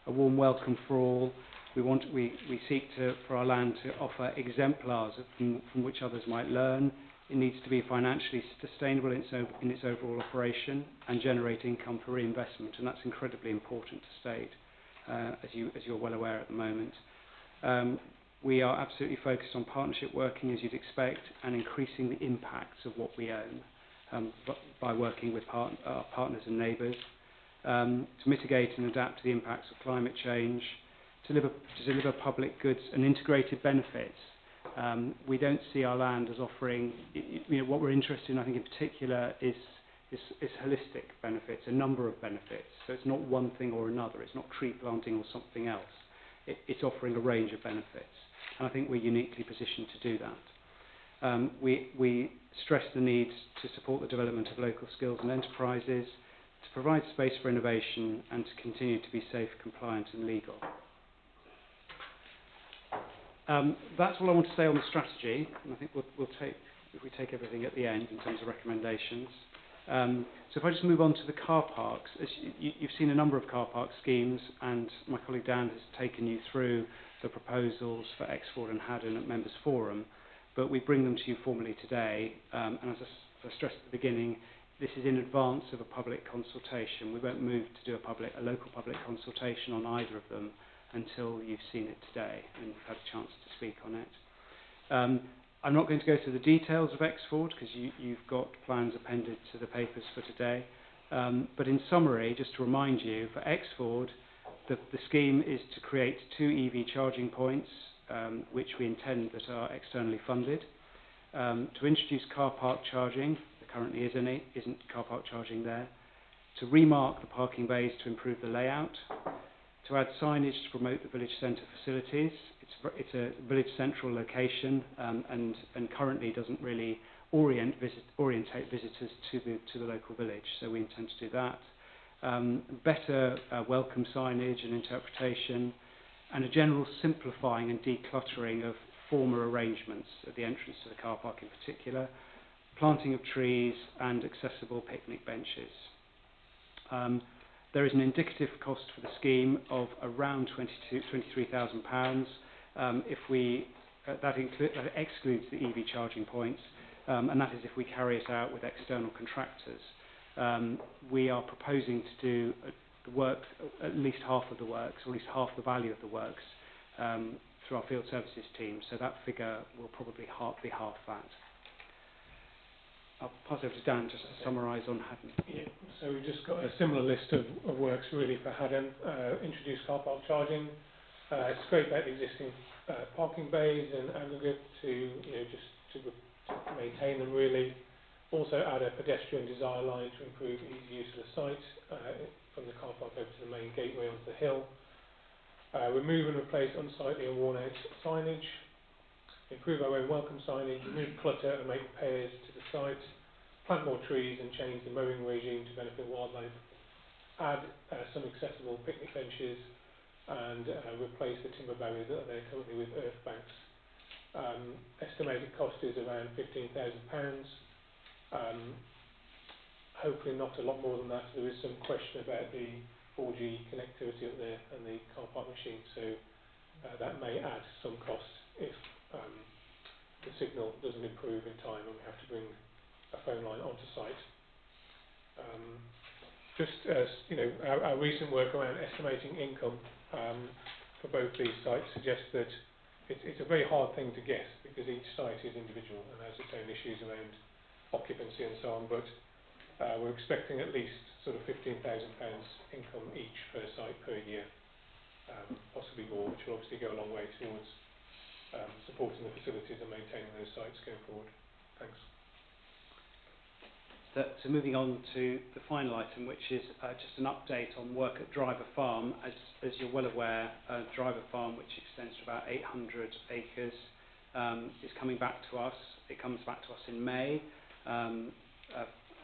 a warm welcome for all. We seek for our land to offer exemplars from which others might learn. It needs to be financially sustainable in its overall operation and generate income for reinvestment, and that's incredibly important to state, as you're well aware at the moment. We are absolutely focused on partnership working, as you'd expect, and increasing the impacts of what we own by working with our partners and neighbours, to mitigate and adapt to the impacts of climate change, to deliver public goods and integrated benefits. We don't see our land as offering, what we're interested in, I think in particular, is holistic benefits, a number of benefits. So it's not one thing or another, it's not tree planting or something else. It's offering a range of benefits. And I think we're uniquely positioned to do that. We stress the need to support the development of local skills and enterprises, to provide space for innovation, and to continue to be safe, compliant and legal. That's all I want to say on the strategy, and I think we'll take everything at the end in terms of recommendations. So if I just move on to the car parks, as you've seen a number of car park schemes, and my colleague Dan has taken you through the proposals for Exford and Haddon at Members Forum, but we bring them to you formally today, and as I stressed at the beginning, this is in advance of a public consultation. We won't move to do a local public consultation on either of them until you've seen it today and you've had a chance to speak on it. I'm not going to go through the details of Exford because you've got plans appended to the papers for today. But in summary, just to remind you, for Exford, The scheme is to create 2 EV charging points, which we intend that are externally funded, to introduce car park charging. There currently isn't car park charging there, to remark the parking bays to improve the layout, to add signage to promote the village centre facilities. It's a village central location, and currently doesn't really orientate visitors to the local village, so we intend to do that. Better welcome signage and interpretation, and a general simplifying and decluttering of former arrangements at the entrance to the car park in particular, planting of trees and accessible picnic benches. There is an indicative cost for the scheme of around £23,000. That excludes the EV charging points, and that is if we carry it out with external contractors. We are proposing to do the work, at least half of the works, or at least half the value of the works, through our field services team, so that figure will probably be half that. I'll pass over to Dan just to summarise on Haddon. Yeah, so we've just got a similar list of works really for Haddon. Introduce car park charging, scrape out the existing parking bays and aggregate to maintain them really. Also add a pedestrian desire line to improve easy use of the site from the car park over to the main gateway onto the hill. Remove and replace unsightly and worn out signage. Improve our own welcome signage, remove clutter and make repairs to the site, plant more trees and change the mowing regime to benefit wildlife, add some accessible picnic benches and replace the timber barriers that are there currently with earth banks. Estimated cost is around £15,000. Hopefully not a lot more than that. There is some question about the 4G connectivity up there and the car park machine, so that may add some cost if the signal doesn't improve in time and we have to bring a phone line onto site. Our recent work around estimating income for both these sites suggests that it's a very hard thing to guess because each site is individual and has its own issues around occupancy and so on, but we're expecting at least sort of £15,000 income each per site per year, possibly more, which will obviously go a long way towards supporting the facilities and maintaining those sites going forward. Thanks. So moving on to the final item, which is just an update on work at Driver Farm. As you're well aware, Driver Farm, which extends to about 800 acres, is coming back to us. It comes back to us in May.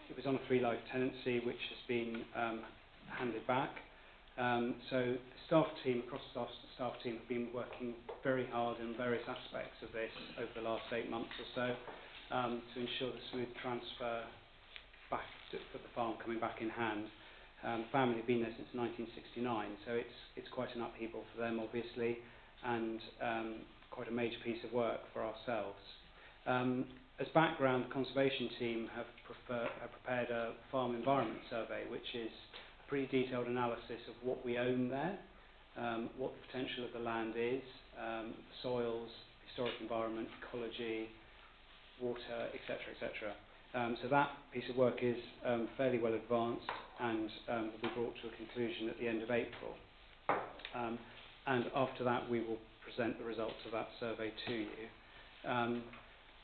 It was on a 3-life tenancy, which has been handed back. So the staff team, across the staff team, have been working very hard in various aspects of this over the last 8 months or so to ensure the smooth transfer back for the farm coming back in hand. The family have been there since 1969, so it's quite an upheaval for them, obviously, and quite a major piece of work for ourselves. As background, the conservation team have prepared a farm environment survey, which is a pretty detailed analysis of what we own there, what the potential of the land is, soils, historic environment, ecology, water, etc., etc. So that piece of work is fairly well advanced and will be brought to a conclusion at the end of April. And after that, we will present the results of that survey to you.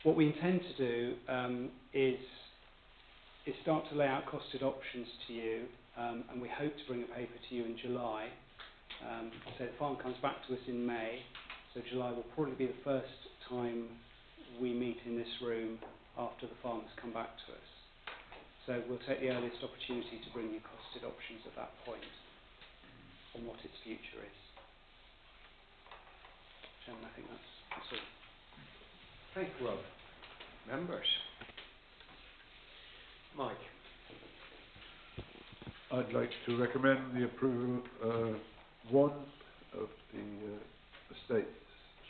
What we intend to do is start to lay out costed options to you, and we hope to bring a paper to you in July. So the farm comes back to us in May, so July will probably be the first time we meet in this room after the farm has come back to us. So we'll take the earliest opportunity to bring you costed options at that point on what its future is. Chairman, I think that's all. Thank you, Rob. Members? Mike? I'd like to recommend the approval one of the estate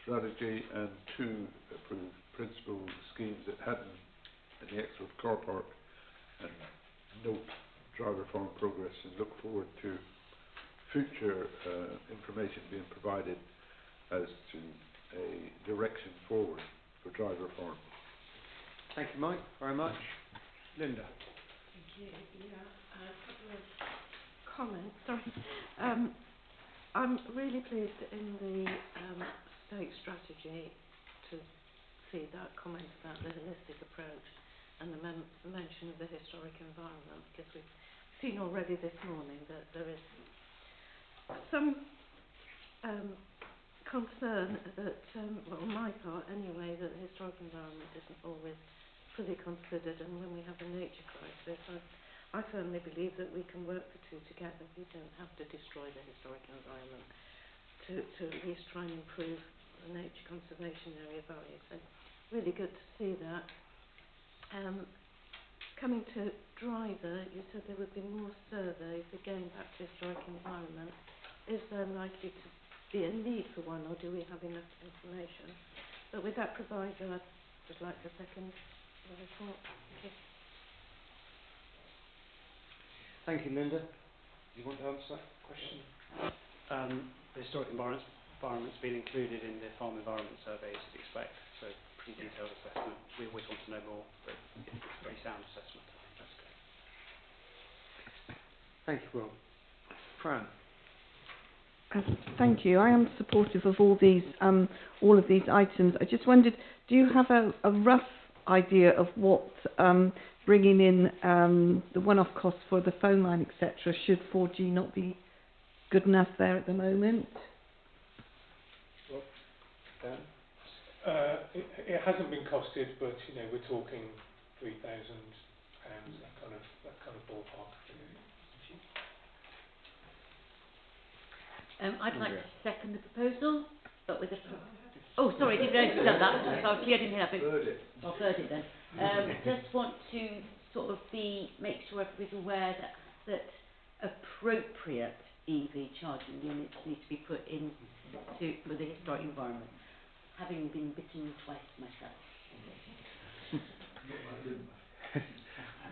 strategy and 2 approved principal schemes at Haddon and the Exmoor car park, and note Driver Farm progress and look forward to future information being provided as to a direction forward for Driver Farm. Thank you, Mike, very much. Linda? Thank you. Yeah, a couple of comments. Sorry. I'm really pleased that in the state strategy to see that comment about the holistic approach and the mention of the historic environment, because we've seen already this morning that there is some concern that, well, on my part anyway, that the historic environment isn't always fully considered, and when we have a nature crisis, I firmly believe that we can work the two together. We don't have to destroy the historic environment to at least try and improve the nature conservation area value. So really good to see that. Coming to driver, you said there would be more surveys, again back to historic environment. Is there likely to be a need for one, or do we have enough information? But with that proviso, I'd just like to second the report. Thank you. Thank you, Linda. Do you want to answer that question? The historic environment's been included in the farm environment survey, as you'd expect, so pretty detailed assessment. We always want to know more, but it's a very sound assessment. I think that's good. Thank you, Rob. Fran. Thank you. I am supportive of all of these items. I just wondered, do you have a rough idea of what bringing in the one-off costs for the phone line, etc., should 4G not be good enough there at the moment? Dan? It hasn't been costed, but you know, we're talking £3,000, that kind of ballpark. I'd like to second the proposal, but with a... Oh, sorry, didn't know you'd done that. I didn't hear that. I'll third it then. Just want to sort of make sure everybody's aware that appropriate EV charging units need to be put in with the historic environment, having been bitten twice myself.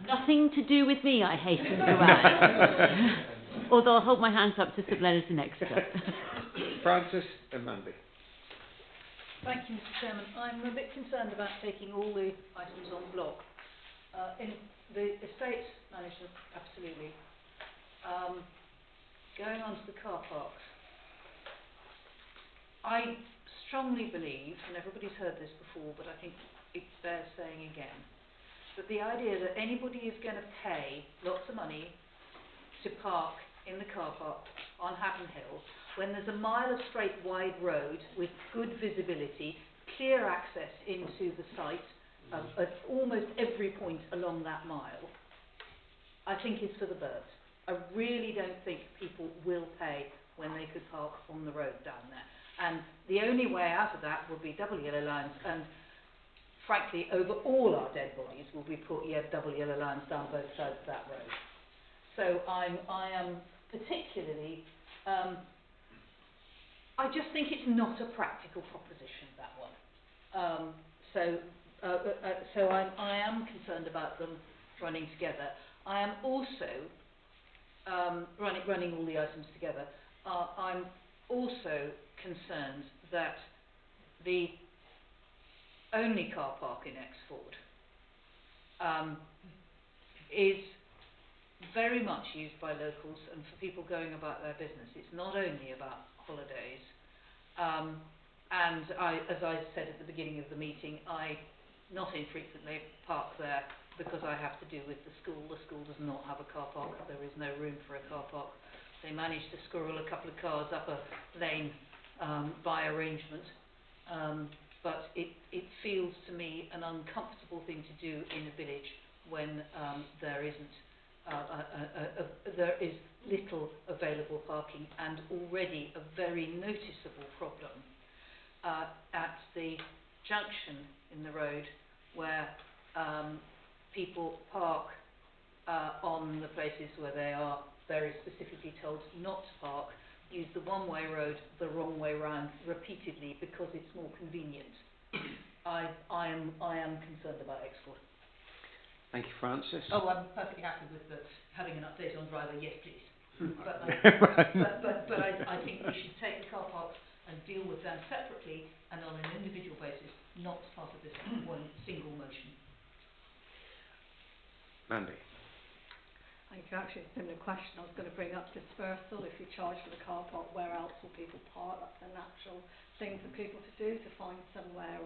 Nothing to do with me, I hasten to add. Although I'll hold my hands up to Sir as an expert. Francis and Mandy. Thank you, Mr. Chairman. I'm a bit concerned about taking all the items en bloc. In the estate management, absolutely. Going on to the car parks, I strongly believe, and everybody's heard this before, but I think it bears saying again, that the idea that anybody is going to pay lots of money to park in the car park on Hatton Hill, when there's a mile of straight wide road with good visibility, clear access into the site at almost every point along that mile, I think is for the birds. I really don't think people will pay when they could park on the road down there. And the only way out of that would be double yellow lines, and frankly, over all our dead bodies will be put double yellow lines down both sides of that road. So I am particularly, I just think it's not a practical proposition, that one. So I am concerned about them running together. I am also running all the items together. I'm also concerned that the only car park in Exford is very much used by locals and for people going about their business. It's not only about holidays. And as I said at the beginning of the meeting, I not infrequently park there because I have to do with the school. The school does not have a car park. There is no room for a car park. They managed to squirrel a couple of cars up a lane by arrangement. But it feels to me an uncomfortable thing to do in a village when there is little available parking, and already a very noticeable problem at the junction in the road where people park on the places where they are very specifically told not to park, use the one-way road the wrong way round repeatedly because it's more convenient. I am concerned about Exford. Thank you, Francis. Oh, I'm perfectly happy with having an update on driver, yes please. But I think we should take the car parks and deal with them separately and on an individual basis, not as part of this one single motion. Mandy. Thank you. Actually, a similar question I was going to bring up. Dispersal, if you charge for the car park, where else will people park? That's a natural thing for people to do, to find somewhere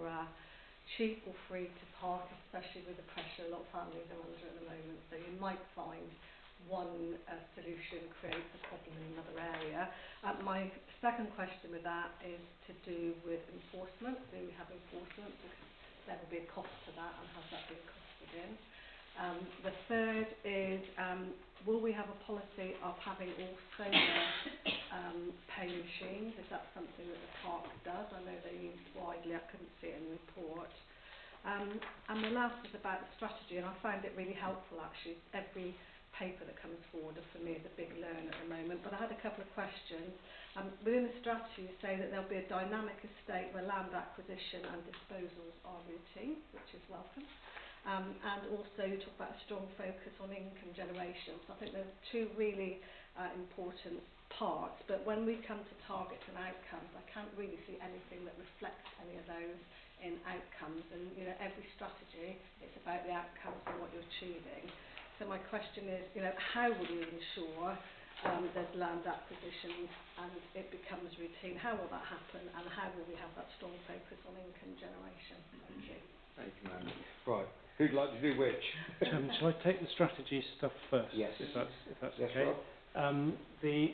cheap or free to park, especially with the pressure a lot of families are under at the moment. So you might find one solution creates a problem in another area. My second question with that is to do with enforcement. Do we have enforcement? Because there will be a cost to that, and has that been costed in? The third is, will we have a policy of having all solar pay machines? Is that something that the park does? I know they're used widely. I couldn't see it in the report. And the last is about the strategy, and I found it really helpful actually. Every paper that comes forward for me is a big learn at the moment, but I had a couple of questions. Within the strategy you say that there'll be a dynamic estate where land acquisition and disposals are routine, which is welcome. And also you talk about a strong focus on income generation. So I think there's two really important parts, but when we come to targets and outcomes, I can't really see anything that reflects any of those in outcomes. And you know, every strategy, it's about the outcomes and what you're achieving. So my question is, you know, how will you ensure there's land acquisitions and it becomes routine? How will that happen, and how will we have that strong focus on income generation? Thank you. Thank you, ma'am. Right. Who'd like to do which? Shall I take the strategy stuff first? Yes. If that's Yes, okay. Rob. The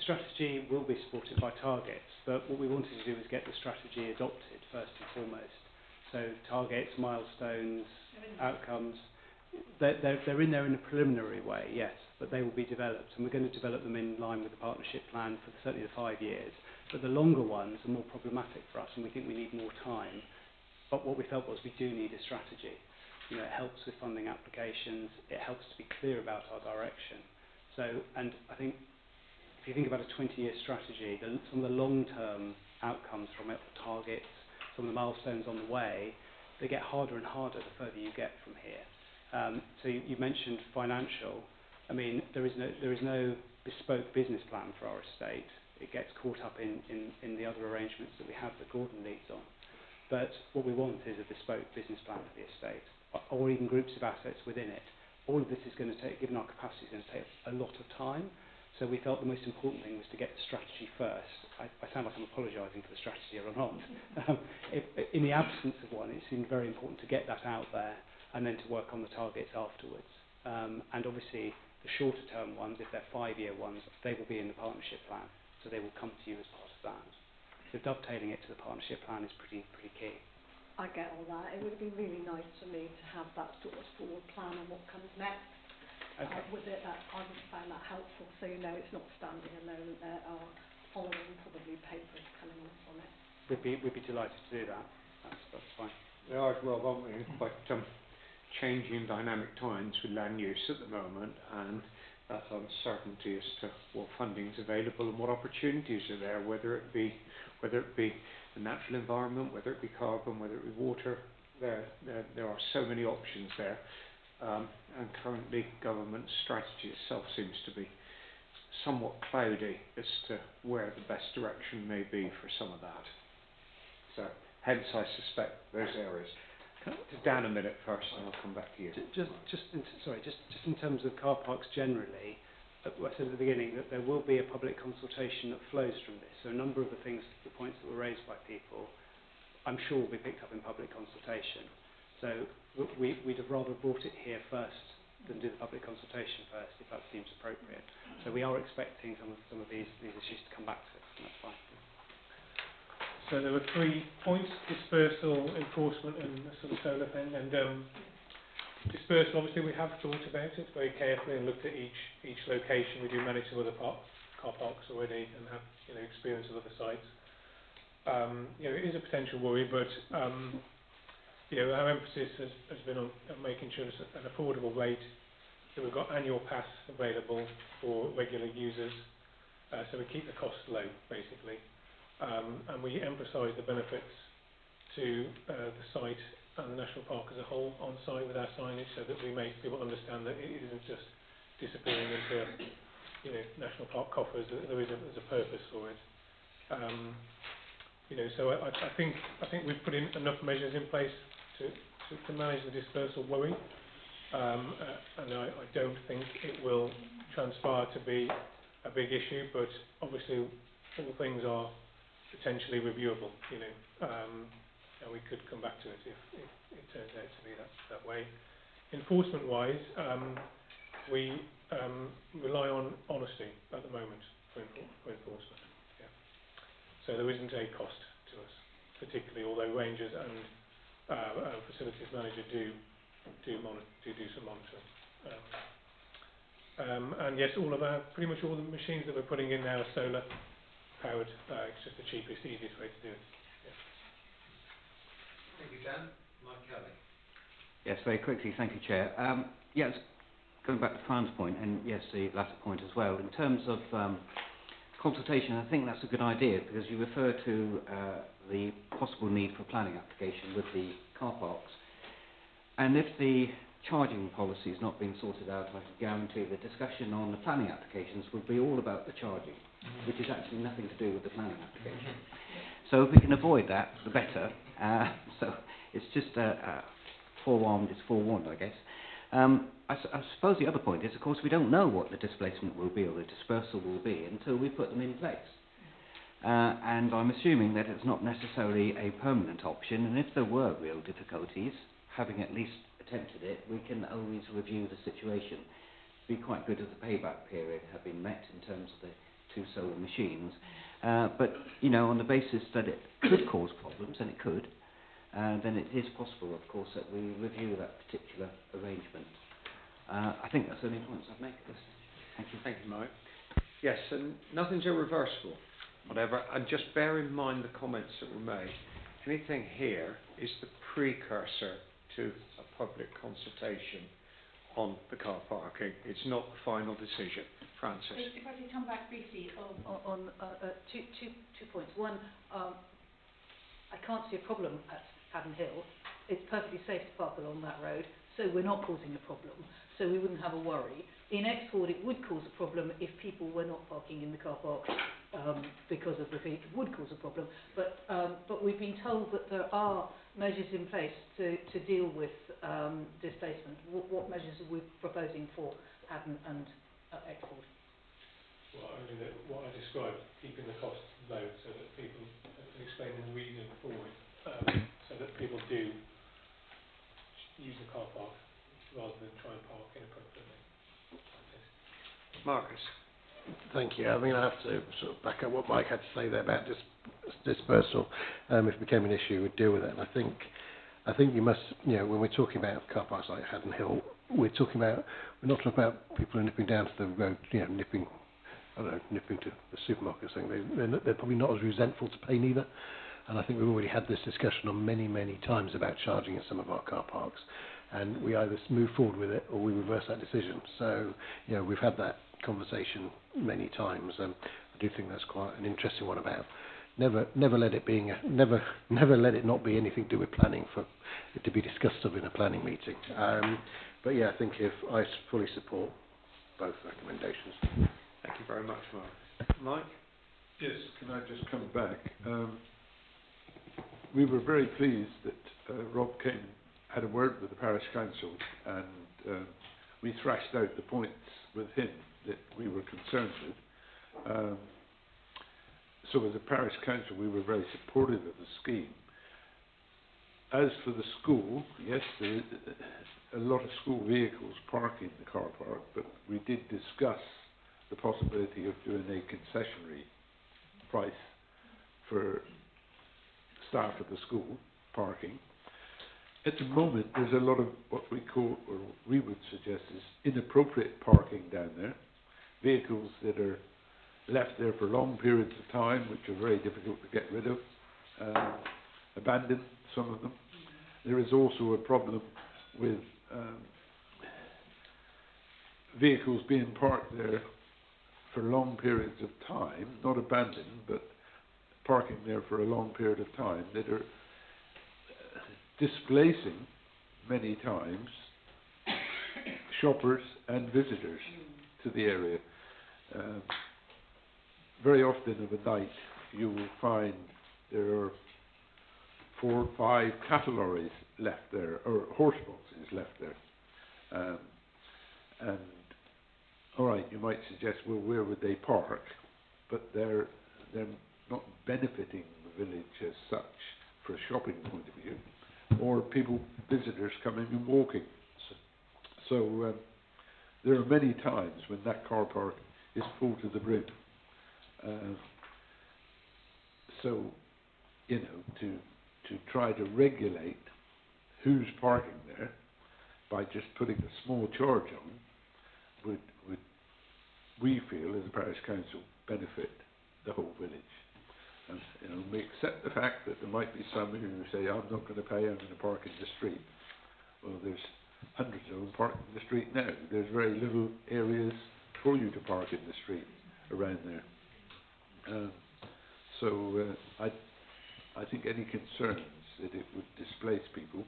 strategy will be supported by targets, but what we wanted to do was get the strategy adopted first and foremost. So targets, milestones, outcomes, they're in there in a preliminary way, yes, but they will be developed, and we're going to develop them in line with the partnership plan for certainly the 5 years. But the longer ones are more problematic for us, and we think we need more time. But what we felt was we do need a strategy. You know, it helps with funding applications. It helps to be clear about our direction. So, and I think if you think about a 20-year strategy, some of the long-term outcomes from it, targets, some of the milestones on the way, they get harder and harder the further you get from here. So you mentioned financial. I mean, there is no bespoke business plan for our estate. It gets caught up in the other arrangements that we have that Gordon leads on. But what we want is a bespoke business plan for the estate, or even groups of assets within it. All of this is going to take, given our capacity, is going to take a lot of time. So we felt the most important thing was to get the strategy first. I sound like I'm apologising for the strategy or not. In the absence of one, it seemed very important to get that out there and then to work on the targets afterwards. And obviously, the shorter term ones, if they're 5-year ones, they will be in the partnership plan. So they will come to you as part of that. So dovetailing it to the partnership plan is pretty key. I get all that. It would be really nice for me to have that sort of forward plan on what comes next. Okay. With it, I would find that helpful, so you know it's not standing alone. There are following probably papers coming on from it. We'd be delighted to do that. That's fine. We are, Rob, aren't we? Quite changing dynamic times with land use at the moment, and that uncertainty as to what funding is available and what opportunities are there, whether it be the natural environment, whether it be carbon, whether it be water. There are so many options there, and currently government strategy itself seems to be somewhat cloudy as to where the best direction may be for some of that. So hence I suspect those areas. To Dan a minute first, and I'll come back to you. Just in terms of car parks generally, I said at the beginning that there will be a public consultation that flows from this. So a number of the points that were raised by people, I'm sure will be picked up in public consultation. So we'd have rather brought it here first than do the public consultation first, if that seems appropriate. So we are expecting some of these issues to come back to us, and that's fine. So there were 3 points: dispersal, enforcement, and the sort of solar thing. And dispersal, obviously, we have thought about it very carefully and looked at each location. We do manage some other car parks already and have experience of other sites. It is a potential worry, but our emphasis has been on making sure it's an affordable rate. So we've got annual pass available for regular users, so we keep the costs low, basically. And we emphasise the benefits to the site and the national park as a whole on site with our signage, so that we make people understand that it isn't just disappearing into national park coffers. That there's a purpose for it. So I think we've put in enough measures in place to manage the dispersal worry. and I don't think it will transpire to be a big issue, but obviously all things are potentially reviewable, and we could come back to it if it turns out to be that way. Enforcement-wise, we rely on honesty at the moment for enforcement. Yeah. So there isn't a cost to us, particularly although rangers and facilities manager do some monitoring. And yes, pretty much all the machines that we're putting in now are solar powered. It's just the cheapest, easiest way to do it. Yeah. Thank you, Dan. Mike Kelly. Yes, very quickly, thank you, Chair. Yes, going back to Fran's point, and yes, the latter point as well, in terms of consultation, I think that's a good idea, because you refer to the possible need for a planning application with the car parks. And if the charging policy is not being sorted out, I can guarantee the discussion on the planning applications will be all about the charging, which is actually nothing to do with the planning application. So if we can avoid that, the better. So it's just forewarned is forewarned, I guess. I suppose the other point is, of course, we don't know what the displacement will be or the dispersal will be until we put them in place. And I'm assuming that it's not necessarily a permanent option, and if there were real difficulties, having at least attempted it, we can always review the situation. It'd be quite good if the payback period had been met in terms of the 2 solar machines. But, on the basis that it could cause problems, and it could, then it is possible, of course, that we review that particular arrangement. I think that's the only points I'd make at this stage. Thank you. Thank you, Mike. Yes, and nothing's irreversible, whatever, and just bear in mind the comments that were made. Anything here is the precursor to a public consultation on the car parking. It's not the final decision. Francis. If I could come back briefly on two points. One, I can't see a problem at Haddon Hill. It's perfectly safe to park along that road, so we're not causing a problem. So we wouldn't have a worry. In Exmoor, it would cause a problem if people were not parking in the car park because of the fee. It would cause a problem. But we've been told that there are measures in place to deal with displacement. What measures are we proposing for Haddon and Exmoor? Well, only that what I described, keeping the costs low, so that people explaining the reason for it, so that people do use the car park rather than try and park inappropriately. Marcus. Thank you. I mean, I have to sort of back up what Mike had to say there about dispersal. If it became an issue, we'd deal with it. And I think you must, when we're talking about car parks like Haddon Hill, we're not talking about people nipping down to the road, nipping to the supermarket or something. They're probably not as resentful to pay neither. And I think we've already had this discussion on many, many times about charging at some of our car parks. And we either move forward with it or we reverse that decision. So, we've had that conversation many times. I do think that's quite an interesting one about never let it not be anything to do with planning for it to be discussed of in a planning meeting. But yeah, I think I fully support both recommendations. Thank you very much, Mark. Mike? Yes, can I just come back? We were very pleased that Rob came and had a word with the parish council, and we thrashed out the points with him that we were concerned with. So as a parish council, we were very supportive of the scheme. As for the school, yes, there is a lot of school vehicles parking in the car park, but we did discuss the possibility of doing a concessionary price for staff at the school parking. At the moment, there's a lot of what we call, or we would suggest, is inappropriate parking down there. Vehicles that are left there for long periods of time, which are very difficult to get rid of, abandoned, some of them. There is also a problem with vehicles being parked there for long periods of time, not abandoned, but parking there for a long period of time, that are displacing, many times, shoppers and visitors to the area. Very often of a night, you will find there are 4 or 5 cattle lorries left there, or horse boxes left there. And all right, you might suggest, well, where would they park? But they're not benefiting the village as such for a shopping point of view, or visitors coming and walking. So there are many times when that car park is full to the brim. So, you know, to try to regulate who's parking there by just putting a small charge on would we feel as a parish council benefit the whole village. And you know, we accept the fact that there might be some who say, I'm not going to pay, I'm going to park in the street. Well, there's hundreds of them parked in the street now. There's very little areas for you to park in the street around there. I think any concerns that it would displace people,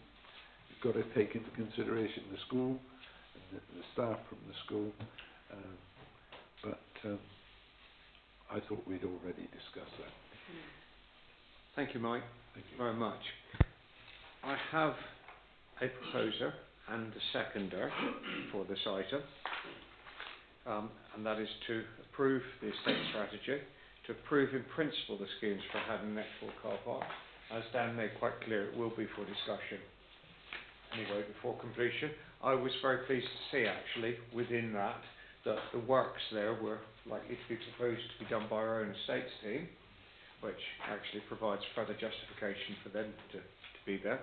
you've got to take into consideration the school and the staff from the school. But I thought we'd already discussed that. Thank you, Mike. Thank you very much. I have a proposer and a seconder for this item, and that is to approve the estate strategy, to approve in principle the schemes for Haddon Netfall car park. As Dan made quite clear, it will be for discussion anyway before completion. I was very pleased to see actually within that the works there were likely to be proposed to be done by our own estates team, which actually provides further justification for them to be there,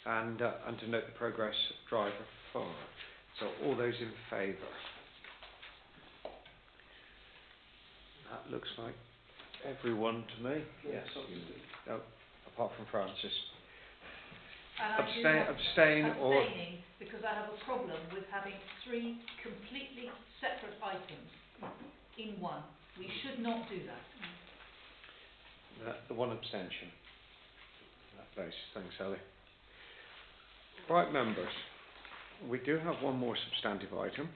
and to note the progress driver forward. So all those in favour? That looks like everyone to me. Yes. Oh, apart from Francis. Abstain or... Abstaining because I have a problem with having three completely separate items in one. We should not do that. The one abstention. That place. Thanks, Ellie. Right, members. We do have one more substantive item.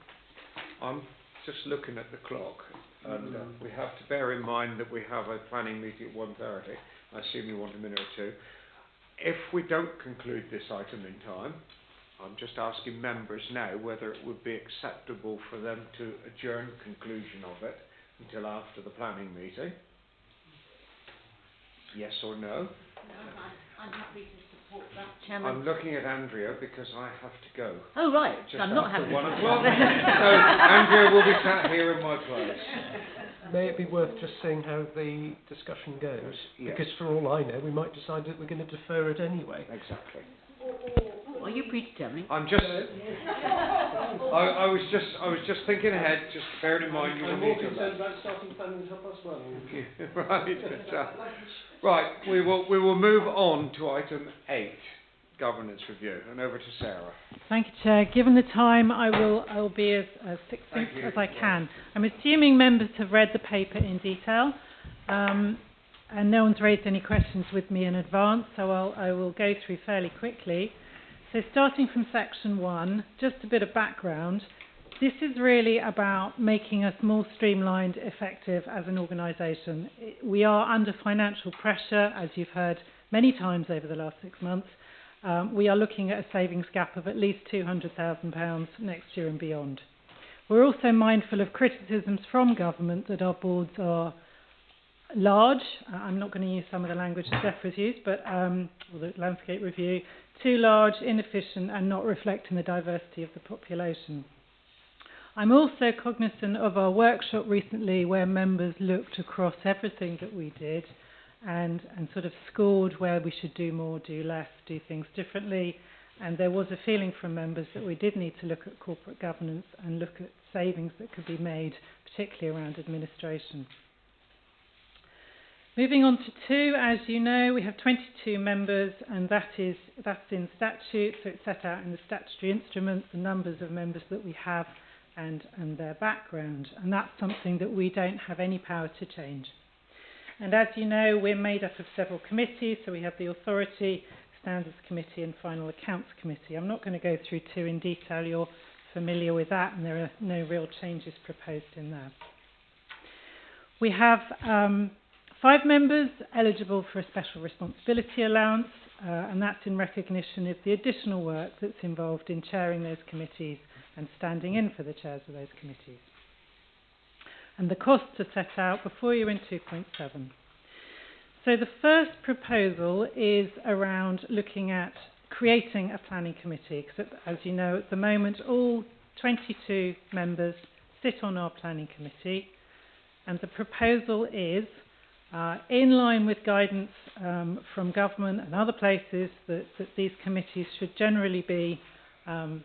I'm just looking at the clock, and we have to bear in mind that we have a planning meeting at 1:30. I assume you want a minute or two. If we don't conclude this item in time, I'm just asking members now whether it would be acceptable for them to adjourn conclusion of it until after the planning meeting. Yes or no? No, I'm happy to support that, Chairman. I'm looking at Andrea because I have to go. Oh, right. Just I'm not after happy 1 to o'clock. support that. So Andrea will be sat here in my place. May it be worth just seeing how the discussion goes? Yes. Because for all I know, we might decide that we're going to defer it anyway. Exactly. Are you predetermining? I'm just. I was just thinking ahead. Just bearing in mind you will need to. I'm more concerned about starting planning at 1:30. Right. Right. We will move on to item 8, governance review, and over to Sarah. Thank you, Chair. Given the time, I will be as succinct as I can. I'm assuming members have read the paper in detail, and no one's raised any questions with me in advance, so I will go through fairly quickly. So starting from section 1, just a bit of background. This is really about making us more streamlined, effective as an organisation. We are under financial pressure, as you've heard many times over the last 6 months. We are looking at a savings gap of at least £200,000 next year and beyond. We're also mindful of criticisms from government that our boards are large. I'm not going to use some of the language that DEFRA's used, but or the landscape review, too large, inefficient, and not reflecting the diversity of the population. I'm also cognizant of our workshop recently where members looked across everything that we did and sort of scored where we should do more, do less, do things differently. And there was a feeling from members that we did need to look at corporate governance and look at savings that could be made, particularly around administration. Moving on to 2, as you know, we have 22 members, and that's in statute, so it's set out in the statutory instruments, the numbers of members that we have and their background, and that's something that we don't have any power to change. And as you know, we're made up of several committees, so we have the Authority, Standards Committee and Final Accounts Committee. I'm not going to go through 2 in detail, you're familiar with that, and there are no real changes proposed in there. We have 5 members eligible for a special responsibility allowance, and that's in recognition of the additional work that's involved in chairing those committees and standing in for the chairs of those committees. And the costs are set out before you in 2.7. So the first proposal is around looking at creating a planning committee, because as you know, at the moment all 22 members sit on our planning committee, and the proposal is in line with guidance from government and other places that these committees should generally be on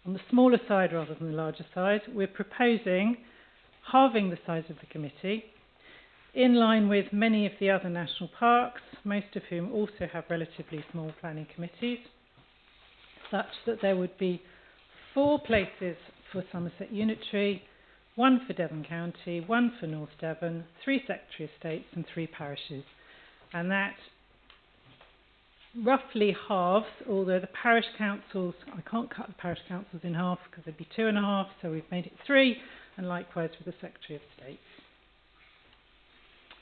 the smaller side rather than the larger side. We're proposing halving the size of the committee, in line with many of the other national parks, most of whom also have relatively small planning committees, such that there would be 4 places for Somerset Unitary, 1 for Devon County, 1 for North Devon, 3 Secretary of States and 3 parishes. And that roughly halves, although the parish councils, I can't cut the parish councils in half because there'd be 2.5, so we've made it 3, and likewise with the Secretary of State.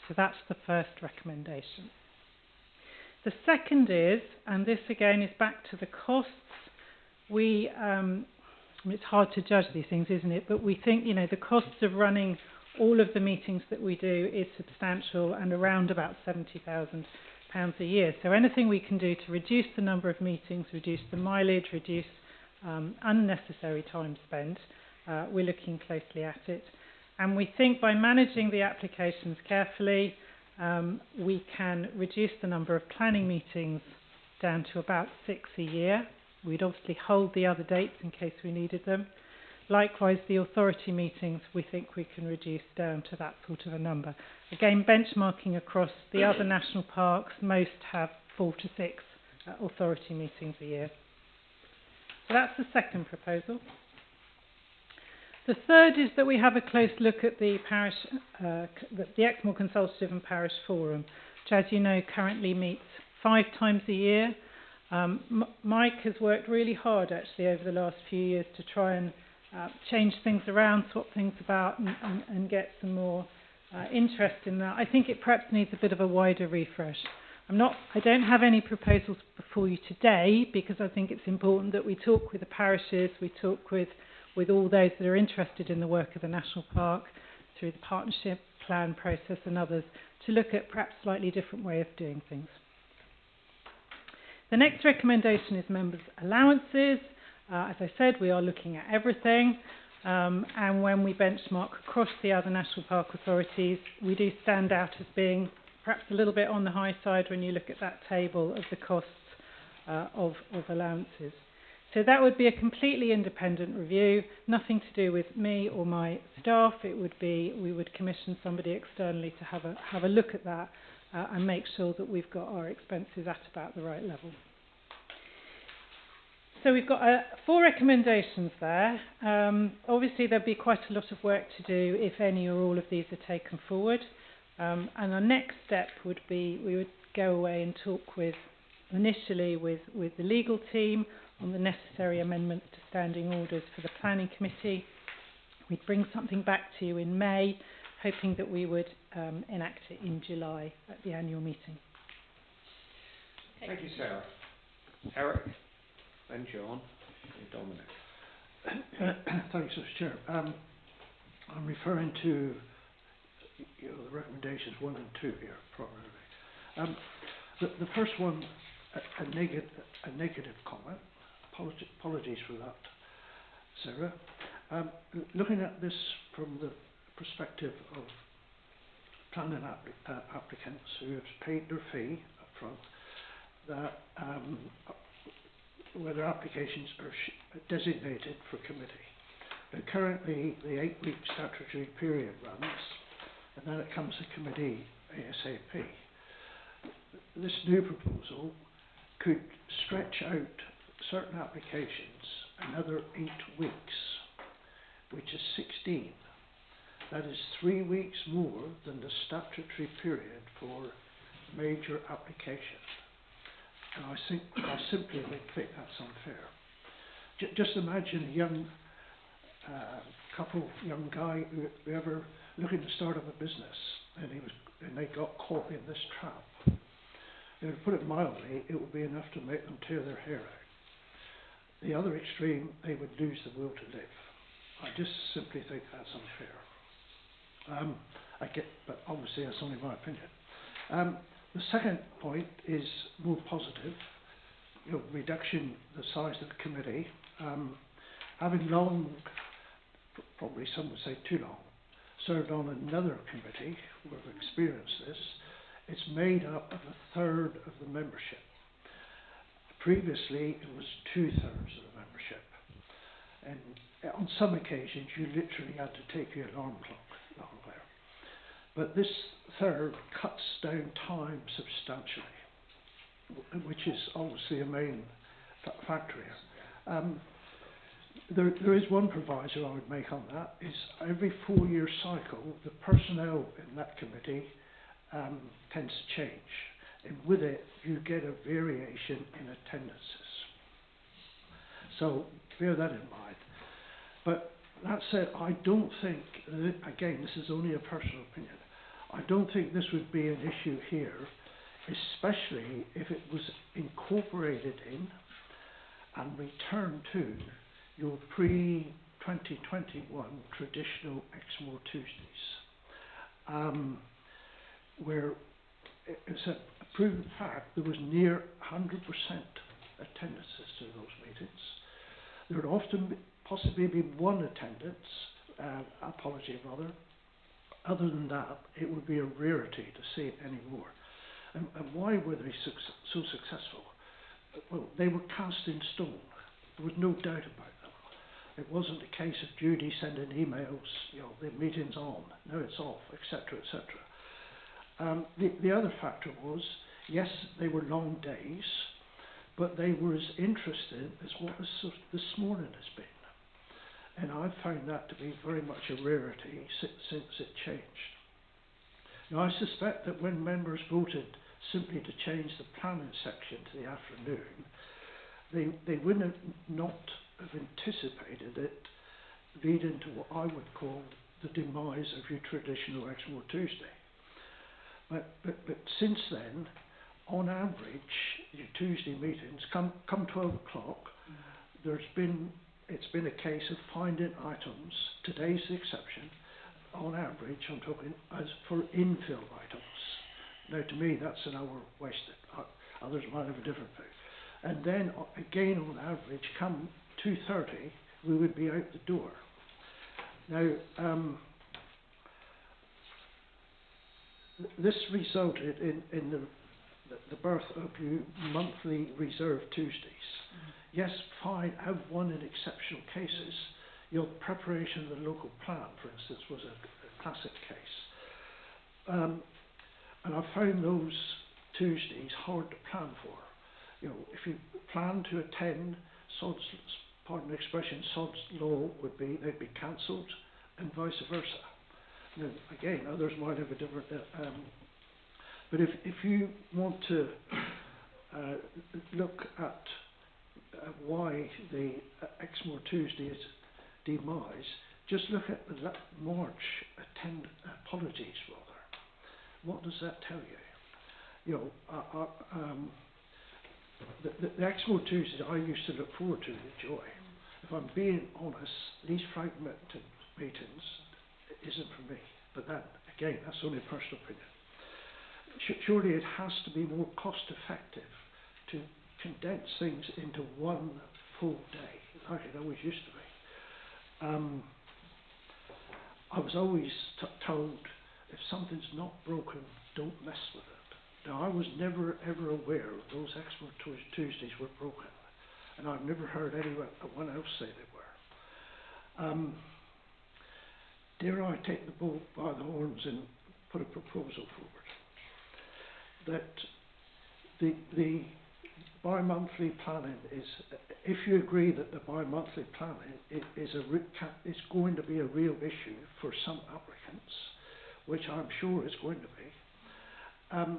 So that's the first recommendation. The second is, and this again is back to the costs, it's hard to judge these things, isn't it? But we think, the costs of running all of the meetings that we do is substantial and around about £70,000 a year. So anything we can do to reduce the number of meetings, reduce the mileage, reduce unnecessary time spent, we're looking closely at it. And we think by managing the applications carefully, we can reduce the number of planning meetings down to about 6 a year. We'd obviously hold the other dates in case we needed them. Likewise, the authority meetings, we think we can reduce down to that sort of a number. Again, benchmarking across the other national parks, most have 4 to 6 authority meetings a year. So that's the second proposal. The third is that we have a close look at the parish, the Exmoor Consultative and Parish Forum, which, as you know, currently meets 5 times a year. Mike has worked really hard, actually, over the last few years to try and change things around, swap things about, and get some more interest in that. I think it perhaps needs a bit of a wider refresh. I don't have any proposals before you today, because I think it's important that we talk with the parishes, we talk with all those that are interested in the work of the National Park through the partnership plan process and others, to look at perhaps a slightly different way of doing things. The next recommendation is members' allowances. As I said, we are looking at everything, and when we benchmark across the other national park authorities, we do stand out as being perhaps a little bit on the high side when you look at that table of the costs of allowances. So that would be a completely independent review, nothing to do with me or my staff. It would be, we would commission somebody externally to have a look at that and make sure that we've got our expenses at about the right level. So we've got 4 recommendations there. Obviously there'll be quite a lot of work to do if any or all of these are taken forward. And our next step would be, we would go away and talk initially with the legal team on the necessary amendments to standing orders for the planning committee. We'd bring something back to you in May, hoping that we would enact it in July at the annual meeting. Thank you, Sarah. Eric, then John, and Dominic. Thanks, Mr. Chair. I'm referring to the recommendations 1 and 2 here, probably. The first one, a negative comment. Apologies for that, Sarah. Looking at this from the perspective of planning applicants who have paid their fee up front, that where their applications are designated for committee. Now, currently, the 8-week statutory period runs, and then it comes to committee ASAP. This new proposal could stretch out certain applications another 8 weeks, which is 16. That is 3 weeks more than the statutory period for major application. And I simply think that's unfair. Just imagine a young young guy who ever looking to start up a business, and he was and they got caught in this trap, to put it mildly, it would be enough to make them tear their hair out. The other extreme, they would lose the will to live. I just simply think that's unfair. But obviously that's only my opinion. The second point is more positive. Reduction the size of the committee. Having long, probably some would say too long, served on another committee who have experienced this, it's made up of a third of the membership. Previously, it was 2/3 of the membership. And on some occasions, you literally had to take your alarm clock along there. But this third cuts down time substantially, which is obviously a main factor here. There is one proviso I would make on that, is every 4-year cycle, the personnel in that committee tends to change. And with it, you get a variation in attendances. So bear that in mind. But that said, I don't think, again, this is only a personal opinion, I don't think this would be an issue here, especially if it was incorporated in and returned to your pre-2021 traditional Exmoor Tuesdays, where it's a proven fact there was near 100% attendances to those meetings. There would often possibly be one attendance, apology rather. Other than that, it would be a rarity to see it anymore. And why were they so successful? Well, they were cast in stone. There was no doubt about them. It wasn't a case of Judy sending emails, the meeting's on, no it's off, etc., etc. The other factor was, yes, they were long days, but they were as interested as what this morning has been. And I've found that to be very much a rarity since it changed. Now, I suspect that when members voted simply to change the planning section to the afternoon, they would not have anticipated it leading to what I would call the demise of your traditional Exmoor Tuesday. But since then, on average, your Tuesday meetings come 12 o'clock. It's been a case of finding items. Today's the exception. On average, I'm talking as for infill items. Now, to me, that's an hour wasted. Others might have a different view. And then again, on average, come 2:30, we would be out the door. Now, this resulted in the birth of your monthly reserve Tuesdays. Yes, fine, have one in exceptional cases. Your preparation of the local plan, for instance, was a classic case. And I found those Tuesdays hard to plan for. If you plan to attend, pardon the expression, sod's law would be they'd be cancelled, and vice versa. Now, again, others might have a different. But if you want to look at why the Exmoor Tuesday is demise, just look at the March apologies rather. What does that tell you? The Exmoor Tuesdays I used to look forward to and enjoy. If I'm being honest, these fragmented meetings isn't for me. But that, again, that's only a personal opinion. Surely it has to be more cost effective to condense things into one full day, like it always used to be. I was always told, if something's not broken, don't mess with it. Now, I was never ever aware those Exmoor Tuesdays were broken, and I've never heard anyone else say they were. Dare I take the bull by the horns and put a proposal forward that the bi-monthly planning is, if you agree that the bi-monthly planning is going to be a real issue for some applicants, which I'm sure is going to be,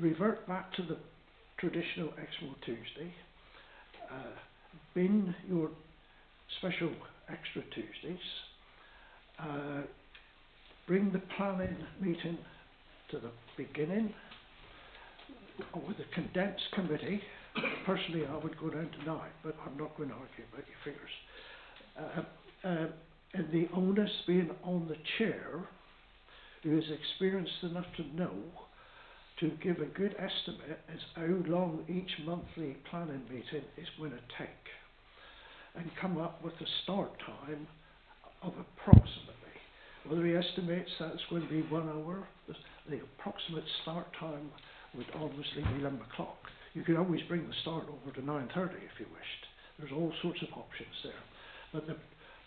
revert back to the traditional Exmoor Tuesday, bin your special extra Tuesdays, bring the planning meeting to the beginning with a condensed committee. Personally, I would go down to 9, but I'm not going to argue about your figures. And the onus being on the chair, who is experienced enough to know to give a good estimate as how long each monthly planning meeting is going to take, and come up with a start time of approximately. Whether he estimates that it's going to be 1 hour, the approximate start time would obviously be 11 o'clock. You could always bring the start over to 9:30 if you wished. There's all sorts of options there. But the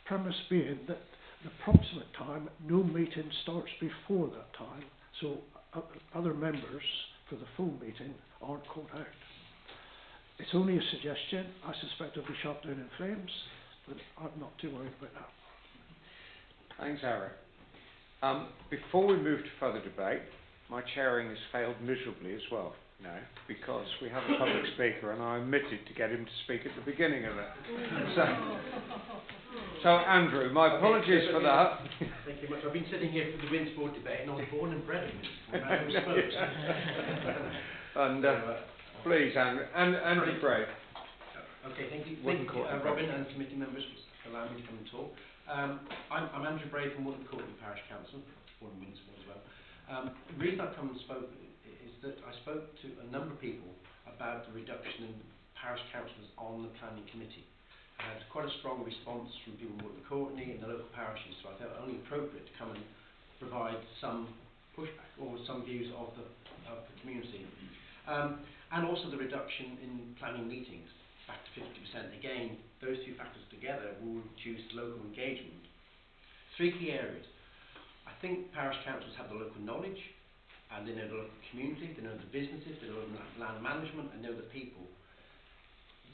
premise being that the approximate time, no meeting starts before that time, so other members for the full meeting aren't caught out. It's only a suggestion. I suspect it'll be shot down in flames, but I'm not too worried about that. Thanks, Eric. Before we move to further debate, my chairing has failed miserably as well now, because we have a public speaker and I omitted to get him to speak at the beginning of it. So Andrew, my apologies for that. Thank you much. I've been sitting here for the Winsport debate, and I was born and bred in Winsport. I never spoke. And please, Andrew. Andrew Bray. Okay, thank you, Robin and committee members for allowing me to come and talk. I'm Andrew Bray from Woodland Courtney Parish Council, born in Winsport as well. The reason I've come and spoke is that I spoke to a number of people about the reduction in parish councillors on the planning committee. I had quite a strong response from people in Woodland Courtney and the local parishes, so I felt only appropriate to come and provide some pushback or some views of the community. And also the reduction in planning meetings, back to 50%. Again, those two factors together will reduce local engagement. 3 key areas. I think parish councils have the local knowledge, and they know the local community, they know the businesses, they know the land management, and know the people.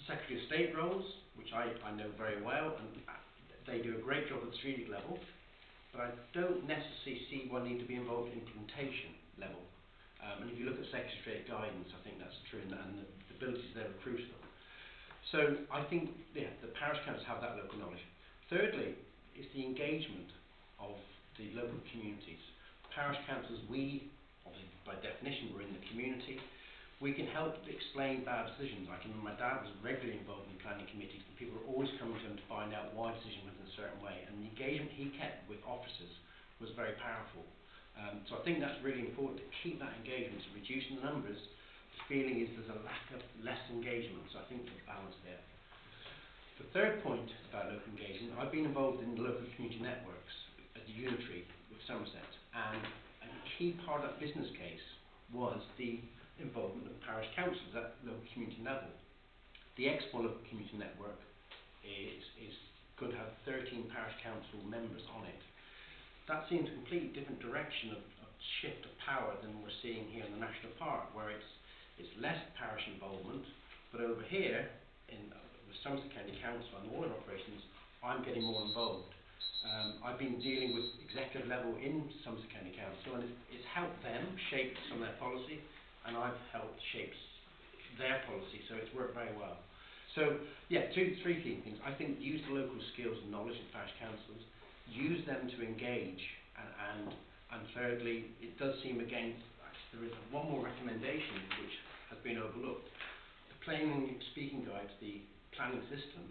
Secretary of State roles, which I know very well, and they do a great job at the strategic level, but I don't necessarily see one need to be involved in implementation level. And if you look at Secretary of State guidance, I think that's true, and the abilities there are crucial. So I think, yeah, the parish councils have that local knowledge. Thirdly, is the engagement of the local communities. Parish councils, we, obviously by definition, we're in the community. We can help explain bad decisions. I can remember my dad was regularly involved in planning committees, and people were always coming to him to find out why a decision was in a certain way. And the engagement he kept with officers was very powerful. So I think that's really important, to keep that engagement, to reducing the numbers. The feeling is there's a lack of less engagement, so I think there's a balance there. The third point about local engagement, I've been involved in the local community networks at the Unitary with Somerset, and a key part of that business case was the involvement of parish councils at local community level. The Exmoor local community network is going to have 13 parish council members on it. That seems a completely different direction of shift of power than we're seeing here in the National Park, where it's less parish involvement, but over here in the Somerset County Council and all their operations, I'm getting more involved. I've been dealing with executive level in Somerset County Council, and it's helped them shape some of their policy, and I've helped shape their policy, so it's worked very well. So, yeah, three key things. I think use the local skills and knowledge of parish councils, use them to engage, and thirdly, it does seem again, there is one more recommendation which has been overlooked. The plain and speaking guide to the planning system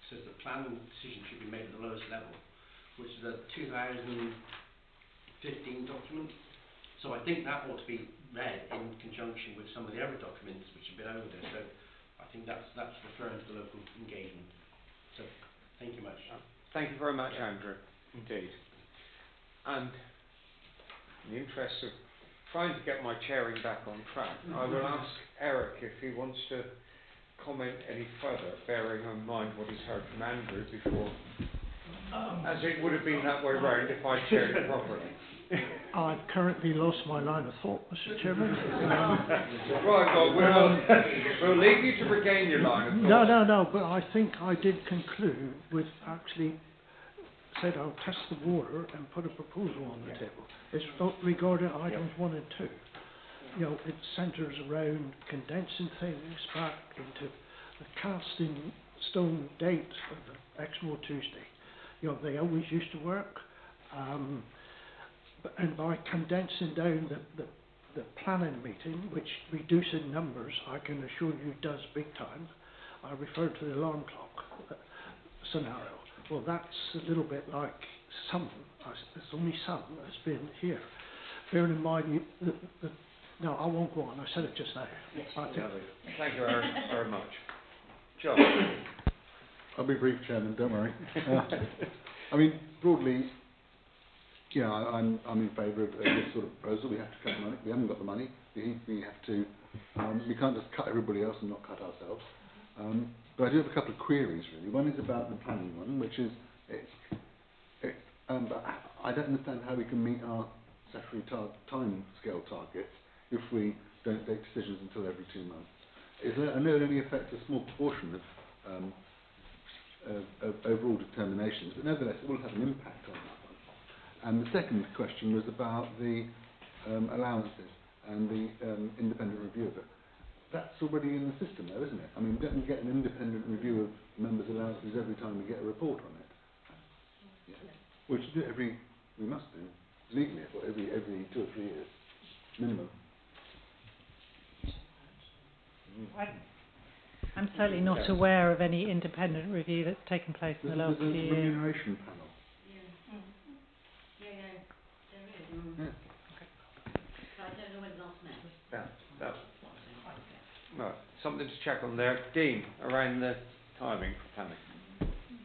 says that planning decisions should be made at the lowest level, which is a 2015 document. So I think that ought to be read in conjunction with some of the other documents which have been over there. So I think that's referring to the local engagement. So thank you much. Thank you very much, Andrew. Indeed. And in the interest of trying to get my chairing back on track, I will ask Eric if he wants to comment any further, bearing in mind what he's heard from Andrew before, as it would have been that way round if I chaired it properly. I've currently lost my line of thought, Mr. Chairman. Right, well, we'll leave you to regain your line of thought. No, but I think I did conclude with actually said I'll test the water and put a proposal on the table. It's regarding items 1 and 2. You know, it centres around condensing things back into the casting stone date of the Exmoor Tuesday. You know, they always used to work. and by condensing down the planning meeting, which reducing numbers, I can assure you does big time. I referred to the alarm clock scenario. Well, that's a little bit like some, there's only some that's been here. Bearing in mind, no, I won't go on, I said it just now. Thank you very much. John? I'll be brief, Chairman, don't worry. I mean, broadly, yeah, I'm in favour of this sort of proposal. We have to cut money. We haven't got the money. We have to. We can't just cut everybody else and not cut ourselves. But I do have a couple of queries, really. One is about the planning one, which is, I don't understand how we can meet our statutory time scale targets if we don't take decisions until every 2 months. I know it only affects a small proportion of overall determinations, but nevertheless it will have an impact on that one. And the second question was about the allowances and the independent review of it. That's already in the system though, isn't it? I mean, don't we get an independent review of members' allowances every time we get a report on it? Yeah. Which we must do legally, every 2 or 3 years, minimum. I'm certainly not aware of any independent review that's taken place in the last few years. There's a remuneration panel. Yeah. So I don't know when last met. No, something to check on there. Dean, around the timing for planning.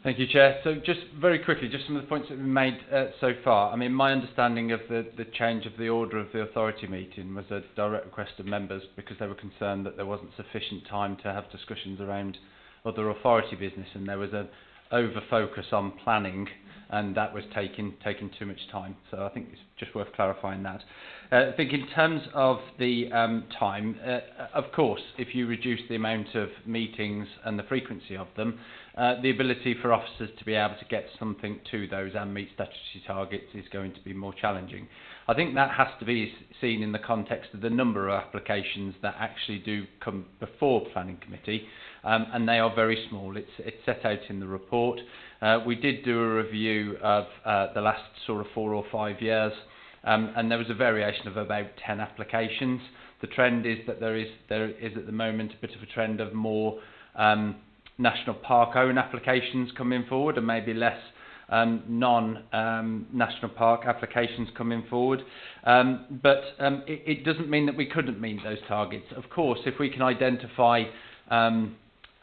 Thank you, Chair. So just very quickly, just some of the points that have been made so far. I mean, my understanding of the change of the order of the authority meeting was a direct request of members because they were concerned that there wasn't sufficient time to have discussions around other authority business, and there was an over-focus on planning, and that was taking too much time. So I think it's just worth clarifying that. I think in terms of the time, of course, if you reduce the amount of meetings and the frequency of them, the ability for officers to be able to get something to those and meet statutory targets is going to be more challenging. I think that has to be seen in the context of the number of applications that actually do come before Planning Committee, and they are very small. It's set out in the report. We did do a review of the last sort of 4 or 5 years, and there was a variation of about 10 applications. The trend is that there is at the moment a bit of a trend of more national park own applications coming forward and maybe less non-national park applications coming forward. But it doesn't mean that we couldn't meet those targets. Of course, if we can identify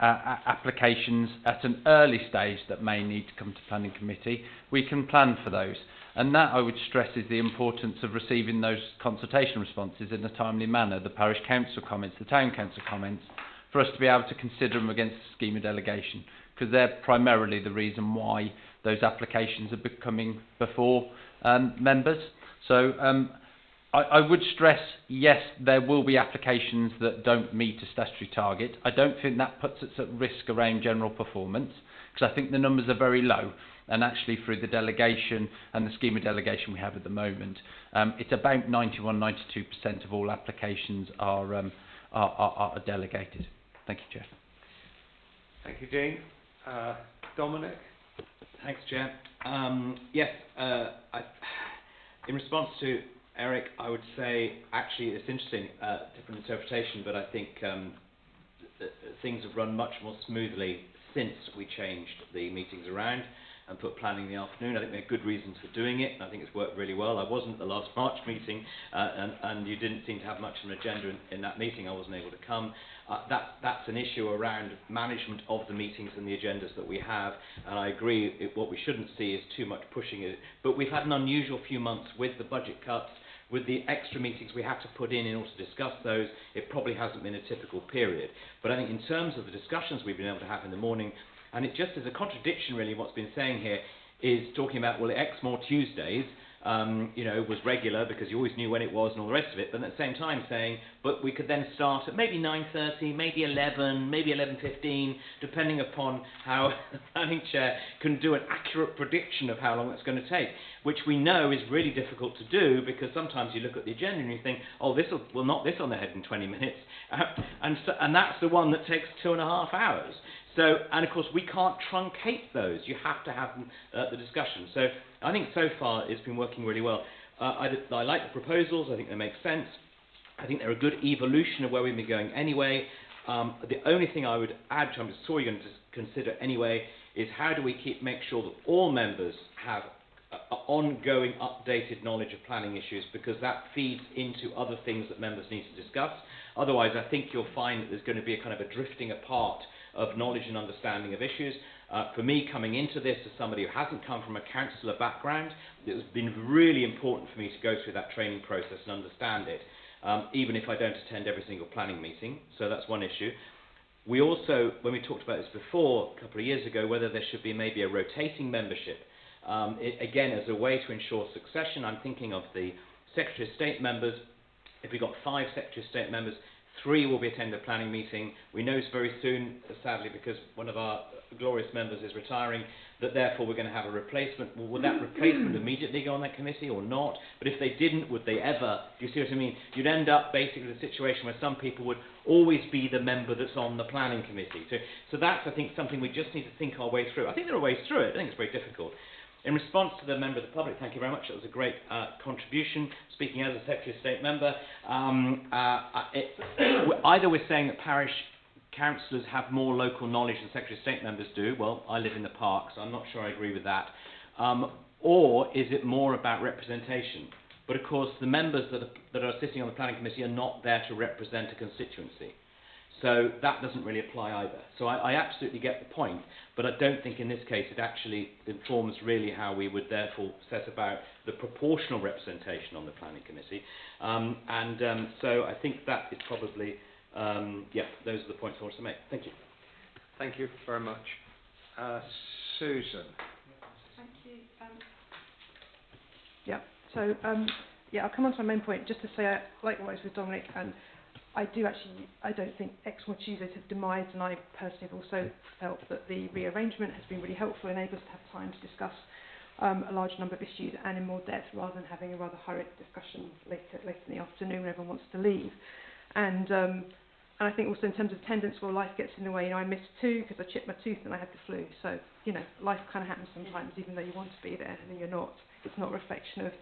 applications at an early stage that may need to come to Planning Committee, we can plan for those. And that, I would stress, is the importance of receiving those consultation responses in a timely manner, the parish council comments, the town council comments, for us to be able to consider them against the scheme of delegation, because they're primarily the reason why those applications are coming before members. So I would stress, yes, there will be applications that don't meet a statutory target. I don't think that puts us at risk around general performance, because I think the numbers are very low. And actually, through the delegation and the scheme of delegation we have at the moment, it's about 91–92% of all applications are delegated. Thank you, Chair. Thank you, Dean. Dominic? Thanks, Chair. Yes, in response to Eric, I would say, actually, it's interesting, different interpretation, but I think things have run much more smoothly since we changed the meetings around and put planning in the afternoon. I think there are good reasons for doing it, and I think it's worked really well. I wasn't at the last March meeting, and you didn't seem to have much of an agenda in that meeting. I wasn't able to come. That's an issue around management of the meetings and the agendas that we have, and I agree what we shouldn't see is too much pushing it. But we've had an unusual few months with the budget cuts, with the extra meetings we have to put in order to discuss those. It probably hasn't been a typical period. But I think in terms of the discussions we've been able to have in the morning, and it just is a contradiction really what's been saying here, is talking about, well, Exmoor Tuesdays, was regular because you always knew when it was and all the rest of it, but at the same time saying, but we could then start at maybe 9:30, maybe 11, maybe 11:15, depending upon how the planning chair can do an accurate prediction of how long it's going to take, which we know is really difficult to do because sometimes you look at the agenda and you think, oh, we'll knock this on the head in 20 minutes, and that's the one that takes 2.5 hours. So, and of course, we can't truncate those. You have to have the discussion. So I think so far it's been working really well. I like the proposals. I think they make sense. I think they're a good evolution of where we've been going anyway. The only thing I would add, which I'm sure you're going to consider anyway, is how do we make sure that all members have ongoing updated knowledge of planning issues, because that feeds into other things that members need to discuss. Otherwise, I think you'll find that there's going to be a kind of a drifting apart of knowledge and understanding of issues. For me, coming into this as somebody who hasn't come from a councillor background, it has been really important for me to go through that training process and understand it, even if I don't attend every single planning meeting. So that's one issue. We also, when we talked about this before, a couple of years ago, whether there should be maybe a rotating membership. Again, as a way to ensure succession, I'm thinking of the Secretary of State members. If we've got 5 Secretary of State members, 3 will be attending a planning meeting. We know very soon, sadly, because one of our glorious members is retiring, that therefore we're going to have a replacement. Well, would that replacement immediately go on that committee or not? But if they didn't, would they ever? Do you see what I mean? You'd end up basically with a situation where some people would always be the member that's on the planning committee. So that's, I think, something we just need to think our way through. I think there are ways through it. I think it's very difficult. In response to the member of the public, thank you very much. That was a great contribution. Speaking as a Secretary of State member, either we're saying that parish councillors have more local knowledge than Secretary of State members do. Well, I live in the park, so I'm not sure I agree with that. Or is it more about representation? But of course, the members that are sitting on the planning committee are not there to represent a constituency. So that doesn't really apply either. So I absolutely get the point, but I don't think in this case it actually informs really how we would therefore set about the proportional representation on the planning committee. So I think that is probably, those are the points I want to make. Thank you. Thank you very much. Susan. Thank you. I'll come on to my main point, just to say, likewise with Dominic, and I don't think Exmoor Tuesdays have demised, and I personally have also felt that the rearrangement has been really helpful, enabled us to have time to discuss a large number of issues and in more depth, rather than having a rather hurried discussion later in the afternoon when everyone wants to leave. And I think also in terms of attendance, well, life gets in the way. I missed 2 because I chipped my tooth and I had the flu. So, life kind of happens sometimes, even though you want to be there and then you're not. It's not a reflection of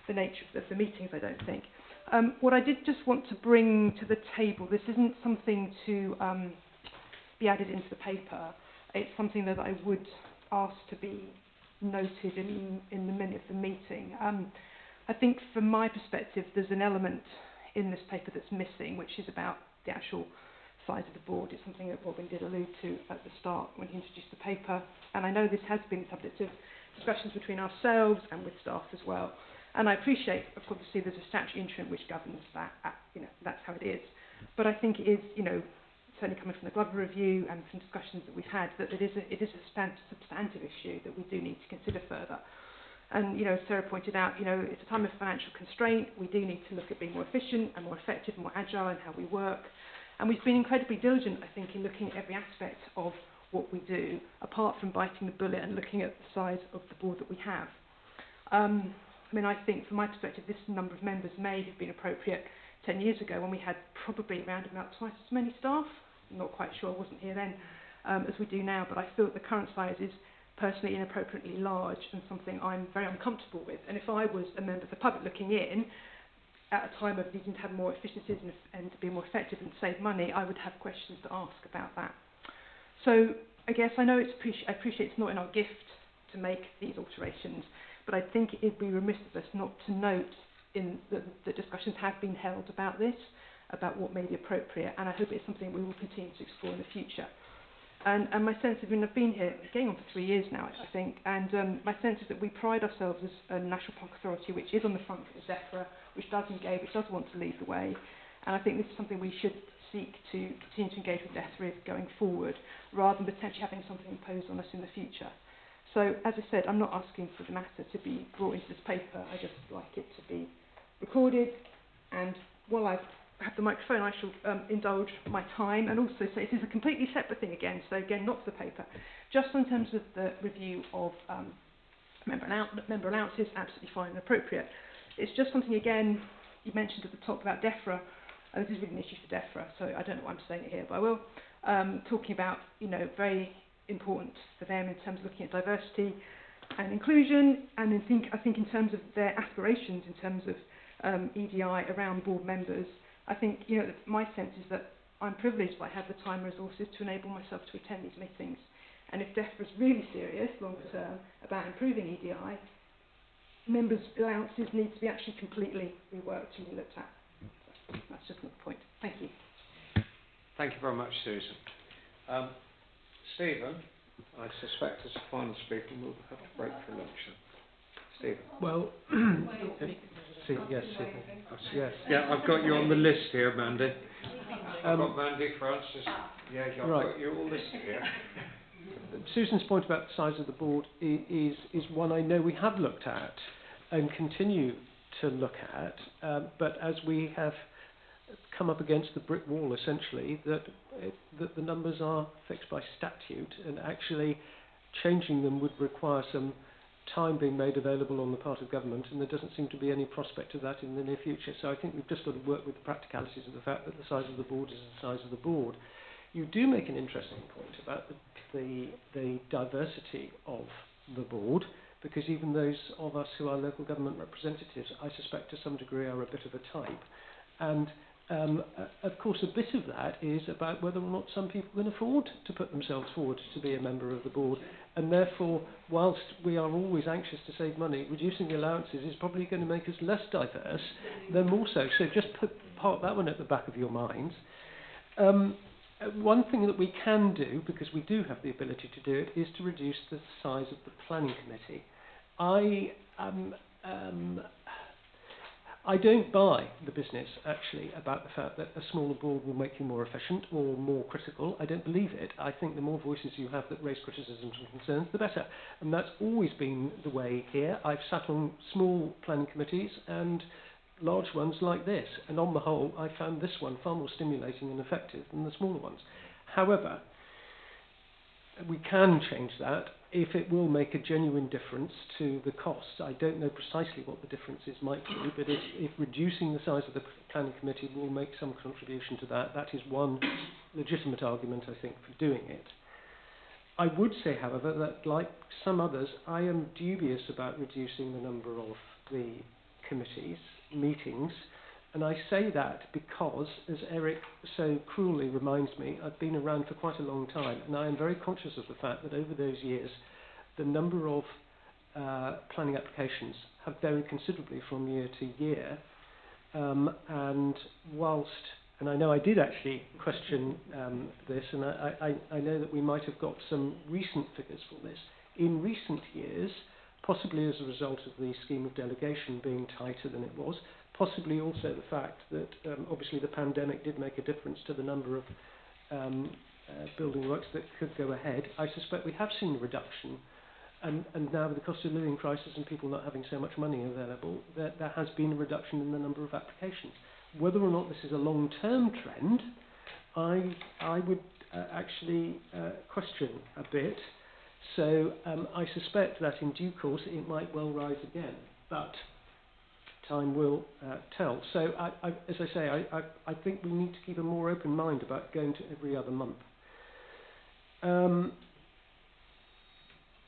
the nature of the meetings, I don't think. What I did just want to bring to the table, this isn't something to be added into the paper. It's something that I would ask to be noted in the minute of the meeting. I think from my perspective, there's an element in this paper that's missing, which is about the actual size of the board. It's something that Robin did allude to at the start when he introduced the paper. And I know this has been subject of discussions between ourselves and with staff as well. And I appreciate, of course, there's a statutory instrument which governs that. That's how it is. But I think it is, certainly coming from the Glover Review and from discussions that we've had, that it is a substantive issue that we do need to consider further. And, as Sarah pointed out, it's a time of financial constraint. We do need to look at being more efficient and more effective and more agile in how we work. And we've been incredibly diligent, I think, in looking at every aspect of what we do, apart from biting the bullet and looking at the size of the board that we have. I think from my perspective, this number of members may have been appropriate 10 years ago when we had probably around about twice as many staff. I'm not quite sure, I wasn't here then, as we do now, but I feel that the current size is personally inappropriately large and something I'm very uncomfortable with. And if I was a member of the public looking in, at a time of needing to have more efficiencies and to be more effective and save money, I would have questions to ask about that. So I guess I know I appreciate it's not in our gift to make these alterations, but I think it'd be remiss of us not to note in the discussions have been held about this, about what may be appropriate, and I hope it's something we will continue to explore in the future. And my sense of, I've been here, going on for 3 years now, I think, and my sense is that we pride ourselves as a National Park Authority which is on the front foot with DEFRA, which does engage, which does want to lead the way, and I think this is something we should seek to continue to engage with DEFRA going forward, rather than potentially having something imposed on us in the future. So, as I said, I'm not asking for the matter to be brought into this paper. I just like it to be recorded. And while I have the microphone, I shall indulge my time and also say it is a completely separate thing again. So, again, not for the paper. Just in terms of the review of member allowances, absolutely fine and appropriate. It's just something, again, you mentioned at the top about DEFRA. And this is really an issue for DEFRA, so I don't know why I'm saying it here, but I will. Talking about, very important for them in terms of looking at diversity. and inclusion, and I think in terms of their aspirations, in terms of EDI around board members, I think, you know, my sense is that I'm privileged I have the time and resources to enable myself to attend these meetings. And if DEFRA is really serious, long term, about improving EDI, members' allowances need to be actually completely reworked and looked at. That's just another point. Thank you. Thank you very much, Susan. Stephen, I suspect as a final speaker we'll have to break for lunch. Stephen. Well, yes. Yeah, I've got you on the list here, Mandy. I've got Mandy, Francis. Yeah, I've got you all listed here. Susan's point about the size of the board is one I know we have looked at and continue to look at, but as we have come up against the brick wall, essentially, that the numbers are fixed by statute, and actually changing them would require some time being made available on the part of government, and there doesn't seem to be any prospect of that in the near future. So I think we've just got to work with the practicalities of the fact that the size of the board is the size of the board. You do make an interesting point about the diversity of the board, because even those of us who are local government representatives, I suspect to some degree are a bit of a type. And of course, a bit of that is about whether or not some people can afford to put themselves forward to be a member of the board. And therefore, whilst we are always anxious to save money, reducing the allowances is probably going to make us less diverse than more so. So just park that one at the back of your minds. One thing that we can do, because we do have the ability to do it, is to reduce the size of the planning committee. I don't buy the business, actually, about the fact that a smaller board will make you more efficient or more critical. I don't believe it. I think the more voices you have that raise criticisms and concerns, the better. And that's always been the way here. I've sat on small planning committees and large ones like this, and on the whole, I found this one far more stimulating and effective than the smaller ones. However, we can change that if it will make a genuine difference to the costs. I don't know precisely what the differences might be, but if reducing the size of the planning committee will make some contribution to that, that is one legitimate argument, I think, for doing it. I would say, however, that like some others, I am dubious about reducing the number of the committees, meetings, and I say that because, as Eric so cruelly reminds me, I've been around for quite a long time, and I am very conscious of the fact that over those years, the number of planning applications have varied considerably from year to year, and whilst, and I know I did actually question this, and I know that we might have got some recent figures for this. In recent years, possibly as a result of the scheme of delegation being tighter than it was, possibly also the fact that obviously the pandemic did make a difference to the number of building works that could go ahead. I suspect we have seen a reduction, and now with the cost of living crisis and people not having so much money available, there has been a reduction in the number of applications. Whether or not this is a long-term trend, I would actually question a bit. So I suspect that in due course it might well rise again, but time will tell. So as I say, I think we need to keep a more open mind about going to every other month.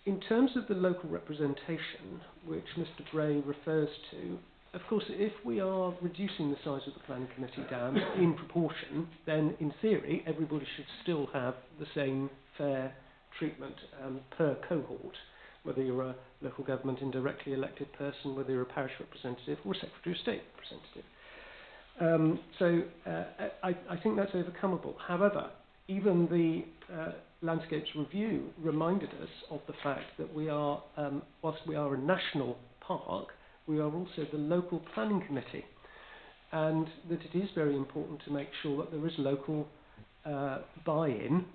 In terms of the local representation, which Mr. Bray refers to, of course, if we are reducing the size of the planning committee down in proportion, then in theory everybody should still have the same fair treatment per cohort, whether you're a local government indirectly elected person, whether you're a parish representative or a Secretary of State representative. I think that's overcomable. However, even the Landscapes Review reminded us of the fact that we are, whilst we are a national park, we are also the local planning committee, and that it is very important to make sure that there is local buy-in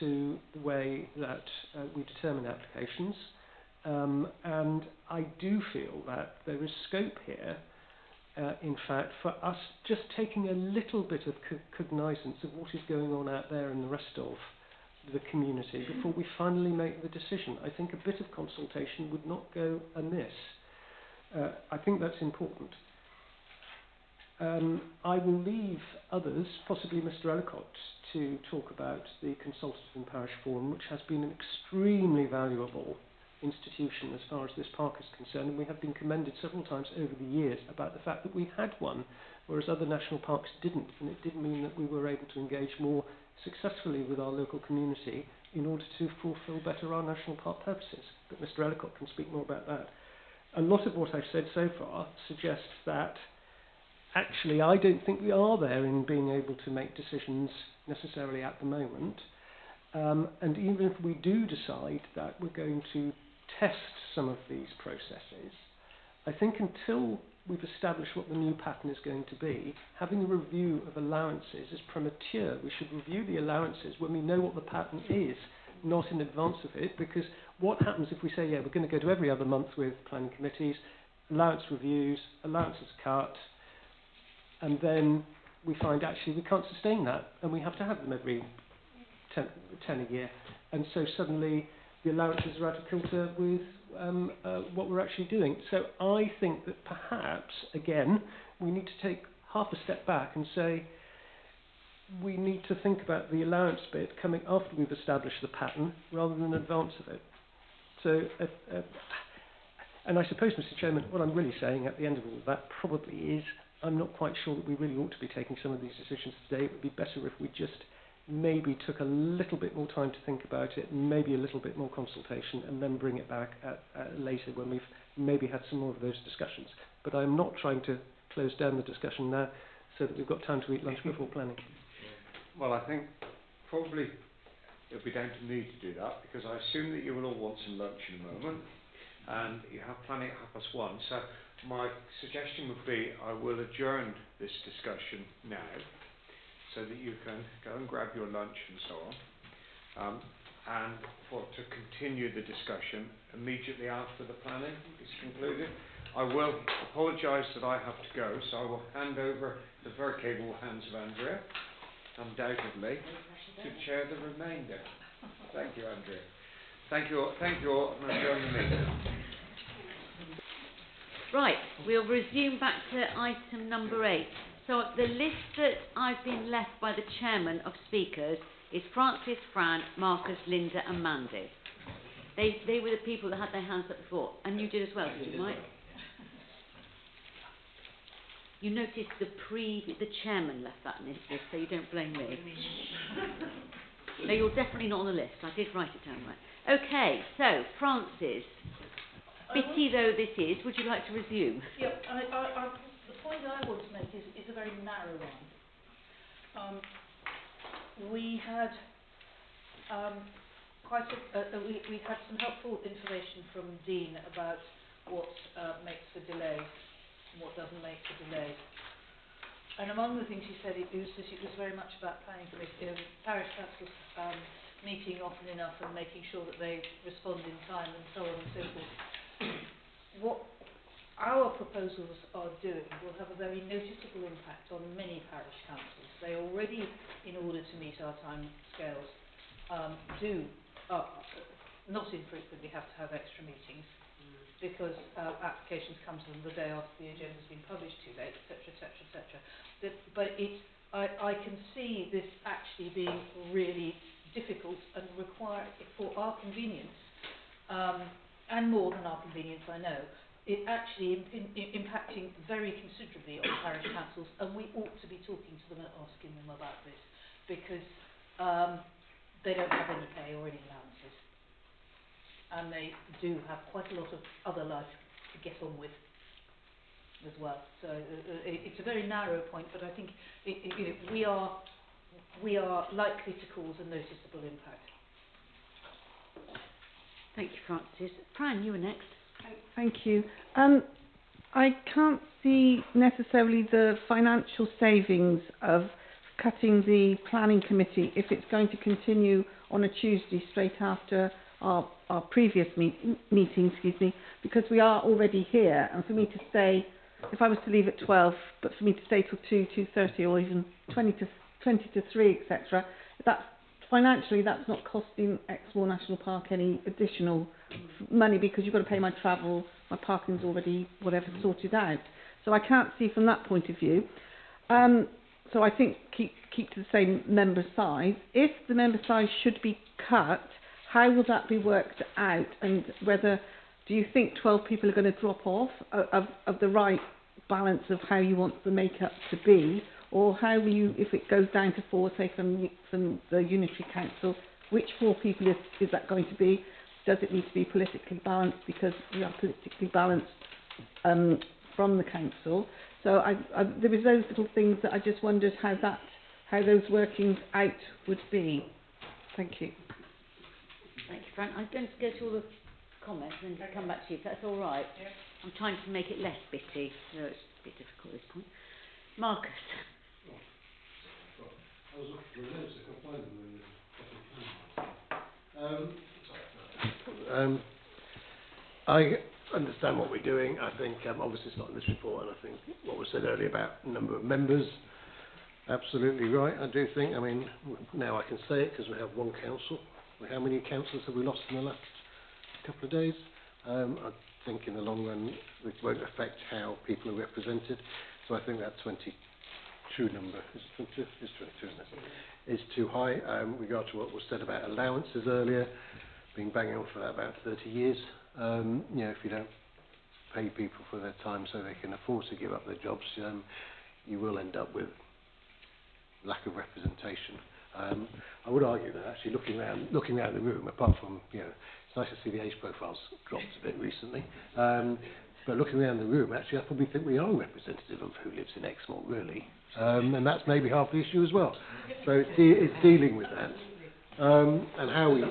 to the way that we determine applications. And I do feel that there is scope here, in fact, for us just taking a little bit of cognizance of what is going on out there in the rest of the community before we finally make the decision. I think a bit of consultation would not go amiss. I think that's important. I will leave others, possibly Mr. Ellicott, to talk about the Consultative and Parish Forum, which has been an extremely valuable institution as far as this park is concerned, and we have been commended several times over the years about the fact that we had one, whereas other national parks didn't, and it did mean that we were able to engage more successfully with our local community in order to fulfil better our national park purposes. But Mr. Ellicott can speak more about that. A lot of what I've said so far suggests that actually I don't think we are there in being able to make decisions necessarily at the moment. And even if we do decide that we're going to test some of these processes, I think until we've established what the new pattern is going to be, having a review of allowances is premature. We should review the allowances when we know what the pattern is, not in advance of it, because what happens if we say, yeah, we're going to go to every other month with planning committees, allowance reviews, allowances cut, and then we find actually we can't sustain that, and we have to have them every 10 a year, and so suddenly the allowances are out of kilter with what we're actually doing. So I think that perhaps, again, we need to take half a step back and say we need to think about the allowance bit coming after we've established the pattern rather than in advance of it. So, and I suppose, Mr. Chairman, what I'm really saying at the end of all of that probably is I'm not quite sure that we really ought to be taking some of these decisions today. It would be better if we just maybe took a little bit more time to think about it, maybe a little bit more consultation, and then bring it back later when we've maybe had some more of those discussions. But I'm not trying to close down the discussion now so that we've got time to eat lunch before planning. Well, I think probably it'll be down to me to do that, because I assume that you will all want some lunch in a moment, and you have planning at 1:30. So my suggestion would be I will adjourn this discussion now, so that you can go and grab your lunch and so on, and to continue the discussion immediately after the planning is concluded. I will apologise that I have to go, so I will hand over the very capable hands of Andrea, undoubtedly, to chair the remainder. Thank you, Andrea. Thank you all, and I'll join the meeting. Right, we'll resume back to item number 8. So the list that I've been left by the chairman of speakers is Francis, Fran, Marcus, Linda and Mandy. They were the people that had their hands up before, and you did as well, did you, Mike? You noticed the chairman left that list, so you don't blame me. No, you're definitely not on the list. I did write it down right. Okay, so Francis, bitty though this is, would you like to resume? Yeah, the point I want to make is a very narrow one. We had we had some helpful information from Dean about what makes for delays and what doesn't make for delays. And among the things he said, it was very much about planning committee, parish councils meeting often enough and making sure that they respond in time and so on and so forth. What our proposals are doing will have a very noticeable impact on many parish councils. They already, in order to meet our time scales, not infrequently have to have extra meetings because applications come to them the day after the agenda has been published, too late, etc., etc., etc. But I can see this actually being really difficult and require, for our convenience, and more than our convenience, I know, it actually impacting very considerably on parish councils, and we ought to be talking to them and asking them about this, because they don't have any pay or any allowances, and they do have quite a lot of other life to get on with as well. So it's a very narrow point, but I think we are likely to cause a noticeable impact. Thank you, Francis. Fran, you were next. Thank you. I can't see necessarily the financial savings of cutting the planning committee if it's going to continue on a Tuesday straight after our previous meeting, because we are already here, and for me to stay, if I was to leave at 12, but for me to stay till 2:30, or even 20 to 3, etc., financially that's not costing Exmoor National Park any additional money, because you've got to pay my travel, my parking's already whatever sorted out. So I can't see from that point of view. So I think keep to the same member size. If the member size should be cut, how will that be worked out, and whether, do you think 12 people are going to drop off of the right balance of how you want the makeup to be, or how will you, if it goes down to 4, say from the Unitary Council, which 4 people is that going to be? Does it need to be politically balanced, because we are politically balanced from the council? So there was those little things that I just wondered how those workings out would be. Thank you. Thank you, Fran. I'm going to go through all the comments and then come back to you, if that's all right. Yeah. I'm trying to make it less bitty, so it's a bit difficult at this point. Marcus. I was looking for a note, so I can't find them when I understand what we're doing. I think obviously it's not in this report, and I think what was said earlier about number of members, absolutely right. I do think, I mean, now I can say it because we have one council. How many councillors have we lost in the last couple of days? I think in the long run it won't affect how people are represented. So I think that 22 number, is it 22? It's 22, isn't it? Is too high. Regard to what was said about allowances earlier, been banging on for that about 30 years. You know, if you don't pay people for their time so they can afford to give up their jobs, you will end up with lack of representation. I would argue that actually looking around the room, apart from, you know, it's nice to see the age profiles dropped a bit recently, but looking around the room, actually I probably think we are representative of who lives in Exmoor, really, and that's maybe half the issue as well. So it's dealing with that, and how we...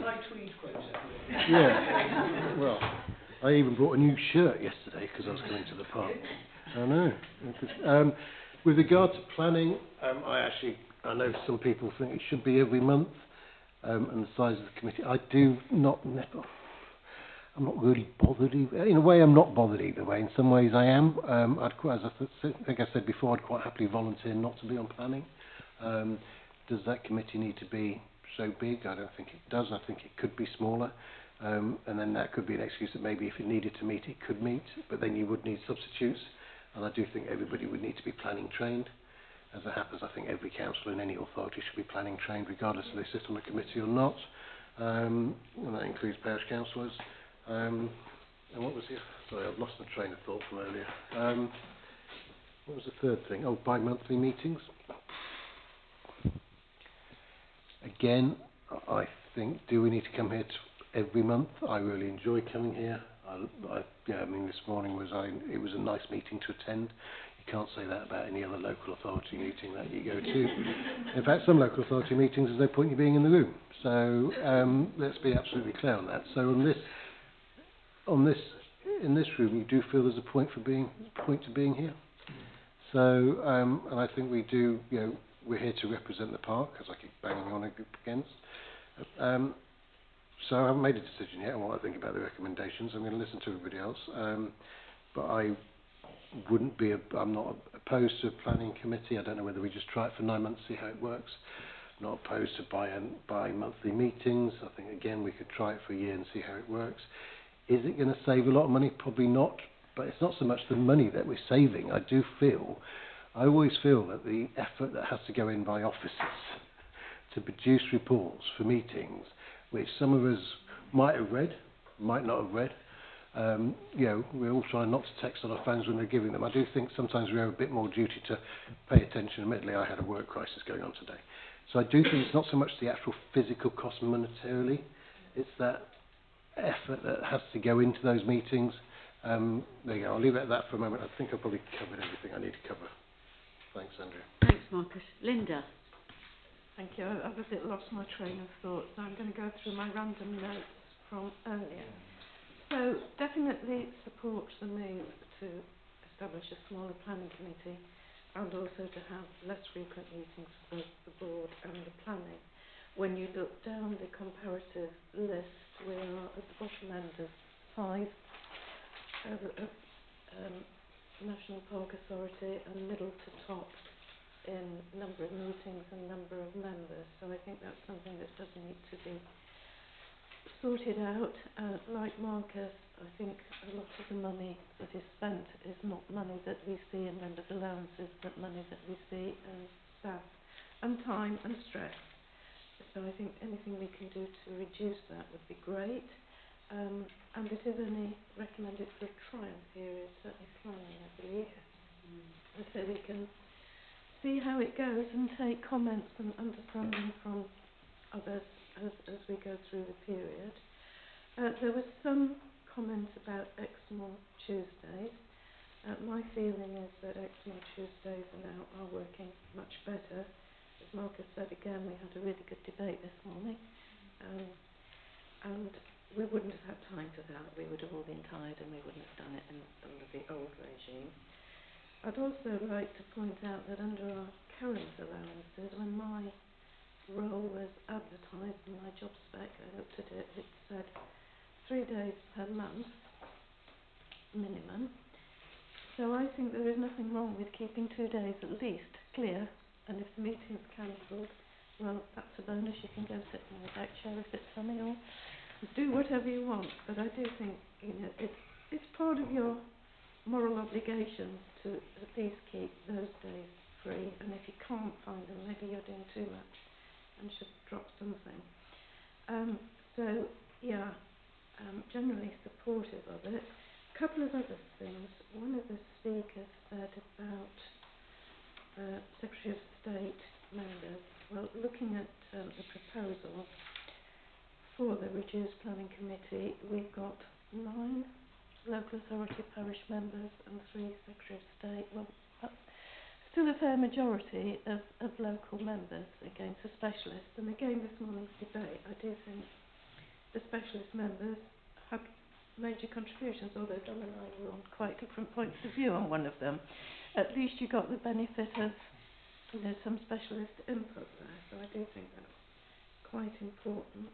Yeah, well, I even brought a new shirt yesterday because I was coming to the park. I know. With regard to planning, I know some people think it should be every month, and the size of the committee. I'm not really bothered either. In a way, I'm not bothered either way. In some ways, I am. As I think I said before, I'd quite happily volunteer not to be on planning. Does that committee need to be so big? I don't think it does. I think it could be smaller. And then that could be an excuse that maybe if it needed to meet, it could meet, but then you would need substitutes. And I do think everybody would need to be planning trained. As it happens, I think every council in any authority should be planning trained, regardless if they sit on the committee or not. And that includes parish councillors. And what was the... Sorry, I've lost my train of thought from earlier. What was the third thing? Oh, bi-monthly meetings. Again, I think, do we need to come here every month? I really enjoy coming here. I mean, this morning it was a nice meeting to attend. You can't say that about any other local authority meeting that you go to. In fact, some local authority meetings, there's no point in you being in the room. So let's be absolutely clear on that. So in this room, you do feel there's a point to being here. So and I think we do. You know, we're here to represent the park, as I keep banging on against. So I haven't made a decision yet on what I think about the recommendations. I'm going to listen to everybody else. But I'm not opposed to a planning committee. I don't know whether we just try it for 9 months, see how it works. I'm not opposed to bi-monthly meetings. I think, again, we could try it for a year and see how it works. Is it going to save a lot of money? Probably not. But it's not so much the money that we're saving. I always feel that the effort that has to go in by officers to produce reports for meetings, which some of us might have read, might not have read. You know, we're all trying not to text on our phones when they're giving them. I do think sometimes we have a bit more duty to pay attention. Admittedly, I had a work crisis going on today. So I do think it's not so much the actual physical cost monetarily, it's that effort that has to go into those meetings. There you go, I'll leave it at that for a moment. I think I've probably covered everything I need to cover. Thanks, Andrea. Thanks, Marcus. Linda. Thank you. I've a bit lost my train of thought, so I'm going to go through my random notes from earlier. So, definitely support the move to establish a smaller planning committee and also to have less frequent meetings for both the board and the planning. When you look down the comparative list, we are at the bottom end of 5 National Park Authority and middle to top in number of meetings and number of members. So I think that's something that does need to be sorted out. Like Marcus, I think a lot of the money that is spent is not money that we see in members' allowances, but money that we see in staff and time and stress. So I think anything we can do to reduce that would be great. And it is only recommended for a trial period, certainly planning, I believe. And so we can see how it goes and take comments and understanding from others as we go through the period. There was some comment about Exmoor Tuesdays. My feeling is that Exmoor Tuesdays are working much better. As Marcus said again, we had a really good debate this morning. And we wouldn't have had time for that. We would have all been tired and we wouldn't have done it under the old regime. I'd also like to point out that under our current allowances, when my role was advertised in my job spec, I looked at it, it said 3 days per month minimum. So I think there is nothing wrong with keeping 2 days at least clear, and if the meeting's cancelled, well, that's a bonus. You can go sit in the back chair if it's sunny, or do whatever you want. But I do think, you know, it's part of your moral obligation to at least keep those days free, and if you can't find them, maybe you're doing too much and should drop something. Generally supportive of it. A couple of other things. One of the speakers said about Secretary of State members. Well, looking at the proposal for the reduced planning committee, we've got 9 local authority parish members and 3 Secretary of State. Well, still a fair majority of local members against the specialists. And again, this morning's debate, I do think the specialist members have major contributions, although Don and I were on quite different points of view on one of them. At least you got the benefit of, you know, some specialist input there, so I do think that's quite important.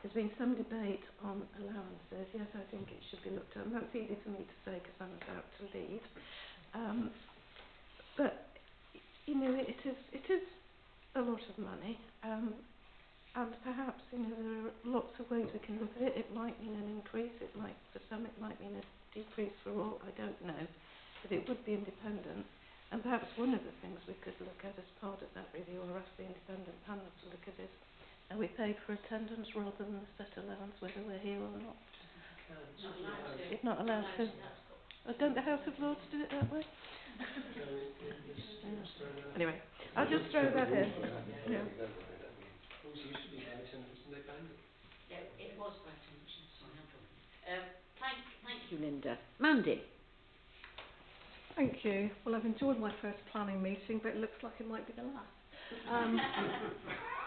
There's been some debate on allowances. Yes, I think it should be looked at, and that's easy for me to say because I'm about to leave. But you know, it is a lot of money. And perhaps, you know, there are lots of ways we can look at it. It might mean an increase, it might, for some, it might mean a decrease for all, I don't know. But it would be independent. And perhaps one of the things we could look at as part of that review, or ask the independent panel to look at, is are we paid for attendance rather than the set allowance, whether we're here or not? You're not allowed to. Don't the House of Lords do it that way? Anyway, I'll just throw that in. Yeah. It used to be by attendance and they banned it. Yeah, it was by attendance. Sorry, I'm talking. Thank you, Linda. Mandy. Thank you. Well, I've enjoyed my first planning meeting, but it looks like it might be the last.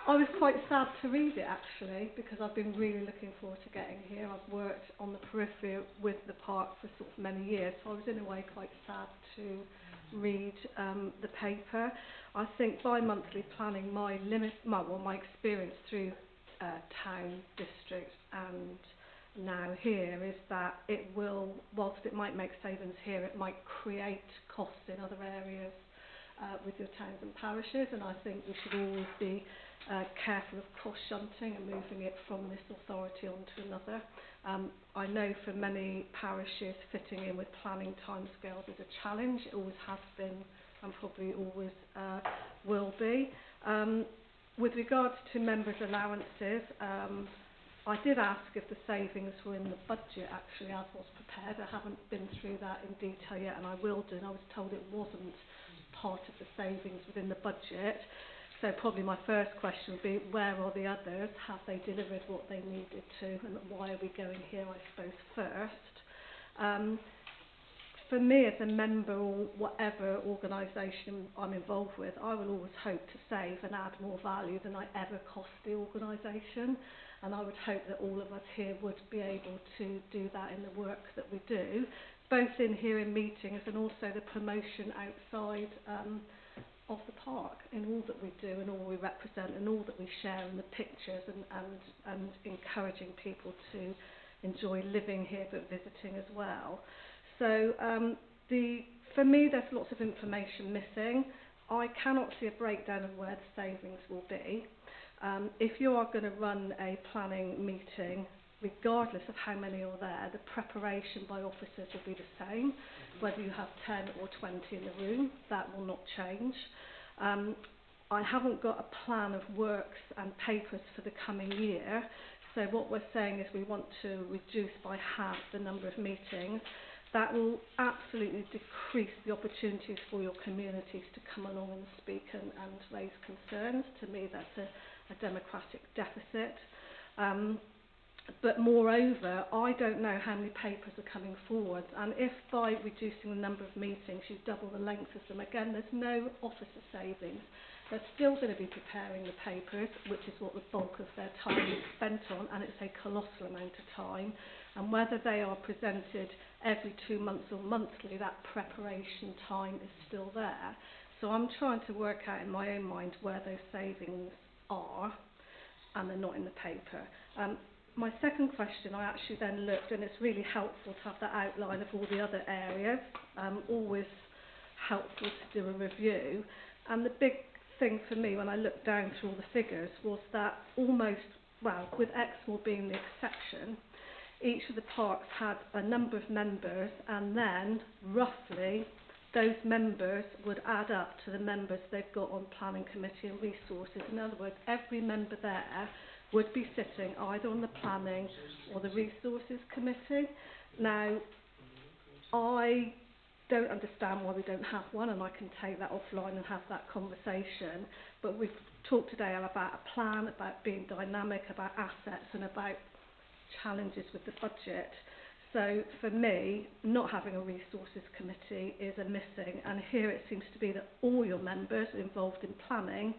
I was quite sad to read it, actually, because I've been really looking forward to getting here. I've worked on the periphery with the park for sort of many years, so I was in a way quite sad to read the paper. I think bi-monthly planning, my experience through town, district and now here is that it will, whilst it might make savings here, it might create costs in other areas with your towns and parishes, and I think we should always be careful of cost shunting and moving it from this authority onto another. I know for many parishes fitting in with planning timescales is a challenge. It always has been and probably always will be. With regards to members' allowances, I did ask if the savings were in the budget actually as was prepared. I haven't been through that in detail yet, and I will do, and I was told it wasn't part of the savings within the budget. So probably my first question would be, where are the others? Have they delivered what they needed to, and why are we going here, I suppose, first? For me as a member or whatever organisation I'm involved with, I will always hope to save and add more value than I ever cost the organisation. And I would hope that all of us here would be able to do that in the work that we do, both in here in meetings and also the promotion outside of the park in all that we do and all we represent and all that we share in the pictures and encouraging people to enjoy living here but visiting as well. So for me there's lots of information missing. I cannot see a breakdown of where the savings will be. If you are going to run a planning meeting, regardless of how many are there, the preparation by officers will be the same. Whether you have 10 or 20 in the room, that will not change. I haven't got a plan of works and papers for the coming year. So what we're saying is we want to reduce by half the number of meetings. That will absolutely decrease the opportunities for your communities to come along and speak and raise concerns. To me, that's a democratic deficit. But moreover, I don't know how many papers are coming forward, and if by reducing the number of meetings you double the length of them, again, there's no officer savings. They're still going to be preparing the papers, which is what the bulk of their time is spent on, and it's a colossal amount of time. And whether they are presented every 2 months or monthly, that preparation time is still there. So I'm trying to work out in my own mind where those savings are, and they're not in the paper. My second question, I actually then looked, and it's really helpful to have that outline of all the other areas. Always helpful to do a review. And the big thing for me when I looked down through all the figures was that almost, well, with Exmoor being the exception, each of the parks had a number of members, and then roughly those members would add up to the members they've got on planning committee and resources. In other words, every member there would be sitting either on the planning or the resources committee. Now, I don't understand why we don't have one, and I can take that offline and have that conversation, but we've talked today about a plan, about being dynamic, about assets, and about challenges with the budget. So for me, not having a resources committee is a missing, and here it seems to be that all your members are involved in planning.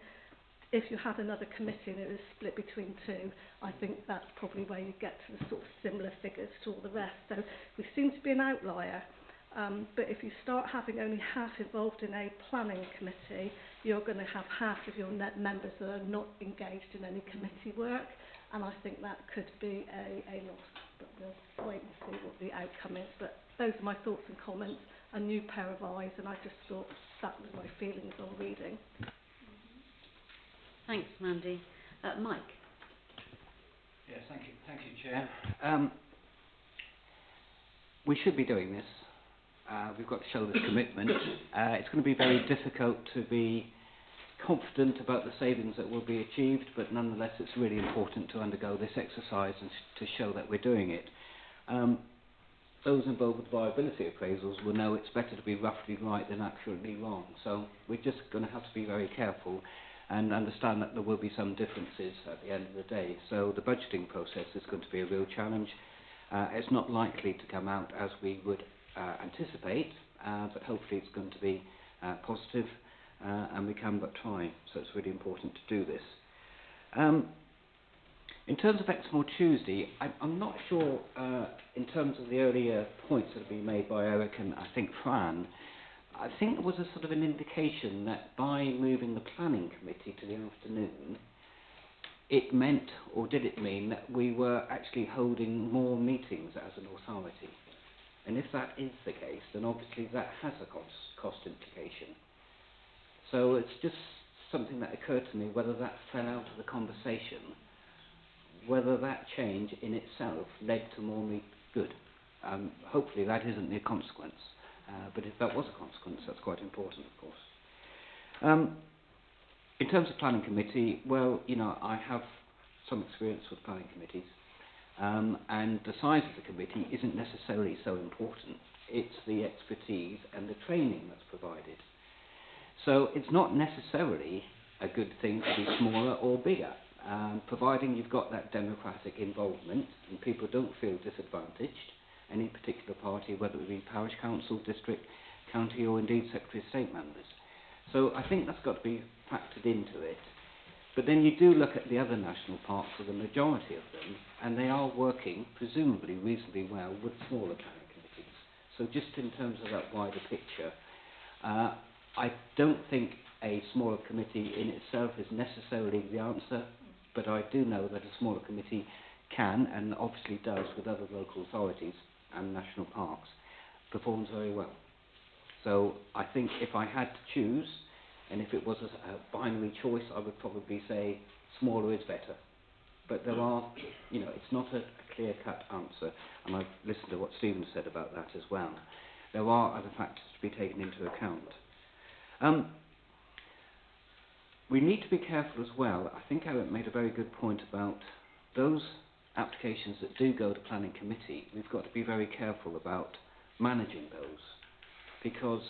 If you had another committee and it was split between two, I think that's probably where you get to the sort of similar figures to all the rest. So we seem to be an outlier. But if you start having only half involved in a planning committee, you're going to have half of your members that are not engaged in any committee work, and I think that could be a loss. But we'll wait and see what the outcome is. But those are my thoughts and comments. A new pair of eyes, and I just thought that was my feelings on reading. Thanks, Mandy. Mike? Yes, thank you, Chair. We should be doing this. We've got to show this commitment. It's going to be very difficult to be confident about the savings that will be achieved, but nonetheless it's really important to undergo this exercise and to show that we're doing it. Those involved with viability appraisals will know it's better to be roughly right than accurately wrong. So we're just going to have to be very careful and understand that there will be some differences at the end of the day. So the budgeting process is going to be a real challenge. It's not likely to come out as we would anticipate, but hopefully it's going to be positive, and we can but try. So it's really important to do this. In terms of Exmoor Tuesday, I'm not sure in terms of the earlier points that have been made by Eric and I think Fran. I think there was a sort of an indication that by moving the planning committee to the afternoon, it meant, or did it mean, that we were actually holding more meetings as an authority. And if that is the case, then obviously that has a cost implication. So it's just something that occurred to me, whether that fell out of the conversation, whether that change in itself led to more good. Hopefully that isn't the consequence. But if that was a consequence, that's quite important, of course. In terms of planning committee, well, you know, I have some experience with planning committees, and the size of the committee isn't necessarily so important. It's the expertise and the training that's provided. So it's not necessarily a good thing to be smaller or bigger, providing you've got that democratic involvement and people don't feel disadvantaged. Any particular party, whether it be parish council, district, county, or indeed Secretary of State members. So I think that's got to be factored into it. But then you do look at the other national parks, or the majority of them, and they are working, presumably, reasonably well with smaller planning committees. So just in terms of that wider picture, I don't think a smaller committee in itself is necessarily the answer, but I do know that a smaller committee can, and obviously does with other local authorities and national parks, performs very well. So I think if I had to choose, and if it was a binary choice, I would probably say smaller is better. But there are, you know, it's not a clear-cut answer, and I've listened to what Stephen said about that as well. There are other factors to be taken into account. we need to be careful as well. I think Eric made a very good point about those applications that do go to planning committee. We've got to be very careful about managing those, because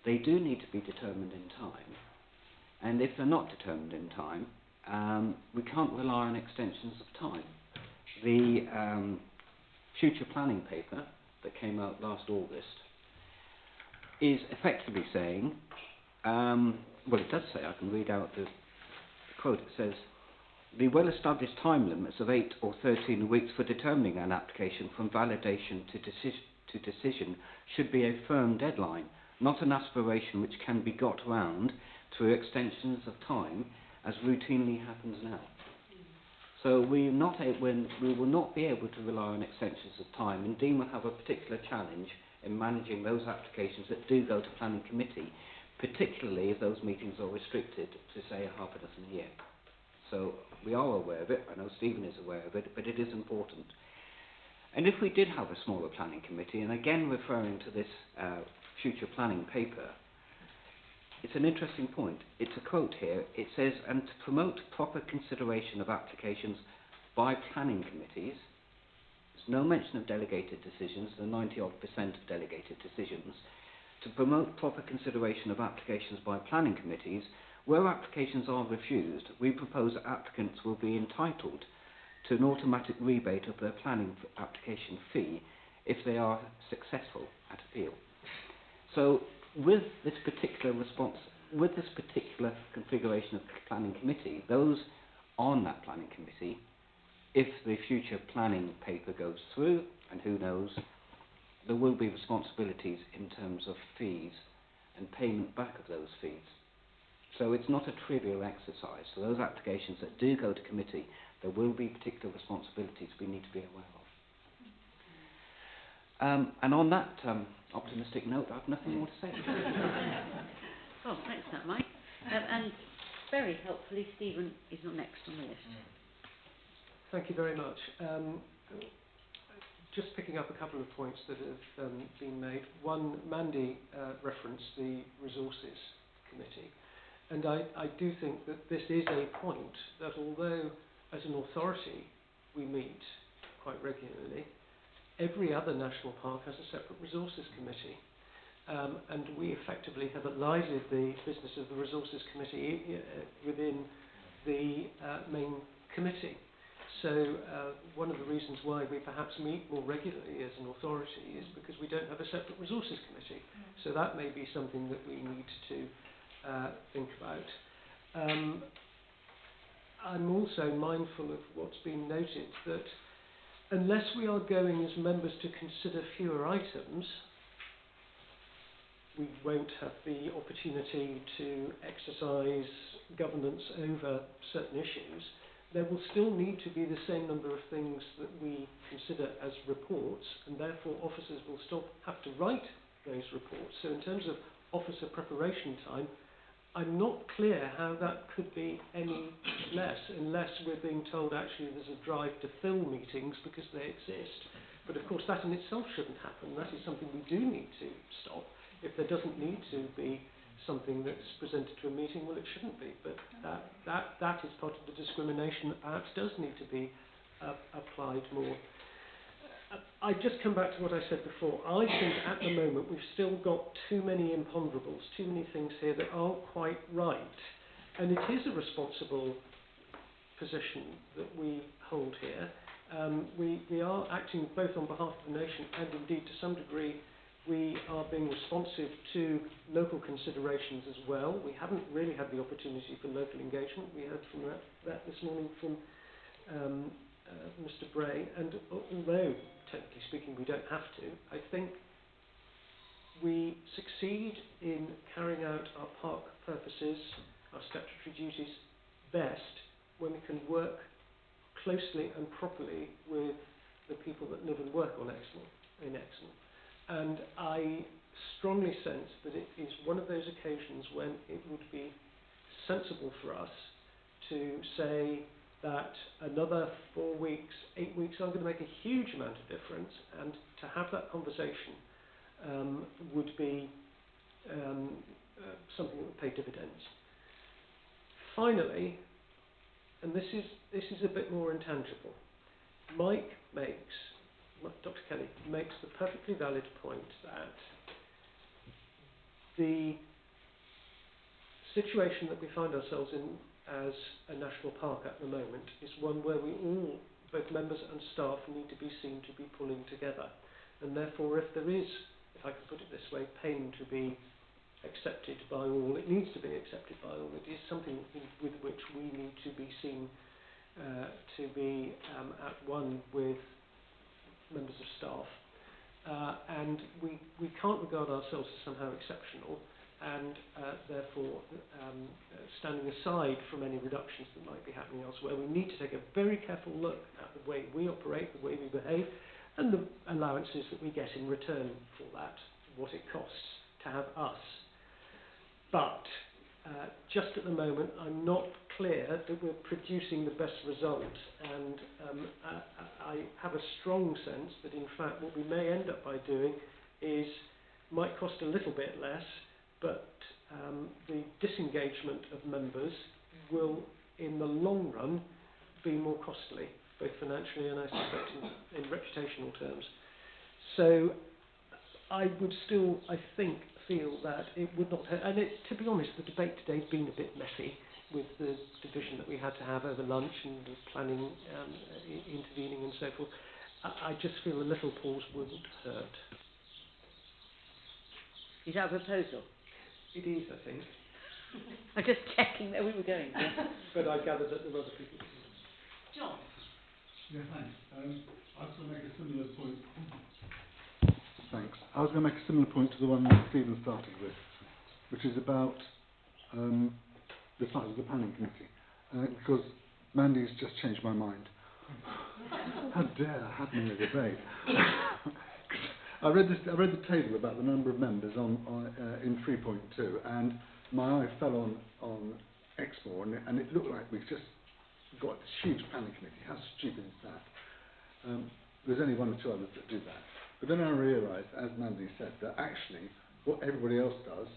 they do need to be determined in time, and if they're not determined in time, we can't rely on extensions of time. The future planning paper that came out last August is effectively saying, well, it does say, I can read out the quote, it says, the well-established time limits of 8 or 13 weeks for determining an application from validation to decision should be a firm deadline, not an aspiration which can be got round through extensions of time, as routinely happens now. So we will not be able to rely on extensions of time, and Dean will have a particular challenge in managing those applications that do go to planning committee, particularly if those meetings are restricted to, say, half a dozen a year. So we are aware of it. I know Stephen is aware of it, but it is important. And if we did have a smaller planning committee, and again referring to this future planning paper, it's an interesting point. It's a quote here. It says, and to promote proper consideration of applications by planning committees, there's no mention of delegated decisions, the 90-odd% of delegated decisions, to promote proper consideration of applications by planning committees, where applications are refused, we propose that applicants will be entitled to an automatic rebate of their planning application fee if they are successful at appeal. So with this particular configuration of planning committee, those on that planning committee, if the future planning paper goes through, and who knows, there will be responsibilities in terms of fees and payment back of those fees. So it's not a trivial exercise. So those applications that do go to committee, there will be particular responsibilities we need to be aware of. And on that optimistic note, I have nothing more to say. Well, thanks for that, Mike. And very helpfully, Stephen is next on the list. Thank you very much. Just picking up a couple of points that have been made. One, Mandy referenced the Resources Committee. And I do think that this is a point that although as an authority we meet quite regularly, every other national park has a separate Resources Committee. And we effectively have elided the business of the Resources Committee within the main committee. So one of the reasons why we perhaps meet more regularly as an authority is because we don't have a separate Resources Committee. So that may be something that we need to think about. I'm also mindful of what's been noted, that unless we are going as members to consider fewer items, we won't have the opportunity to exercise governance over certain issues. There will still need to be the same number of things that we consider as reports, and therefore officers will still have to write those reports. So in terms of officer preparation time, I'm not clear how that could be any less, unless we're being told actually there's a drive to fill meetings because they exist. But of course that in itself shouldn't happen. That is something we do need to stop. If there doesn't need to be something that's presented to a meeting, well, it shouldn't be. But that is part of the discrimination that perhaps does need to be applied more. I just come back to what I said before. I think at the moment we've still got too many imponderables, too many things here that aren't quite right. And it is a responsible position that we hold here. We are acting both on behalf of the nation and indeed to some degree we are being responsive to local considerations as well. We haven't really had the opportunity for local engagement. We heard from that this morning from Mr. Bray, and although technically speaking we don't have to, I think we succeed in carrying out our park purposes, our statutory duties best when we can work closely and properly with the people that live and work on in Exmoor. And I strongly sense that it is one of those occasions when it would be sensible for us to say that another 4 weeks, 8 weeks aren't going to make a huge amount of difference, and to have that conversation would be something that would pay dividends. Finally, and this is a bit more intangible, Dr. Kelly makes the perfectly valid point that the situation that we find ourselves in as a national park at the moment is one where we all, both members and staff, need to be seen to be pulling together. And therefore, if there is, if I can put it this way, pain to be accepted by all, it needs to be accepted by all. It is something with which we need to be seen to be at one with members of staff. And we can't regard ourselves as somehow exceptional, and therefore standing aside from any reductions that might be happening elsewhere. We need to take a very careful look at the way we operate, the way we behave, and the allowances that we get in return for that, what it costs to have us. But just at the moment, I'm not clear that we're producing the best result, and I have a strong sense that in fact what we may end up by doing might cost a little bit less, but the disengagement of members will, in the long run, be more costly, both financially and I suspect in reputational terms. So I would still, I think, feel that it would not hurt. And to be honest, the debate today has been a bit messy with the division that we had to have over lunch and the planning intervening and so forth. I just feel a little pause wouldn't hurt. Is that a proposal? It is, I think. I'm just checking where we were going. But I gather that there are other people. John? Yeah, thanks. I was going to make a similar point. Thanks. I was going to make a similar point to the one that Stephen started with, which is about the size of the planning committee. Because Mandy's just changed my mind. How dare have me in a debate? I read the table about the number of members in 3.2, and my eye fell on Exmoor, and it looked like we've just got this huge planning committee. How stupid is that? There's only one or two others that do that. But then I realised, as Mandy said, that actually what everybody else does,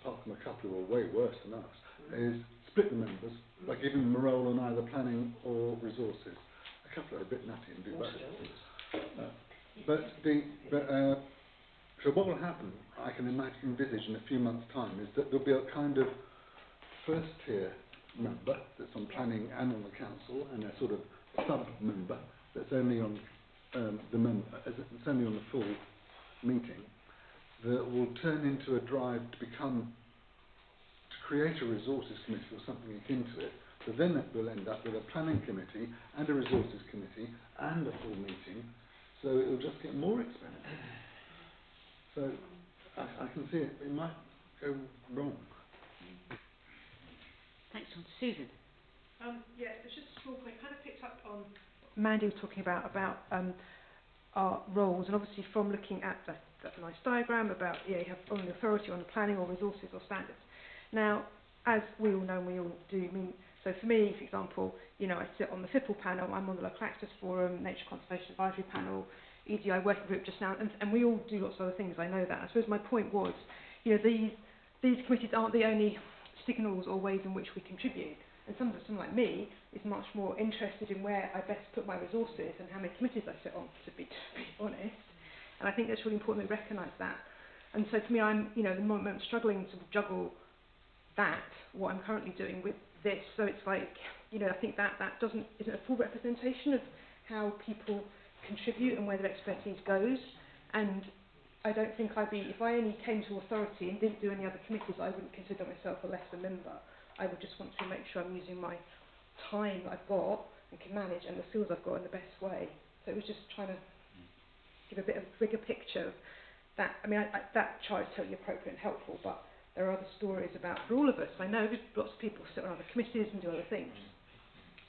apart from a couple who are way worse than us, is split the members by giving them a role on either planning or resources. A couple are a bit nutty and do both. So what will happen, I can envisage in a few months' time, is that there'll be a kind of first-tier member that's on planning and on the council, and a sort of sub-member that's only on it's only on the full meeting, that will turn into a drive to create a resources committee or something akin to it. So then it will end up with a planning committee and a resources committee and a full meeting. So it will just get more expensive. So I can see it might go wrong. Thanks, John. Susan? Yeah, it's just a small point. Kind of picked up on Mandy was talking about our roles, and obviously from looking at that nice diagram about you have on the authority on the planning or resources or standards. Now, as we all know, and we all do. So for me, for example, I sit on the FIPL panel. I'm on the Local Access Forum, Nature Conservation Advisory Panel, EDI working group just now, and we all do lots of other things. I know that. I suppose my point was, these committees aren't the only signals or ways in which we contribute. And someone like me is much more interested in where I best put my resources and how many committees I sit on, to be honest. And I think that's really important that we recognise that. And so for me, I'm, the moment I'm struggling to juggle what I'm currently doing with this. So it's like, I think that isn't a full representation of how people contribute and where their expertise goes. And I don't think if I only came to authority and didn't do any other committees, I wouldn't consider myself a lesser member. I would just want to make sure I'm using my time that I've got and can manage and the skills I've got in the best way. So it was just trying to give a bit of a bigger picture of that. I mean, that chart is totally appropriate and helpful, but there are other stories about, for all of us, I know lots of people sit on other committees and do other things.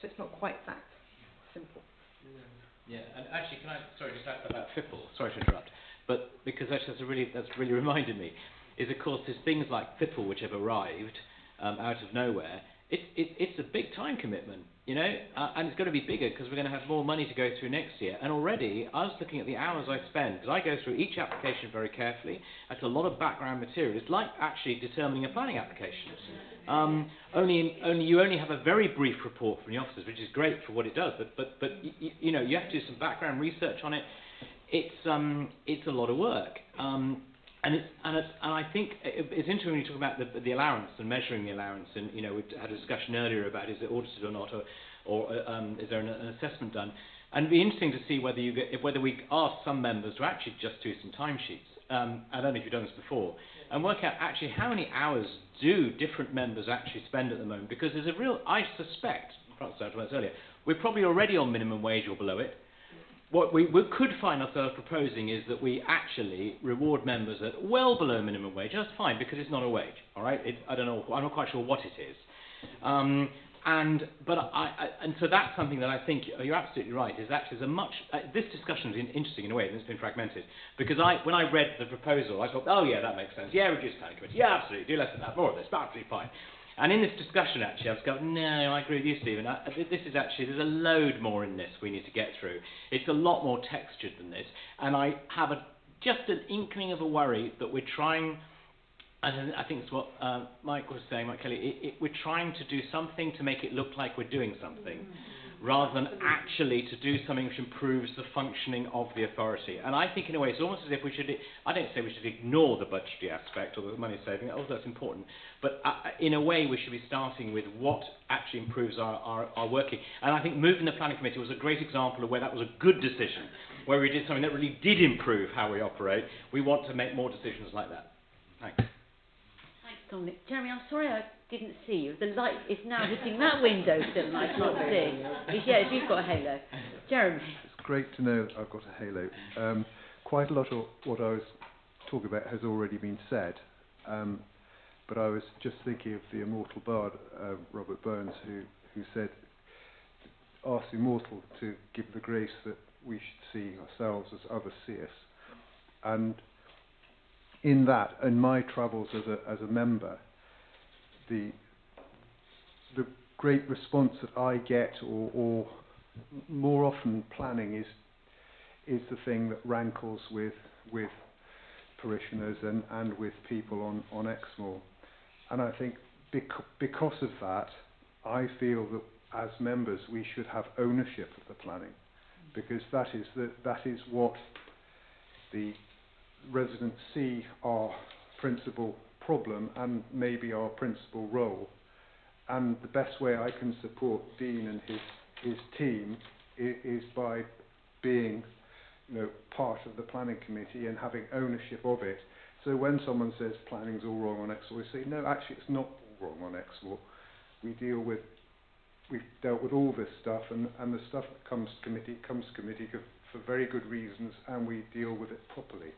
So it's not quite that simple. Yeah, and actually, just add about FIPL, sorry to interrupt, but because actually that's really reminded me, is of course there's things like FIPL which have arrived out of nowhere. It's a big time commitment and it's going to be bigger because we're going to have more money to go through next year. And already, I was looking at the hours I spend, because I go through each application very carefully. That's a lot of background material. It's like actually determining a planning application. You only have a very brief report from the officers, which is great for what it does, but you have to do some background research on it. It's a lot of work. And I think it's interesting when you talk about the allowance and measuring the allowance, and we had a discussion earlier about is it audited or not, or is there an assessment done? And it'd be interesting to see whether we ask some members to actually just do some timesheets. I don't know if you've done this before, and work out actually how many hours do different members actually spend at the moment, because there's a real, I suspect, Francis talked about this earlier, we're probably already on minimum wage or below it. What we could find ourselves proposing is that we actually reward members at well below minimum wage. That's fine, because it's not a wage, all right? I don't know, I'm not quite sure what it is. And so that's something that I think you're absolutely right. Is actually there's a much this discussion is interesting in a way, and it's been fragmented. Because when I read the proposal, I thought, oh yeah, that makes sense. Yeah, reduce planning committee. Yeah, absolutely. Do less of that, more of this. Absolutely fine. And in this discussion, actually, I was going, no, I agree with you, Stephen. This is actually, there's a load more in this we need to get through. It's a lot more textured than this. And I have just an inkling of a worry that we're trying, and I think it's what Mike was saying, Mike Kelly, we're trying to do something to make it look like we're doing something, rather than actually to do something which improves the functioning of the authority. And I think in a way it's almost as if we should, I don't say we should ignore the budgetary aspect or the money saving, although that's important, but in a way we should be starting with what actually improves our working. And I think moving the planning committee was a great example of where that was a good decision, where we did something that really did improve how we operate. We want to make more decisions like that. Thanks. Thanks, Dominic. Jeremy, I'm sorry I didn't see you. The light is now hitting that window still and I can't see. Yes, you've got a halo. Jeremy. It's great to know that I've got a halo. Quite a lot of what I was talking about has already been said, but I was just thinking of the immortal bard, Robert Burns, who said, ask the immortal to give the grace that we should see ourselves as others see us. And in that, in my travels as a member, the great response that I get, or more often planning, is the thing that rankles with parishioners and with people on Exmoor. And I think because of that, I feel that as members we should have ownership of the planning, because that is what the residents see our principal problem and maybe our principal role. And the best way I can support Dean and his team is by being part of the planning committee and having ownership of it. So when someone says planning's all wrong on Exmoor, we say no, actually it's not all wrong on Exmoor. We've dealt with all this stuff, and the stuff that comes to committee for very good reasons, and we deal with it properly.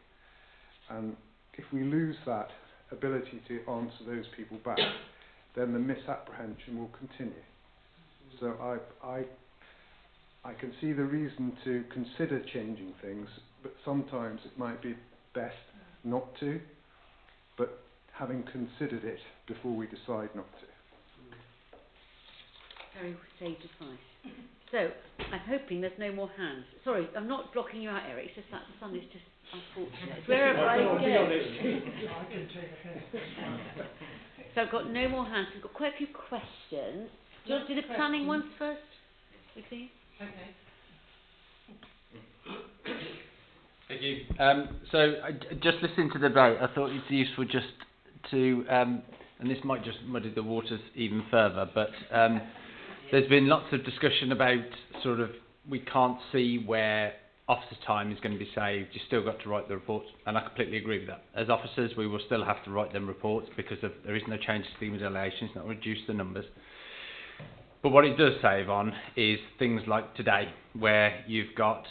And if we lose that ability to answer those people back, then the misapprehension will continue. So I can see the reason to consider changing things, but sometimes it might be best not to, but having considered it before we decide not to. Very sage advice. So, I'm hoping there's no more hands. Sorry, I'm not blocking you out, Eric. It's just that the sun is just unfortunate. It's wherever I go. I can take a hint. So I've got no more hands. We've got quite a few questions. Do you want to do the planning ones first? Okay. Thank you. So just listening to the debate, I thought it's useful just to, and this might just muddy the waters even further, but there's been lots of discussion about sort of we can't see where officer time is going to be saved. You've still got to write the reports, and I completely agree with that. As officers, we will still have to write them reports because there is no change to scheme delegation. It's not reduced the numbers. But what it does save on is things like today, where you've got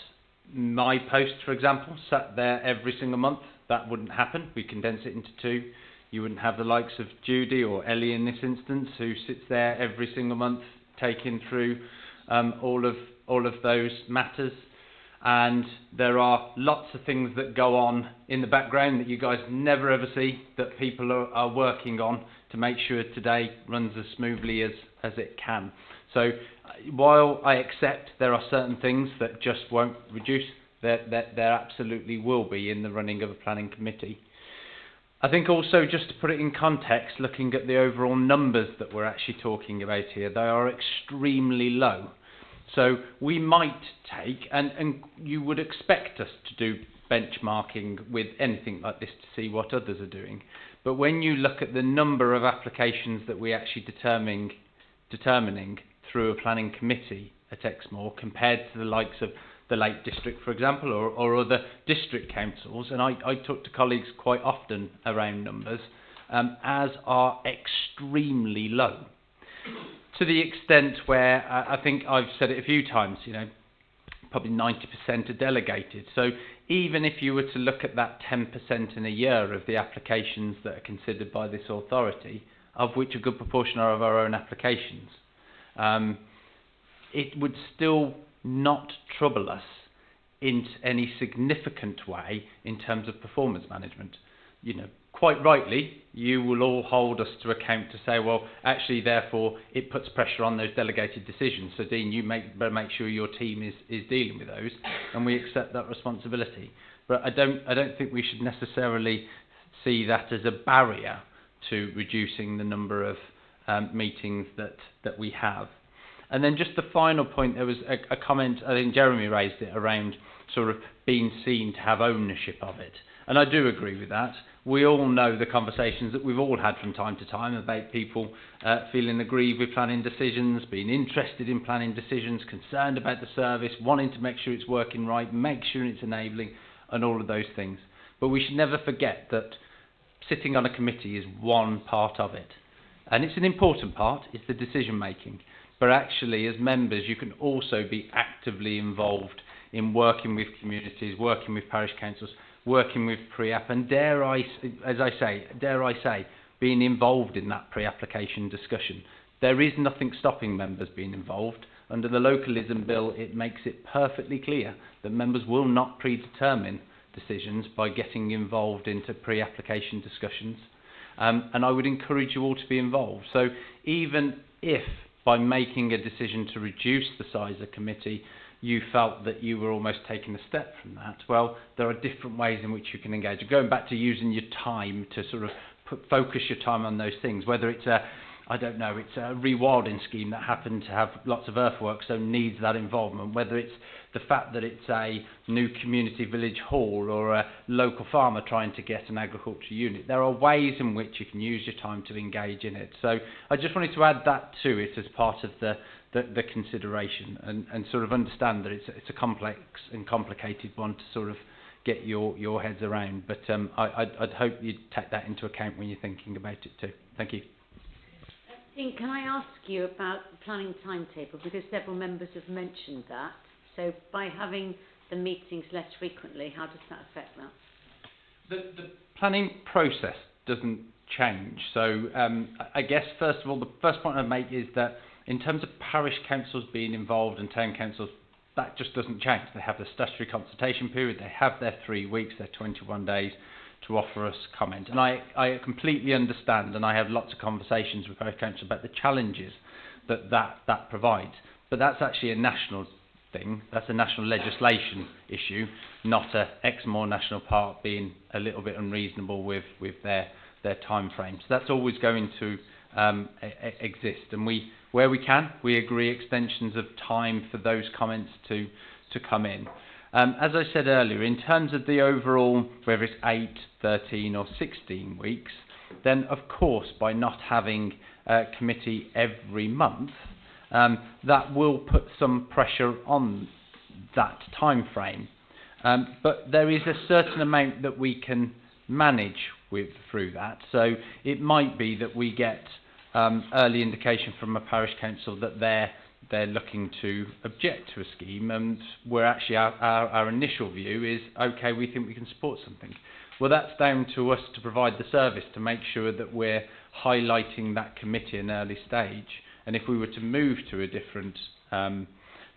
my post, for example, sat there every single month. That wouldn't happen. We condense it into two. You wouldn't have the likes of Judy or Ellie in this instance, who sits there every single month taking through all of those matters. And there are lots of things that go on in the background that you guys never ever see, that people are working on to make sure today runs as smoothly as it can. So while I accept there are certain things that just won't reduce, there absolutely will be in the running of a planning committee. I think also, just to put it in context, looking at the overall numbers that we're actually talking about here, they are extremely low. So we might take, and you would expect us to do benchmarking with anything like this to see what others are doing. But when you look at the number of applications that we actually determining through a planning committee at Exmoor compared to the likes of the Lake District, for example, or other district councils, and I talk to colleagues quite often around numbers, as are extremely low. To the extent where, I think I've said it a few times, you know, probably 90% are delegated. So even if you were to look at that 10% in a year of the applications that are considered by this authority, of which a good proportion are of our own applications, it would still not trouble us in any significant way in terms of performance management. You know, quite rightly, you will all hold us to account to say, well, actually, therefore, it puts pressure on those delegated decisions. So, Dean, you better make sure your team is dealing with those, and we accept that responsibility. But I don't think we should necessarily see that as a barrier to reducing the number of meetings that we have. And then just the final point, there was a comment, I think Jeremy raised it, around sort of being seen to have ownership of it. And I do agree with that. We all know the conversations that we've all had from time to time about people feeling aggrieved with planning decisions, being interested in planning decisions, concerned about the service, wanting to make sure it's working right, make sure it's enabling, and all of those things. But we should never forget that sitting on a committee is one part of it. And it's an important part, it's the decision making. But actually, as members, you can also be actively involved in working with communities, working with parish councils, working with pre-app, and dare I say, being involved in that pre-application discussion. There is nothing stopping members being involved. Under the Localism Bill, it makes it perfectly clear that members will not predetermine decisions by getting involved into pre-application discussions. And I would encourage you all to be involved. So even if by making a decision to reduce the size of the committee, you felt that you were almost taking a step from that, well, there are different ways in which you can engage. Going back to using your time to sort of focus your time on those things, whether it's a rewilding scheme that happened to have lots of earthwork, so needs that involvement, whether it's the fact that it's a new community village hall or a local farmer trying to get an agriculture unit. There are ways in which you can use your time to engage in it. So I just wanted to add that to it as part of the consideration, and sort of understand that it's a complex and complicated one to sort of get your heads around. But I'd hope you'd take that into account when you're thinking about it too. Thank you. Can I ask you about the planning timetable, because several members have mentioned that. So by having the meetings less frequently, how does that affect that? The planning process doesn't change. So I guess, first of all, the first point I'd make is that in terms of parish councils being involved and town councils, that just doesn't change. They have the statutory consultation period, they have their 3 weeks, their 21 days to offer us comment. And I completely understand, and I have lots of conversations with parish councils about the challenges that provides. But that's actually a national thing. That's a national legislation issue, not a Exmoor National Park being a little bit unreasonable with their time frames. So that's always going to exist. And where we can, we agree extensions of time for those comments to come in. As I said earlier, in terms of the overall, whether it's 8, 13 or 16 weeks, then of course by not having a committee every month, that will put some pressure on that time frame. But there is a certain amount that we can manage through that. So it might be that we get early indication from a parish council that they're looking to object to a scheme, and we're actually our initial view is, okay, we think we can support something. Well, that's down to us to provide the service to make sure that we're highlighting that committee in an early stage. And if we were to move to a different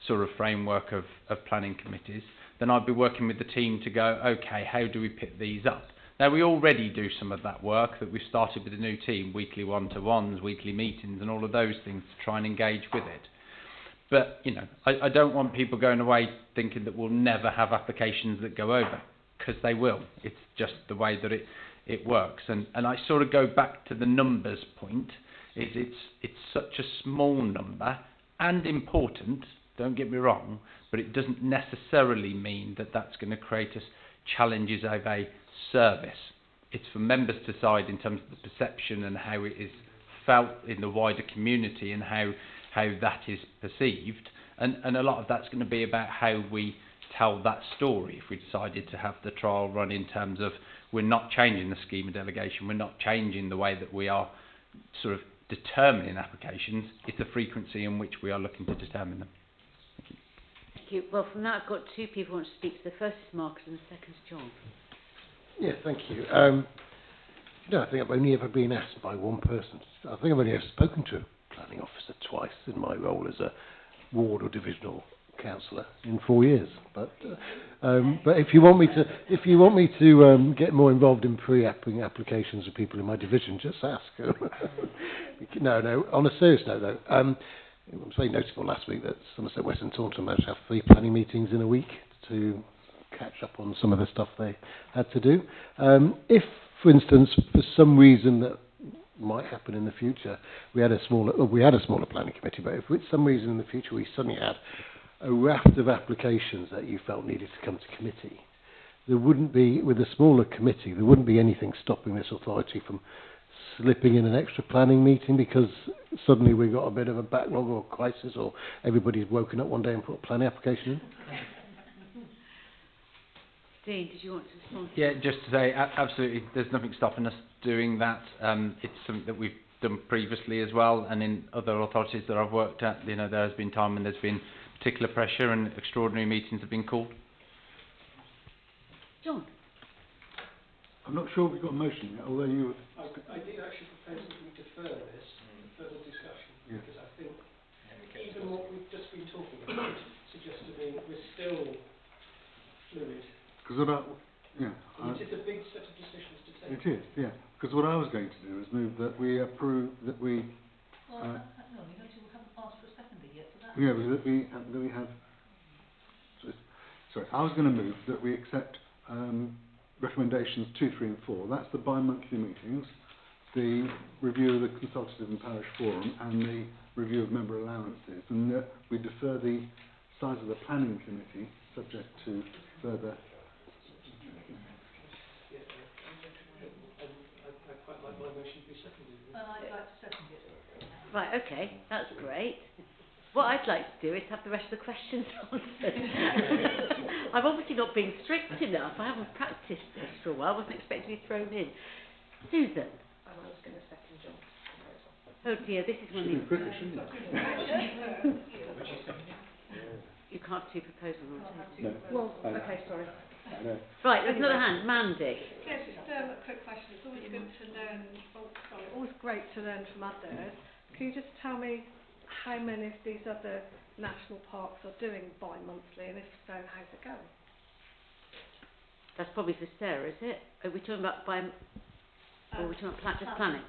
sort of framework of planning committees, then I'd be working with the team to go, okay, how do we pick these up? Now, we already do some of that work that we've started with the new team, weekly one-to-ones, weekly meetings and all of those things to try and engage with it. But, you know, I don't want people going away thinking that we'll never have applications that go over, because they will. It's just the way that it works. And I sort of go back to the numbers point, is it's such a small number and important, don't get me wrong, but it doesn't necessarily mean that that's going to create us challenges of a service. It's for members to decide in terms of the perception and how it is felt in the wider community and how that is perceived. And a lot of that's going to be about how we tell that story. If we decided to have the trial run in terms of we're not changing the scheme of delegation, we're not changing the way that we are sort of determining applications, it's the frequency in which we are looking to determine them. Thank you. Well, from that, I've got two people who want to speak. The first is Marcus and the second is John. Yeah, thank you. I think I've only ever been asked by one person. I think I've only ever spoken to a planning officer twice in my role as a ward or divisional councillor in 4 years. But if you want me to get more involved in pre-apping applications of people in my division, just ask. No. On a serious note, though, it was very noticeable last week that Somerset West and Taunton managed to have 3 planning meetings in a week to catch up on some of the stuff they had to do. If, for instance, for some reason that might happen in the future, we had a smaller planning committee, but if for some reason in the future we suddenly had a raft of applications that you felt needed to come to committee, there wouldn't be, with a smaller committee, there wouldn't be anything stopping this authority from slipping in an extra planning meeting because suddenly we got a bit of a backlog or crisis, or everybody's woken up one day and put a planning application in. Dean, did you want to respond? Yeah, just to say, absolutely, there's nothing stopping us doing that. It's something that we've done previously as well, and in other authorities that I've worked at, you know, there has been time when there's been particular pressure and extraordinary meetings have been called. John? I'm not sure we've got a motion yet, although you... I did actually propose that we defer this for further discussion, because I think even what we've just been talking about suggests to me we're still fluid. Because It is a big set of decisions to take. It is, yeah. Because what I was going to do is move that we approve, that we... Well, no, we haven't asked for a seconder yet, so that... Yeah, that we have... Sorry, I was going to move that we accept recommendations 2, 3 and 4. That's the bi-monthly meetings, the review of the Consultative and Parish Forum and the review of member allowances, and that we defer the size of the planning committee subject to further... I'd quite like my motion to be seconded. I'd like to second it. Right, okay, that's great. What I'd like to do is have the rest of the questions answered. I've obviously not been strict enough. I haven't practiced this for a while. I wasn't expecting to be thrown in. Susan? I was going to second John's proposal. Oh dear, this is one of these... You can't have two proposals on the table. Well, okay, sorry. Right, there's another hand. Mandy. Yes, just a quick question. It's always good to learn, always great to learn from others. Can you just tell me how many of these other national parks are doing bi-monthly, and if so, how's it going? That's probably for Sarah, is it? Are we talking about or are we talking about just planning?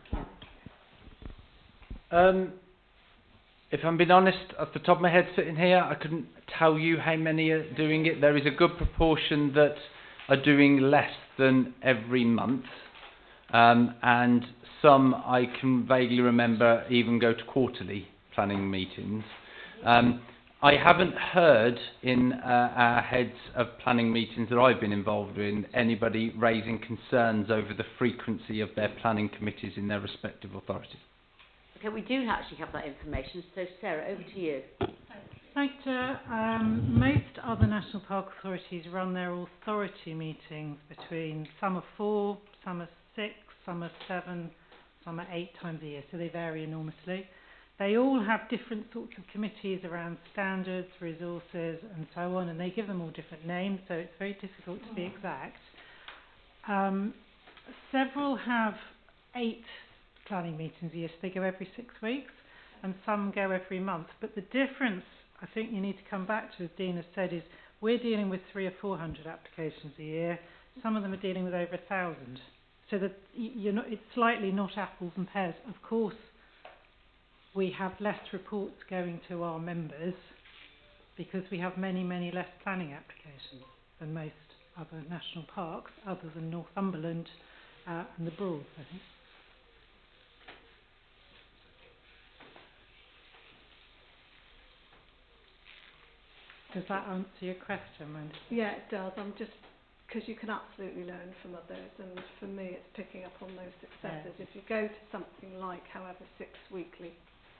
If I'm being honest, off the top of my head sitting here, I couldn't tell you how many are doing it. There is a good proportion that are doing less than every month, and some I can vaguely remember even go to quarterly planning meetings. I haven't heard in our heads of planning meetings that I've been involved in anybody raising concerns over the frequency of their planning committees in their respective authorities. Okay, we do actually have that information, so Sarah, over to you. Thank you, Chair. Most other national park authorities run their authority meetings between some are 4, some are 6, some are 7, some are 8 times a year, so they vary enormously. They all have different sorts of committees around standards, resources and so on, and they give them all different names, so it's very difficult to be exact. Several have 8 planning meetings a year, so they go every 6 weeks, and some go every month. But the difference I think you need to come back to, as Dean has said, is we're dealing with 300 or 400 applications a year. Some of them are dealing with over 1,000. So that it's slightly not apples and pears. Of course, we have less reports going to our members because we have many, many less planning applications than most other national parks, other than Northumberland and the Broads, I think. Does that answer your question, Mandy? Yeah, it does. I'm just, because you can absolutely learn from others, and for me it's picking up on those successes. If you go to something like However 6 Weekly,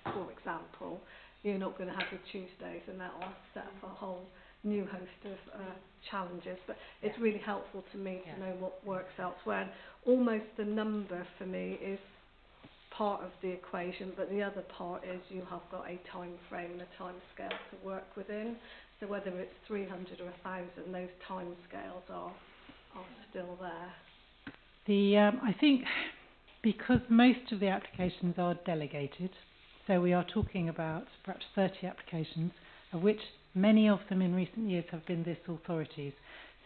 for example, you're not going to have your Tuesdays, and that will set up a whole new host of challenges. But it's really helpful to me to know what works elsewhere. And almost the number for me is part of the equation, but the other part is you have got a time frame and a time scale to work within. So whether it's 300 or 1,000, those time scales are still there. I think because most of the applications are delegated, so we are talking about perhaps 30 applications, of which many of them in recent years have been this authorities.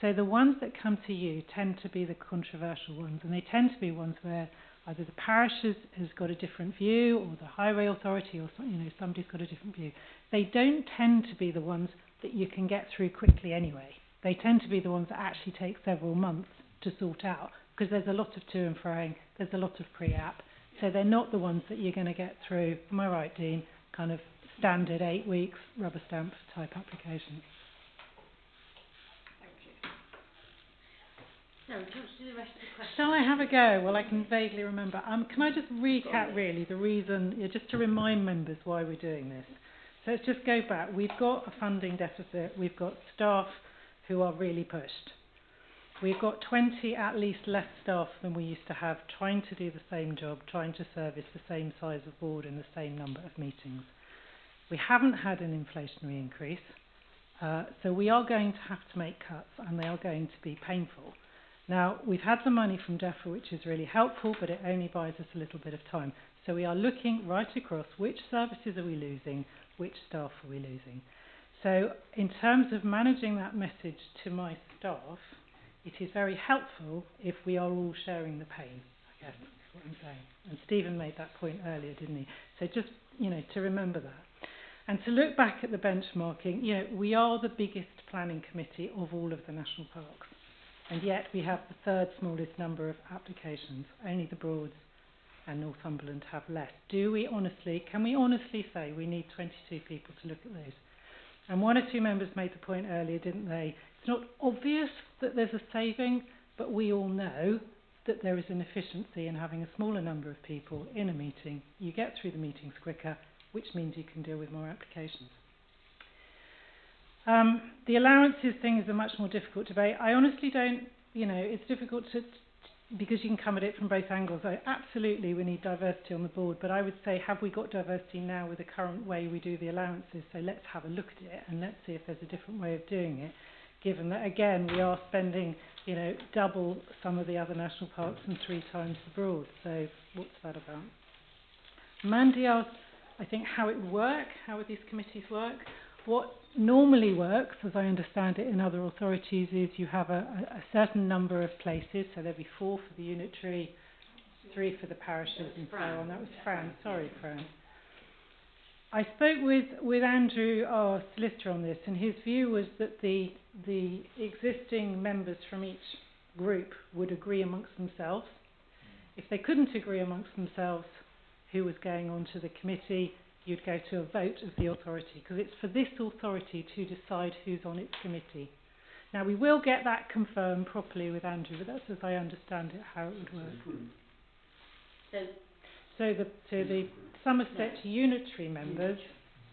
So the ones that come to you tend to be the controversial ones, and they tend to be ones where either the parish has got a different view, or the highway authority, or somebody's got a different view. They don't tend to be the ones that you can get through quickly anyway. They tend to be the ones that actually take several months to sort out, because there's a lot of to and froing, there's a lot of pre-app. So they're not the ones that you're going to get through, am I right, Dean, kind of standard 8 weeks rubber stamp type applications. So, do you want to do the rest of the questions? Shall I have a go? Well, I can vaguely remember. Can I just recap really the reason, just to remind members why we're doing this? So let's just go back. We've got a funding deficit. We've got staff who are really pushed. We've got 20 at least less staff than we used to have, trying to do the same job, trying to service the same size of board and the same number of meetings. We haven't had an inflationary increase, so we are going to have to make cuts, and they are going to be painful. Now, we've had the money from DEFRA, which is really helpful, but it only buys us a little bit of time. So we are looking right across which services are we losing, which staff are we losing. So in terms of managing that message to my staff, it is very helpful if we are all sharing the pain, I guess is what I'm saying. And Stephen made that point earlier, didn't he? So just, to remember that. And to look back at the benchmarking, we are the biggest planning committee of all of the national parks. And yet we have the third smallest number of applications. Only the Broads and Northumberland have less. Can we honestly say we need 22 people to look at those? And one or two members made the point earlier, didn't they? It's not obvious that there's a saving, but we all know that there is an efficiency in having a smaller number of people in a meeting. You get through the meetings quicker, which means you can deal with more applications. The allowances thing is a much more difficult debate. I honestly don't, it's difficult because you can come at it from both angles. Absolutely, we need diversity on the board, but I would say, have we got diversity now with the current way we do the allowances? So let's have a look at it, and let's see if there's a different way of doing it, given that, again, we are spending, double some of the other national parks and 3 times the Broad. So what's that about? Mandy asked, I think, how it would work, how would these committees work? What normally works, as I understand it in other authorities, is you have a certain number of places, so there'll be 4 for the unitary, 3 for the parishes and so on. That was Fran. Sorry, Fran. I spoke with Andrew, our solicitor, on this, and his view was that the existing members from each group would agree amongst themselves. If they couldn't agree amongst themselves who was going on to the committee, you'd go to a vote of the authority, because it's for this authority to decide who's on its committee. Now, we will get that confirmed properly with Andrew, but that's, as I understand it, how it would work. So the Somerset unitary members,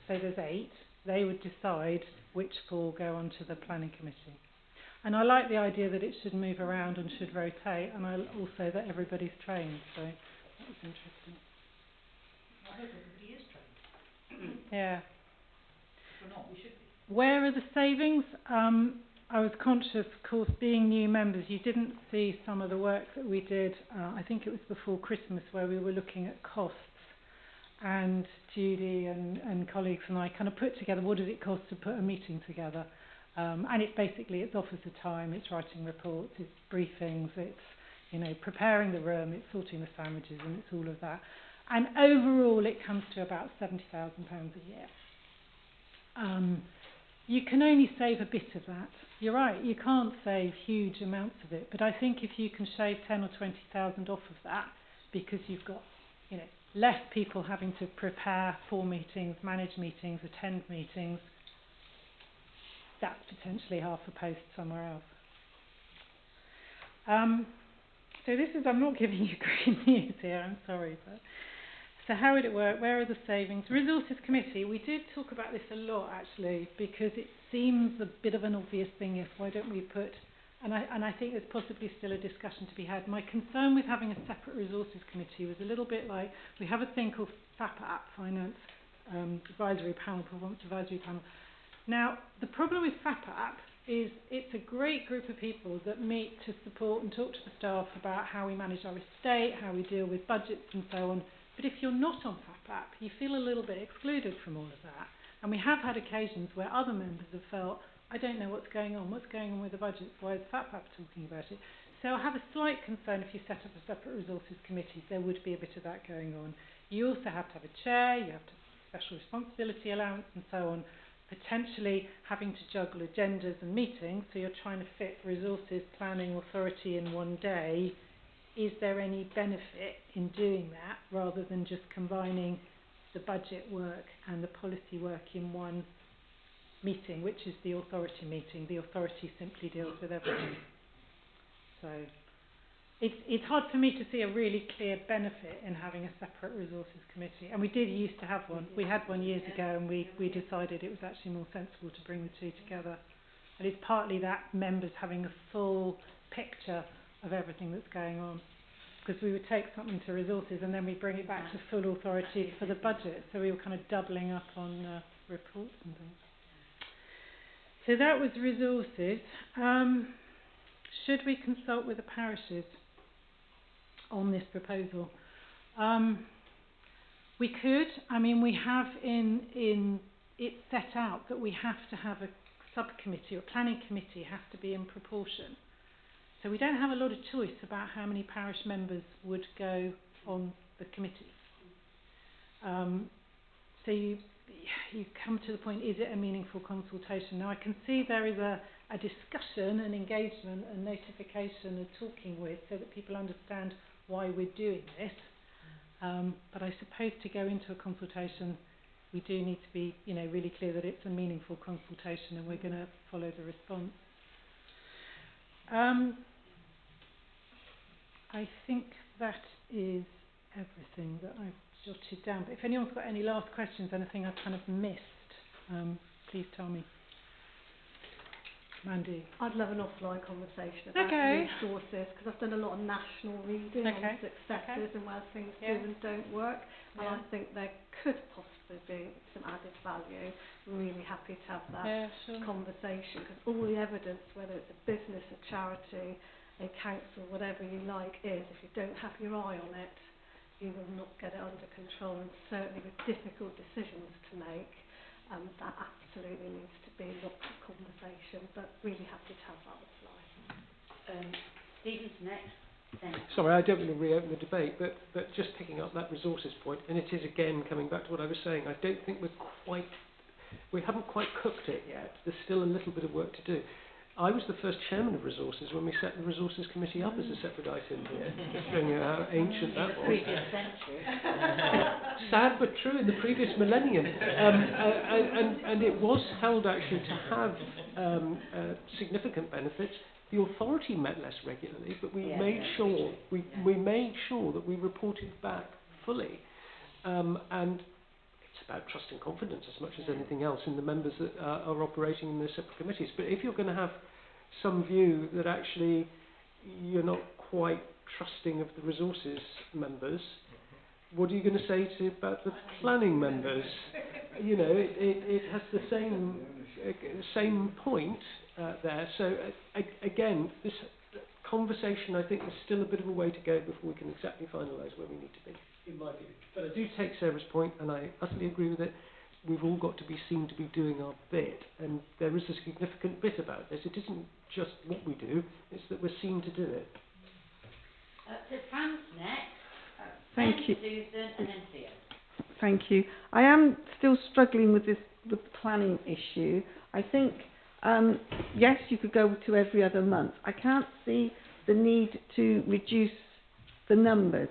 so there's 8, they would decide which 4 go onto the planning committee. And I like the idea that it should move around and should rotate, and also that everybody's trained, so that was interesting. I hope everybody is trained. Yeah. If we're not, we should be. Where are the savings? I was conscious, of course, being new members, you didn't see some of the work that we did, I think it was before Christmas, where we were looking at costs. And Judy and colleagues and I kind of put together, what does it cost to put a meeting together? And it's basically, it's offers of time, it's writing reports, it's briefings, it's, preparing the room, it's sorting the sandwiches, and it's all of that. And overall, it comes to about £70,000 a year. You can only save a bit of that. You're right, you can't save huge amounts of it, but I think if you can shave 10 or 20,000 off of that, because you've got, you know, less people having to prepare for meetings, manage meetings, attend meetings, that's potentially half a post somewhere else. So this is, I'm not giving you great news here, I'm sorry, but so how would it work? Where are the savings? Resources Committee, we did talk about this a lot actually, because it seems a bit of an obvious thing. If why don't we put, and I think there's possibly still a discussion to be had. My concern with having a separate Resources Committee was a little bit like, we have a thing called FAPAP, Finance Advisory Panel, Performance Advisory Panel. Now, the problem with FAPAP is it's a great group of people that meet to support and talk to the staff about how we manage our estate, how we deal with budgets and so on. But if you're not on FAPAP, you feel a little bit excluded from all of that. And we have had occasions where other members have felt, I don't know what's going on with the budgets, why is FAPAP talking about it? So I have a slight concern if you set up a separate Resources Committee, there would be a bit of that going on. You also have to have a chair, you have to have special responsibility allowance and so on, potentially having to juggle agendas and meetings, so you're trying to fit resources, planning, authority in one day. Is there any benefit in doing that rather than just combining the budget work and the policy work in one meeting, which is the authority meeting? The authority simply deals with everything. So it's hard for me to see a really clear benefit in having a separate Resources Committee. And we did used to have one. We had one years ago, and we decided it was actually more sensible to bring the two together. And it's partly that members having a full picture of everything that's going on. Because we would take something to resources and then we bring it back to full authority for the budget. So we were kind of doubling up on reports and things. So that was resources. Should we consult with the parishes on this proposal? We could. I mean, we have in it set out that we have to have a subcommittee, or a planning committee has to be in proportion. So we don't have a lot of choice about how many parish members would go on the committees. So you come to the point, is it a meaningful consultation? Now I can see there is a discussion, an engagement, a notification, a talking with, so that people understand why we're doing this. But I suppose to go into a consultation, we do need to be, you know, really clear that it's a meaningful consultation and we're going to follow the response. I think that is everything that I've jotted down. But if anyone's got any last questions, anything I've kind of missed, please tell me. Mandy. I'd love an offline conversation about resources, because I've done a lot of national reading on successes and where things do and don't work, and I think there could possibly be some added value. Really happy to have that conversation, because all the evidence, whether it's a business, a charity, a council, whatever you like, is if you don't have your eye on it, you will not get it under control. And certainly with difficult decisions to make, that absolutely needs to be lots of conversation. But really happy to have that offline. Stephen's next. Sorry, I don't want to reopen the debate, but just picking up that resources point, and it is again coming back to what I was saying. I don't think we haven't quite cooked it yet. There's still a little bit of work to do. I was the first chairman of Resources when we set the Resources Committee up as a separate item here, just showing you how ancient that was. Previous century. Sad but true, in the previous millennium. And it was held actually to have significant benefits. The authority met less regularly, but we made sure that we reported back fully. And it's about trust and confidence as much as anything else in the members that are operating in the separate committees. But if you're going to have some view that actually you're not quite trusting of the resources members, what are you going to say about the planning members? You know, it has the same point there. So again, this conversation, I think, there's still a bit of a way to go before we can exactly finalise where we need to be, in my view. But I do take Sarah's point, and I utterly agree with it. We've all got to be seen to be doing our bit, and there is a significant bit about this. It isn't just what we do, it's that we're seen to do it. So Fran's next. Thank then you. Susan, and then Theo. Thank you. I am still struggling with the planning issue. I think, yes, you could go to every other month. I can't see the need to reduce the numbers.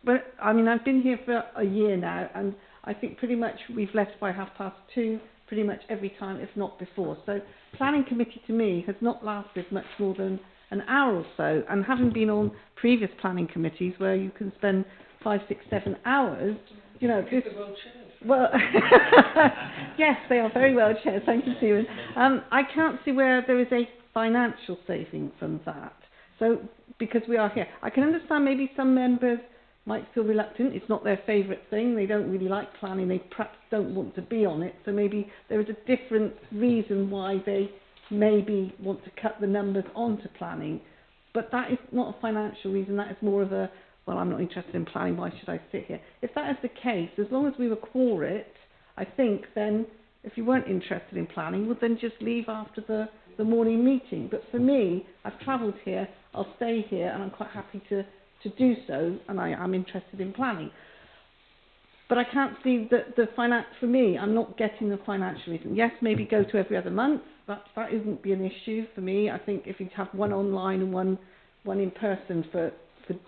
But I mean, I've been here for a year now, and I think pretty much we've left by 2:30 pretty much every time, if not before. So planning committee to me has not lasted much more than an hour or so, and having been on previous planning committees where you can spend 5, 6, 7 hours, you know, this... Well, yes, they are very well chaired. Thank you, Stephen. I can't see where there is a financial saving from that. So, because we are here, I can understand maybe some members might feel reluctant. It's not their favourite thing. They don't really like planning. They perhaps don't want to be on it. So maybe there is a different reason why they maybe want to cut the numbers onto planning. But that is not a financial reason. That is more of a, well, I'm not interested in planning. Why should I sit here? If that is the case, as long as we were for it, I think then if you weren't interested in planning, would then just leave after the morning meeting. But for me, I've travelled here. I'll stay here, and I'm quite happy to do so, and I'm interested in planning. But I can't see the finance, for me, I'm not getting the financial reason. Yes, maybe go to every other month, that isn't be an issue for me. I think if you have one online and one in person for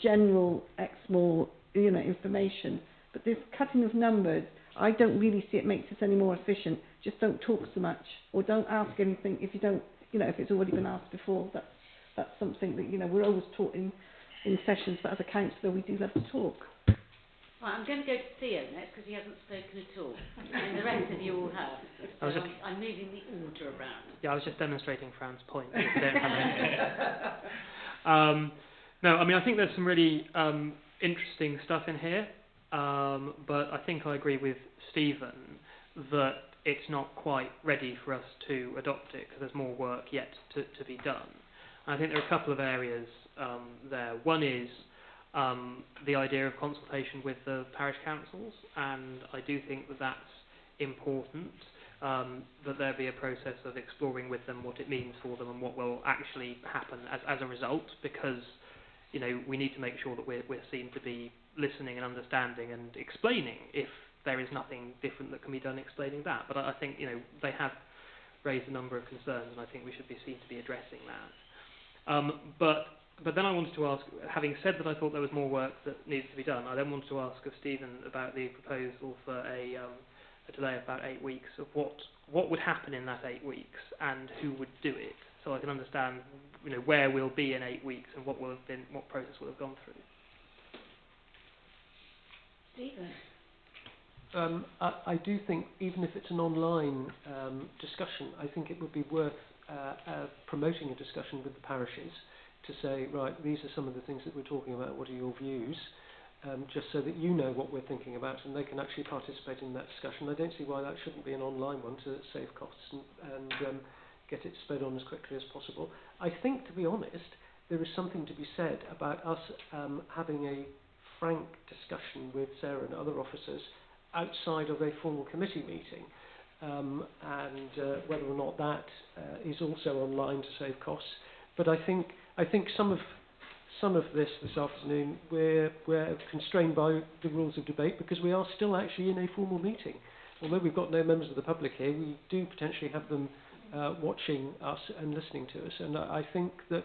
general Exmoor, you know, information. But this cutting of numbers, I don't really see it makes us any more efficient. Just don't talk so much, or don't ask anything if you don't, you know, if it's already been asked before. That's something that, you know, we're always taught in sessions, but as a councillor we do love to talk. Right, I'm going to go to Theo next because he hasn't spoken at all, and the rest of you all have. So I'm moving the order around. Yeah, I was just demonstrating Fran's point. If you don't have anything. No, I mean, I think there's some really interesting stuff in here, but I think I agree with Stephen that it's not quite ready for us to adopt it because there's more work yet to be done. And I think there are a couple of areas there. One is the idea of consultation with the parish councils, and I do think that that's important, that there be a process of exploring with them what it means for them and what will actually happen as a result, because, you know, we need to make sure that we're seen to be listening and understanding and explaining if there is nothing different that can be done explaining that. But I think, you know, they have raised a number of concerns, and I think we should be seen to be addressing that. But then I wanted to ask, having said that I thought there was more work that needed to be done, I then wanted to ask of Stephen about the proposal for a delay of about 8 weeks, of what would happen in that 8 weeks and who would do it, so I can understand, you know, where we'll be in 8 weeks and what process will have gone through. Stephen? I do think, even if it's an online discussion, I think it would be worth promoting a discussion with the parishes to say, right, these are some of the things that we're talking about, what are your views, just so that you know what we're thinking about and they can actually participate in that discussion. I don't see why that shouldn't be an online one to save costs and get it sped on as quickly as possible. I think, to be honest, there is something to be said about us having a frank discussion with Sarah and other officers outside of a formal committee meeting, and whether or not that is also online to save costs. But I think some of this afternoon we're constrained by the rules of debate because we are still actually in a formal meeting. Although we've got no members of the public here, we do potentially have them watching us and listening to us. And I think that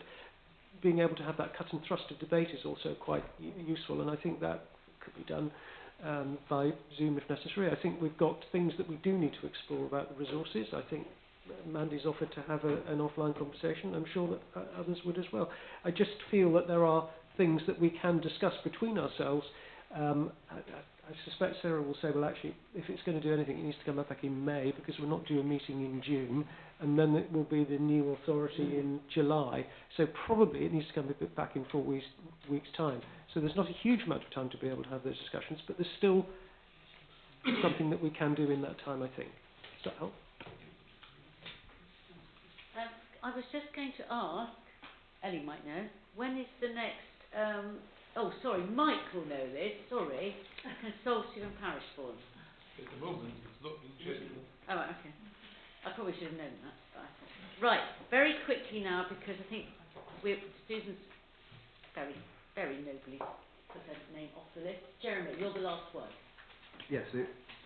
being able to have that cut and thrust of debate is also quite useful, and I think that could be done by Zoom if necessary. I think we've got things that we do need to explore about the resources. I think Mandy's offered to have an offline conversation. I'm sure that others would as well. I just feel that there are things that we can discuss between ourselves. I suspect Sarah will say, well, actually, if it's going to do anything, it needs to come back in May because we're not due a meeting in June, and then it will be the new authority in July. So probably it needs to come back in 4 weeks' time. So there's not a huge amount of time to be able to have those discussions, but there's still something that we can do in that time, I think. Does that help? I was just going to ask, Ellie might know, when is the next, oh sorry, Mike will know this, sorry, Consortium and Parish Forum. At the moment, it's not been scheduled. Oh, right, okay. I probably should have known that. Right, very quickly now, because I think Susan's very, very nobly put their name off the list. Jeremy, you're the last one. Yes,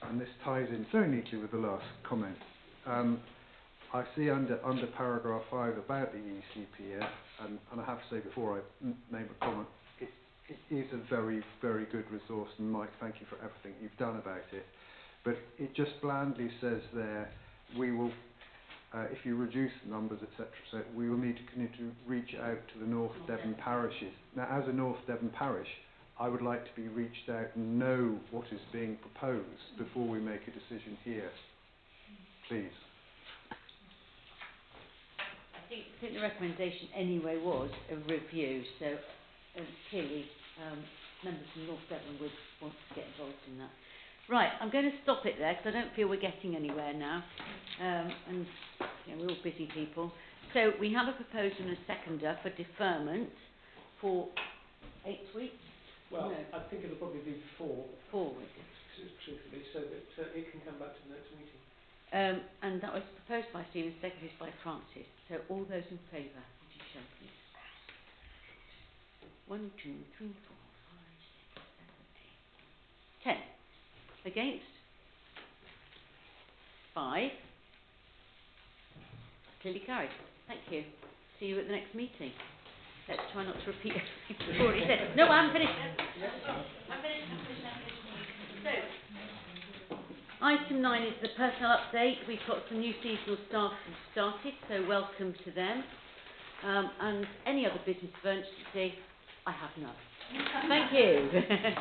and this ties in very neatly with the last comment. I see under paragraph 5 about the ECPF, and I have to say before I make a comment, it is a very, very good resource, and Mike, thank you for everything you've done about it. But it just blandly says there, we will, if you reduce the numbers, etc., so we will need to continue to reach out to the North Devon parishes. Now, as a North Devon parish, I would like to be reached out and know what is being proposed before we make a decision here. Please. I think the recommendation anyway was a review, so clearly members from North Devon would want to get involved in that. Right, I'm going to stop it there because I don't feel we're getting anywhere now, and we're all busy people. So we have a proposer and a seconder for deferment for 8 weeks. Well, no. I think it'll probably be 4 weeks, truthfully, so that it can come back to the next meeting. And that was proposed by Stephen, seconded by Francis. So all those in favour, would you show please? 1, 2, 3, 4, 5, 6, 7, 8, 10. Against? 5. Clearly carried. Thank you. See you at the next meeting. Let's try not to repeat everything we've already said. No, I'm finished. I'm finished. So, item 9 is the personnel update. We've got some new seasonal staff who've started, so welcome to them. And any other business of urgency, I have none. Thank you.